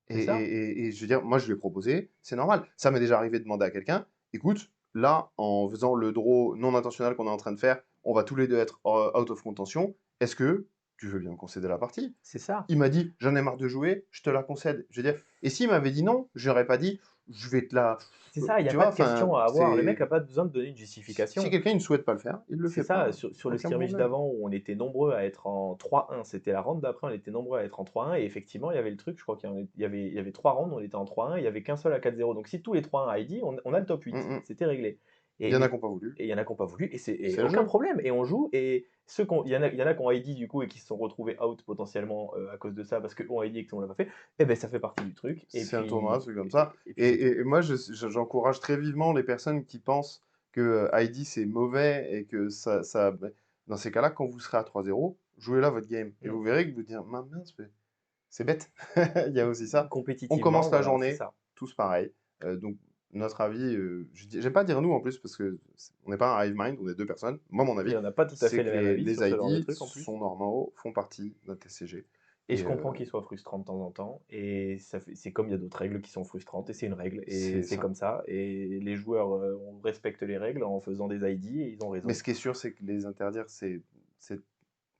A: Et,
B: c'est ça.
A: je veux dire, moi je lui ai proposé, c'est normal. Ça m'est déjà arrivé de demander à quelqu'un écoute, là, en faisant le draw non intentionnel qu'on est en train de faire, on va tous les deux être out of contention. Est-ce que tu veux bien me concéder la partie?
B: C'est ça.
A: Il m'a dit j'en ai marre de jouer, je te la concède. Je veux dire, et s'il m'avait dit non, j'aurais pas dit je vais te la
B: C'est ça, il y a
A: tu
B: pas
A: vois?
B: de
A: Enfin,
B: question à avoir. Le mec
A: c'est
B: a pas besoin de donner une
A: si
B: justification.
A: quelqu'un, il ne souhaite pas le faire, il le
B: C'est
A: fait
B: ça,
A: pas,
B: sur le
A: aucun
B: skirmish
A: problème.
B: d'avant où on était nombreux à être en 3-1, c'était la round d'après, on était nombreux à être en 3-1 et effectivement, il y avait le truc, je crois qu'il y avait 3 rounds, on était en 3-1, il y avait qu'un seul à 4-0. Donc si tous les 3-1 a ID, on a le top
A: Mmh
B: 8,
A: mh.
B: c'était réglé.
A: Il y en a
B: Et
A: qui ont pas voulu,
B: et il y en a qui ont pas voulu et
A: c'est le
B: aucun
A: jeu.
B: problème et on joue et ceux qui ont il y en a qui ont ID du coup et qui se sont retrouvés out potentiellement, à cause de ça parce qu'eux ont ID et que nous on l'a pas fait, et beh, ça fait partie du truc et
A: C'est un tournoi,
B: puis
A: c'est comme ça
B: et puis
A: et
B: c'est tout.
A: et et moi j'encourage très vivement les personnes qui pensent que, ID c'est mauvais et que ça dans ces cas-là, quand vous serez à 3-0, jouez là votre game et
B: Mmh.
A: vous verrez que vous dire: Mince, mais c'est bête». Il y a aussi ça. On
B: Compétitivement,
A: commence la
B: voilà, c'est
A: journée,
B: ça.
A: tous pareil, donc notre avis, j'aime pas dire «nous» en plus parce que on n'est pas un hive mind, on est 2 personnes. Moi, mon
B: Et
A: avis,
B: on n'a pas tout à
A: c'est
B: fait
A: que
B: le même
A: les
B: avis
A: les
B: sur ce genre de
A: ID
B: truc en plus.
A: sont normaux, font partie d'un TCG
B: Et je
A: et
B: comprends qu'il soit frustrant de temps en temps, et c'est comme il y a d'autres règles qui sont frustrantes, et c'est une règle, et
A: c'est
B: c'est
A: ça.
B: comme ça, et les joueurs on respecte les règles en faisant des ID, et ils ont
A: Mais
B: raison.
A: ce qui est sûr, c'est que les interdire, c'est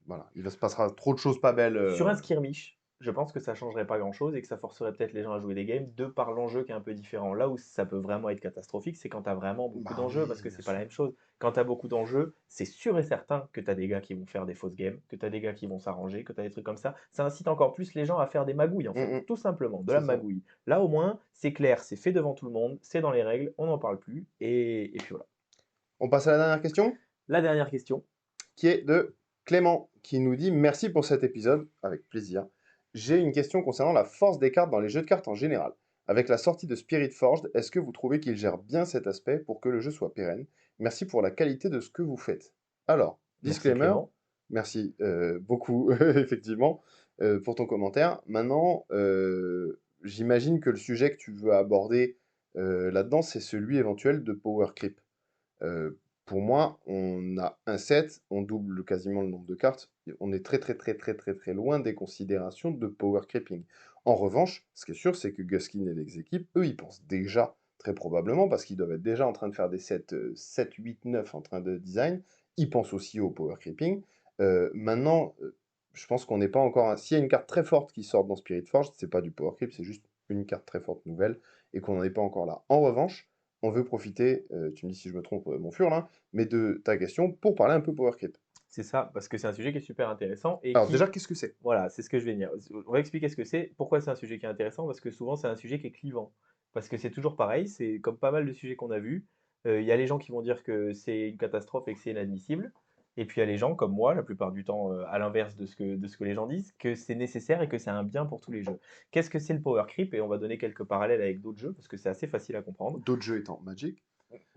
A: voilà, il va se passera trop de choses pas belles,
B: Sur un skirmish, je pense que ça changerait pas grand-chose et que ça forcerait peut-être les gens à jouer des games, de par l'enjeu qui est un peu différent. Là où ça peut vraiment être catastrophique, c'est quand tu as vraiment beaucoup
A: bah
B: d'enjeux, parce
A: oui,
B: que
A: bien
B: c'est pas la
A: sûr.
B: même chose. Quand tu as beaucoup d'enjeux, c'est sûr et certain que tu as des gars qui vont faire des fausses games, que tu as des gars qui vont s'arranger, que tu as des trucs comme ça. Ça incite encore plus les gens à faire des magouilles, en
A: Mmh
B: fait,
A: mh,
B: tout simplement, de la
A: c'est ça.
B: magouille. Là, au moins, c'est clair, c'est fait devant tout le monde, c'est dans les règles, on n'en parle plus, et puis voilà.
A: On passe à la dernière question,
B: La dernière question.
A: qui est de Clément, qui nous dit: «Merci pour cet épisode», avec plaisir. «J'ai une question concernant la force des cartes dans les jeux de cartes en général. Avec la sortie de Spirit Forged, est-ce que vous trouvez qu'il gère bien cet aspect pour que le jeu soit pérenne? Merci pour la qualité de ce que vous faites». Alors,
B: Merci
A: disclaimer,
B: Clément.
A: merci, beaucoup effectivement, pour ton commentaire. Maintenant, j'imagine que le sujet que tu veux aborder, là-dedans, c'est celui éventuel de power creep. Pour moi, on a un set, on double quasiment le nombre de cartes, et on est très, très, très, très, très, très loin des considérations de power creeping. En revanche, ce qui est sûr, c'est que Guskin et les équipes, eux, ils pensent déjà, très probablement, parce qu'ils doivent être déjà en train de faire des sets 7, 8, 9 en train de design, ils pensent aussi au power creeping. Maintenant, je pense qu'on n'est pas encore... S'il y a une carte très forte qui sort dans Spirit Forge, c'est pas du power creep, c'est juste une carte très forte nouvelle, et qu'on n'en est pas encore là. En revanche, on veut profiter, tu me dis si je me trompe, mon fur là, mais de ta question pour parler un peu power creep.
B: C'est ça, parce que c'est un sujet qui est super intéressant et
A: Alors déjà,
B: qui,
A: qu'est-ce que c'est?
B: voilà, c'est ce que je vais dire. On va expliquer ce que c'est. Pourquoi c'est un sujet qui est intéressant? Parce que souvent, c'est un sujet qui est clivant. Parce que c'est toujours pareil, c'est comme pas mal de sujets qu'on a vus. Il y a les gens qui vont dire que c'est une catastrophe et que c'est inadmissible. Et puis il y a les gens comme moi, la plupart du temps, à l'inverse de ce que les gens disent, que c'est nécessaire et que c'est un bien pour tous les jeux. Qu'est-ce que c'est le power creep? Et on va donner quelques parallèles avec d'autres jeux, parce que c'est assez facile à comprendre.
A: D'autres jeux étant Magic,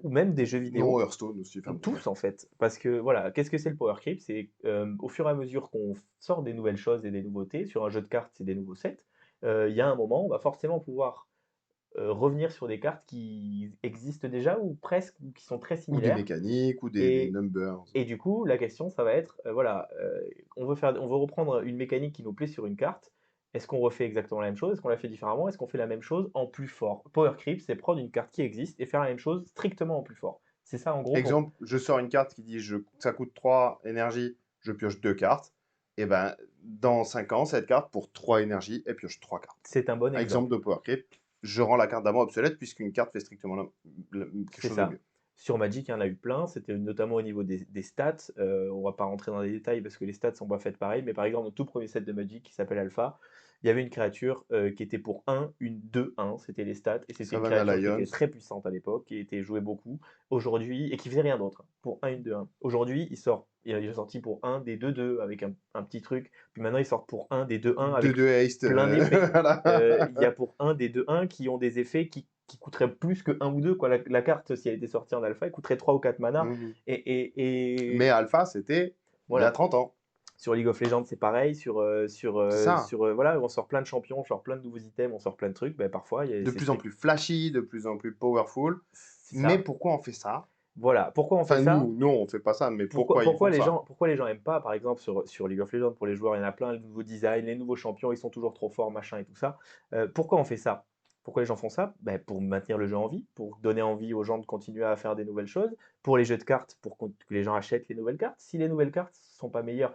B: Ou même des jeux
A: non
B: vidéo.
A: Hearthstone aussi, enfin bon,
B: Tous
A: bref.
B: en fait, parce que voilà, qu'est-ce que c'est le power creep? C'est, au fur et à mesure qu'on sort des nouvelles choses et des nouveautés, sur un jeu de cartes, c'est des nouveaux sets, il y a un moment, on va forcément pouvoir, revenir sur des cartes qui existent déjà ou presque, ou qui sont très
A: Ou des
B: similaires,
A: mécaniques, ou des
B: et
A: numbers.
B: et du coup, la question, ça va être, voilà, on veut reprendre une mécanique qui nous plaît sur une carte. Est-ce qu'on refait exactement la même chose? Est-ce qu'on la fait différemment? Est-ce qu'on fait la même chose en plus fort? Power creep, c'est prendre une carte qui existe et faire la même chose strictement en plus fort. C'est ça en gros pour
A: Exemple, je sors une carte qui dit ça coûte 3 énergies, je pioche 2 cartes. Et ben, dans 5 ans, cette carte, pour 3 énergies, elle pioche 3 cartes.
B: c'est un bon
A: Exemple
B: exemple.
A: de power creep, je rends la carte d'avant obsolète puisqu'une carte fait strictement quelque
B: C'est
A: chose de
B: ça.
A: mieux.
B: Sur Magic, il y en a eu plein, c'était notamment au niveau des stats. On va pas rentrer dans les détails parce que les stats sont pas faites pareil, mais par exemple, dans le tout premier set de Magic qui s'appelle Alpha, il y avait une créature qui était pour 1, une 2-1, c'était les stats, et c'était une
A: Savannah
B: créature qui était
A: Lions,
B: très puissante à l'époque, qui était jouée beaucoup. Aujourd'hui, et qui faisait rien d'autre, hein, pour 1, une 2-1. Aujourd'hui, il est sorti pour 1 des 2-2 avec un petit truc, puis maintenant il sort pour 1 des 2-1 avec
A: 2 haste,
B: plein d'effets. Il y a
A: voilà.
B: pour un des 2-1 qui ont des effets qui coûteraient plus que un ou 2 quoi. La carte, si elle était sortie en alpha, elle coûterait 3 ou 4 mana.
A: Mhm.
B: Et, et,
A: Mais
B: et
A: Alpha, c'était il y a
B: voilà.
A: 30 ans.
B: Sur League of Legends, c'est pareil.
A: C'est ça.
B: Voilà, on sort plein de champions, on sort plein de nouveaux items, on sort plein de trucs. Ben, parfois,
A: De
B: c'est
A: plus en
B: strict.
A: plus flashy, de plus en plus powerful.
B: C'est
A: Mais
B: ça.
A: pourquoi on fait ça?
B: Voilà. Pourquoi on fait
A: Enfin,
B: ça?
A: nous, on fait pas ça, mais
B: Pourquoi,
A: pourquoi ils
B: pourquoi
A: font
B: les
A: ça?
B: gens, pourquoi les gens aiment pas, par exemple, sur League of Legends, pour les joueurs, il y en a plein, les nouveaux designs, les nouveaux champions, ils sont toujours trop forts, machin et tout ça. Pourquoi on fait ça? Pourquoi les gens font ça? Ben, pour maintenir le jeu en vie, pour donner envie aux gens de continuer à faire des nouvelles choses, pour les jeux de cartes, pour que les gens achètent les nouvelles cartes. Si les nouvelles cartes sont pas meilleures,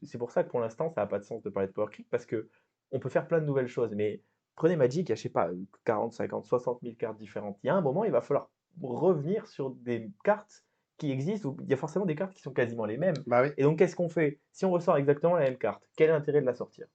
B: c'est pour ça que pour l'instant, ça n'a pas de sens de parler de Power Creep, parce que on peut faire plein de nouvelles choses, mais Prenez Magic, il y a, je sais pas, 40, 50, 60 000 cartes différentes. Il y a un moment, il va falloir revenir sur des cartes qui existent, où il y a forcément des cartes qui sont quasiment les mêmes.
A: Bah oui.
B: Et donc, qu'est-ce qu'on fait? Si on ressort exactement la même carte, quel est l'intérêt de la sortir?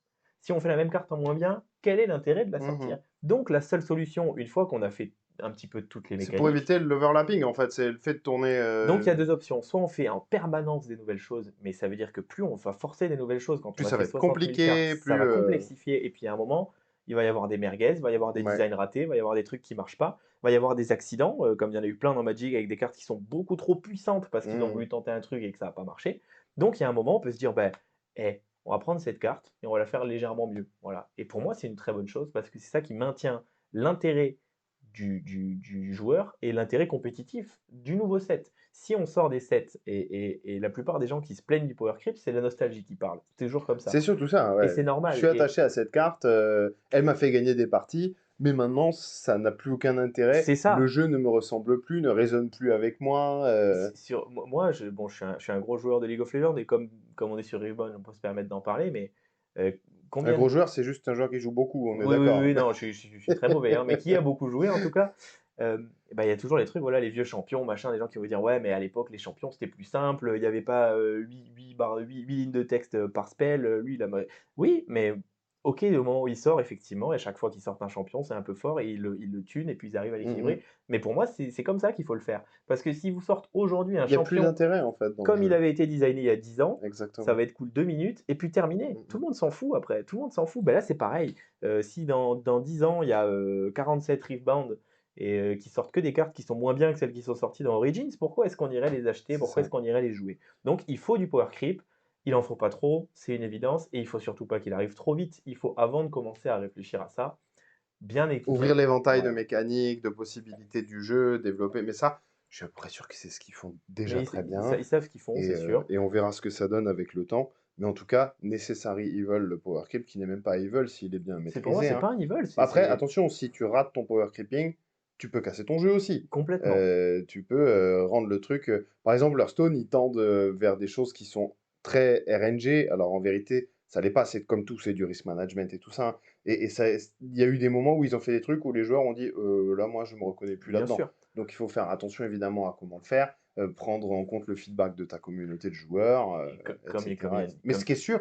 B: Si on fait la même carte en moins bien, quel est l'intérêt de la sortir?
A: Mhm.
B: Donc, la seule solution, une fois qu'on a fait un petit peu toutes les
A: C'est pour
B: mécaniques,
A: éviter l'overlapping, en fait. C'est le fait de tourner.
B: donc il y a deux options. Soit on fait en permanence des nouvelles choses, mais ça veut dire que plus on va forcer des nouvelles choses, quand on
A: Plus
B: a
A: ça va
B: fait
A: être
B: 60 000 cartes,
A: compliqué,
B: ça
A: plus.
B: va complexifier. Et puis à un moment, il va y avoir des merguez, il va y avoir des
A: Ouais.
B: designs ratés, il va y avoir des trucs qui marchent pas, il va y avoir des accidents, comme il y en a eu plein dans Magic avec des cartes qui sont beaucoup trop puissantes parce qu'ils ont
A: Mhm.
B: voulu tenter un truc et que ça n'a pas marché. Donc il y a un moment, on peut se dire, ben, on va prendre cette carte et on va la faire légèrement mieux. Voilà. Et pour moi, c'est une très bonne chose parce que c'est ça qui maintient l'intérêt du joueur et l'intérêt compétitif du nouveau set. Si on sort des sets, et la plupart des gens qui se plaignent du Power Creep, c'est la nostalgie qui parle. C'est toujours comme ça.
A: C'est surtout ça,
B: Et
A: ouais.
B: c'est
A: Je
B: normal.
A: suis
B: Et
A: attaché à cette carte, elle m'a fait gagner des parties, mais maintenant ça n'a plus aucun intérêt.
B: c'est
A: Le
B: ça.
A: jeu ne me ressemble plus, ne résonne plus avec moi.
B: Moi, bon, je suis un gros joueur de League of Legends et comme on est sur Ribbon, on peut se permettre d'en parler, mais euh,
A: Un
B: combien
A: gros
B: de...
A: joueur, c'est juste un joueur qui joue beaucoup, on est
B: Oui, oui,
A: d'accord.
B: oui, non, je suis très mauvais, hein, mais qui a beaucoup joué en tout cas, bah, il y a toujours les trucs, voilà, les vieux champions, machin, des gens qui vont dire, ouais, mais à l'époque, les champions, c'était plus simple, il n'y avait pas 8 lignes de texte par spell, lui, Oui, mais ok, au moment où il sort, effectivement, et chaque fois qu'il sort un champion, c'est un peu fort, et il le tune, et puis ils arrivent à
A: Mhm.
B: l'équilibrer. Mais pour moi, c'est comme ça qu'il faut le faire. Parce que si vous sortez aujourd'hui un
A: Il y a plus
B: champion
A: d'intérêt en fait dans le
B: comme il
A: jeu.
B: avait été designé il y a 10 ans, ça
A: Exactement.
B: va être cool 2 minutes et puis terminé. Tout
A: Mhm.
B: le monde s'en fout après, tout le monde s'en fout. Ben là, c'est pareil. Si dans 10 ans, il y a 47 Riftbound et qui sortent que des cartes qui sont moins bien que celles qui sont sorties dans Origins, pourquoi est-ce qu'on irait les acheter?
A: C'est
B: Pourquoi est-ce
A: ça.
B: qu'on irait les jouer? Donc, il faut du power creep. Il en faut pas trop, c'est une évidence, et il faut surtout pas qu'il arrive trop vite. Il faut, avant de commencer à réfléchir à ça, bien,
A: Ouvrir l'éventail de
B: voilà.
A: mécaniques, de possibilités du jeu, développer. Mais ça, je suis à peu près sûr que c'est ce qu'ils font déjà
B: Mais
A: très bien.
B: ils savent ce qu'ils font, c'est sûr.
A: Et on verra ce que ça donne avec le temps. Mais en tout cas, Necessary Evil, le power creep, qui n'est même pas evil s'il est bien
B: C'est pour moi,
A: maîtrisé,
B: c'est
A: hein.
B: pas un evil,
A: Après,
B: c'est
A: attention, si tu rates ton power creeping, tu peux casser ton jeu aussi.
B: complètement.
A: Tu peux rendre le truc. Par exemple, Hearthstone, ils tendent vers des choses qui sont très RNG. Alors en vérité, ça l'est pas. C'est comme tout, c'est du risk management et tout ça, hein. Il y a eu des moments où ils ont fait des trucs où les joueurs ont dit là, moi, je me reconnais plus
B: Bien
A: là-dedans.
B: sûr.
A: Donc il faut faire attention évidemment à comment le faire, prendre en compte le feedback de ta communauté de joueurs,
B: Et comme
A: etc. Mais ce qui est sûr,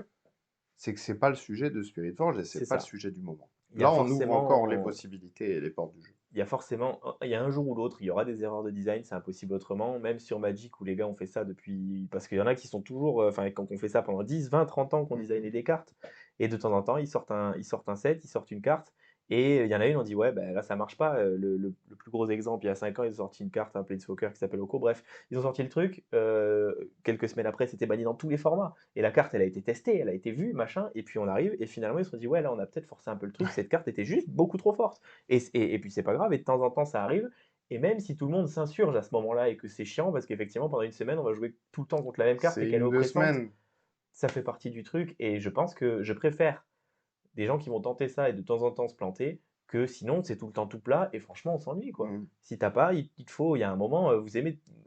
A: c'est que c'est pas le sujet de Spirit Forge et c'est
B: c'est
A: pas le
B: ça.
A: sujet du moment.
B: Il y a
A: Là, on ouvre encore les
B: forcément,
A: possibilités et les portes du jeu.
B: il y a un jour ou l'autre, il y aura des erreurs de design, c'est impossible autrement, même sur Magic où les gars ont fait ça depuis, parce qu'il y en a qui sont toujours, enfin, quand on fait ça pendant 10, 20, 30 ans qu'on
A: Mhm.
B: designait des cartes, et de temps en temps, ils sortent un set, ils sortent une carte, et il y en a une, on dit, ouais, ben là, ça marche pas. Le plus gros exemple, il y a 5 ans, ils ont sorti une carte, un Planeswalker qui s'appelle Oko, bref, ils ont sorti le truc, quelques semaines après, c'était banni dans tous les formats, et la carte, elle a été testée, elle a été vue, machin, et puis on arrive, et finalement, ils se sont dit, ouais, là, on a peut-être forcé un peu le truc, cette carte était juste beaucoup trop forte. Et puis c'est pas grave, et de temps en temps ça arrive. Et même si tout le monde s'insurge à ce moment-là et que c'est chiant, parce qu'effectivement pendant une semaine on va jouer tout le temps contre la même carte et
A: C'est
B: qu'elle est
A: une, deux
B: oppressante,
A: semaines.
B: ça fait partie du truc. Et je pense que je préfère des gens qui vont tenter ça et de temps en temps se planter, que sinon c'est tout le temps tout plat et franchement on s'ennuie quoi.
A: Mhm.
B: Si t'as pas, il te faut, il y a un moment,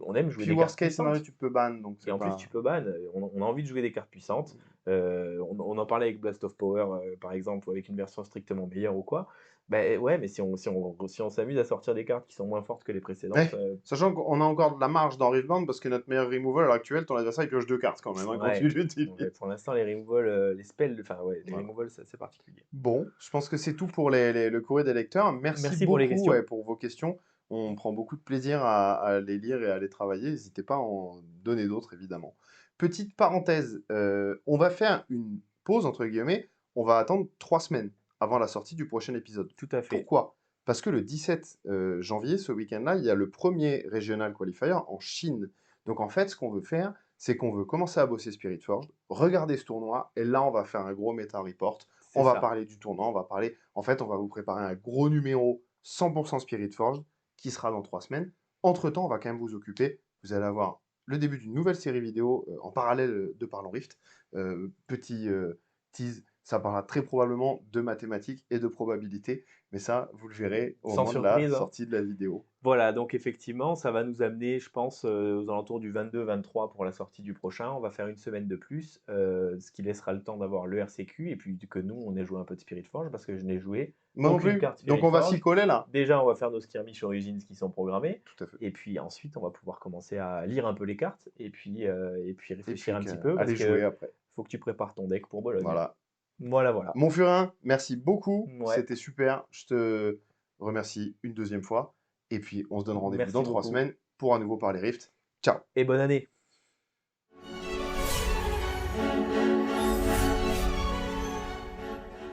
B: on aime jouer
A: Puis
B: des
A: worst
B: cartes
A: case scenario,
B: puissantes.
A: tu peux ban, donc
B: Et
A: c'est
B: en plus,
A: pas.
B: tu peux ban. On a envie de jouer des cartes puissantes. On en parlait avec Blast of Power, par exemple, ou avec une version strictement meilleure ou quoi. Ben ouais, mais si on s'amuse à sortir des cartes qui sont moins fortes que les précédentes,
A: Eh, sachant qu'on a encore de la marge dans Riftbound parce que notre meilleur removal à l'heure actuelle, ton adversaire il pioche deux cartes quand même, hein, quand tu
B: ouais. Ouais,
A: l'utilises.
B: pour l'instant, les removals, les spells, enfin ouais, les
A: Voilà.
B: removals, c'est particulier.
A: Bon, je pense que c'est tout pour le courrier des lecteurs. Merci
B: Merci pour les
A: beaucoup, ouais,
B: questions.
A: pour vos questions. On prend beaucoup de plaisir à les lire et à les travailler. N'hésitez pas à en donner d'autres, évidemment. Petite parenthèse, on va faire une pause, entre guillemets. On va attendre 3 semaines avant la sortie du prochain épisode.
B: Tout à fait.
A: Pourquoi? Parce que le 17 janvier, ce week-end-là, il y a le premier Regional Qualifier en Chine. Donc en fait, ce qu'on veut faire, c'est qu'on veut commencer à bosser Spirit Forge, regarder ce tournoi, et là, on va faire un gros meta report.
B: C'est
A: On va
B: ça.
A: parler du tournoi, on va parler. En fait, on va vous préparer un gros numéro 100% Spirit Forge qui sera dans 3 semaines. Entre-temps, on va quand même vous occuper. Vous allez avoir le début d'une nouvelle série vidéo en parallèle de Parlons Rift. Petit tease, ça parlera très probablement de mathématiques et de probabilité, mais ça, vous le verrez au
B: Sans
A: moment de la
B: surprise, hein.
A: sortie de la vidéo.
B: Voilà, donc effectivement, ça va nous amener, je pense, aux alentours du 22-23 pour la sortie du prochain. On va faire une semaine de plus, ce qui laissera le temps d'avoir le RCQ et puis que nous, on ait joué un peu de Spirit Forge parce que je n'ai joué
A: Moi non
B: aucune
A: plus,
B: carte
A: donc
B: Spirit
A: on va s'y
B: Forge.
A: coller là.
B: Déjà, on va faire nos skirmishes Origins qui sont programmés
A: Tout à fait.
B: et puis ensuite, on va pouvoir commencer à lire un peu les cartes et puis
A: Et
B: réfléchir
A: puis
B: un petit peu parce
A: aller jouer
B: que
A: après.
B: faut que tu prépares ton deck pour Bologne.
A: Voilà.
B: Voilà, voilà.
A: Mon Furin, merci beaucoup,
B: Ouais,
A: c'était super. Je te remercie une deuxième fois. Et puis, on se donne rendez-vous dans
B: merci
A: 3
B: beaucoup
A: semaines pour à nouveau parler Rift. Ciao!
B: et bonne année!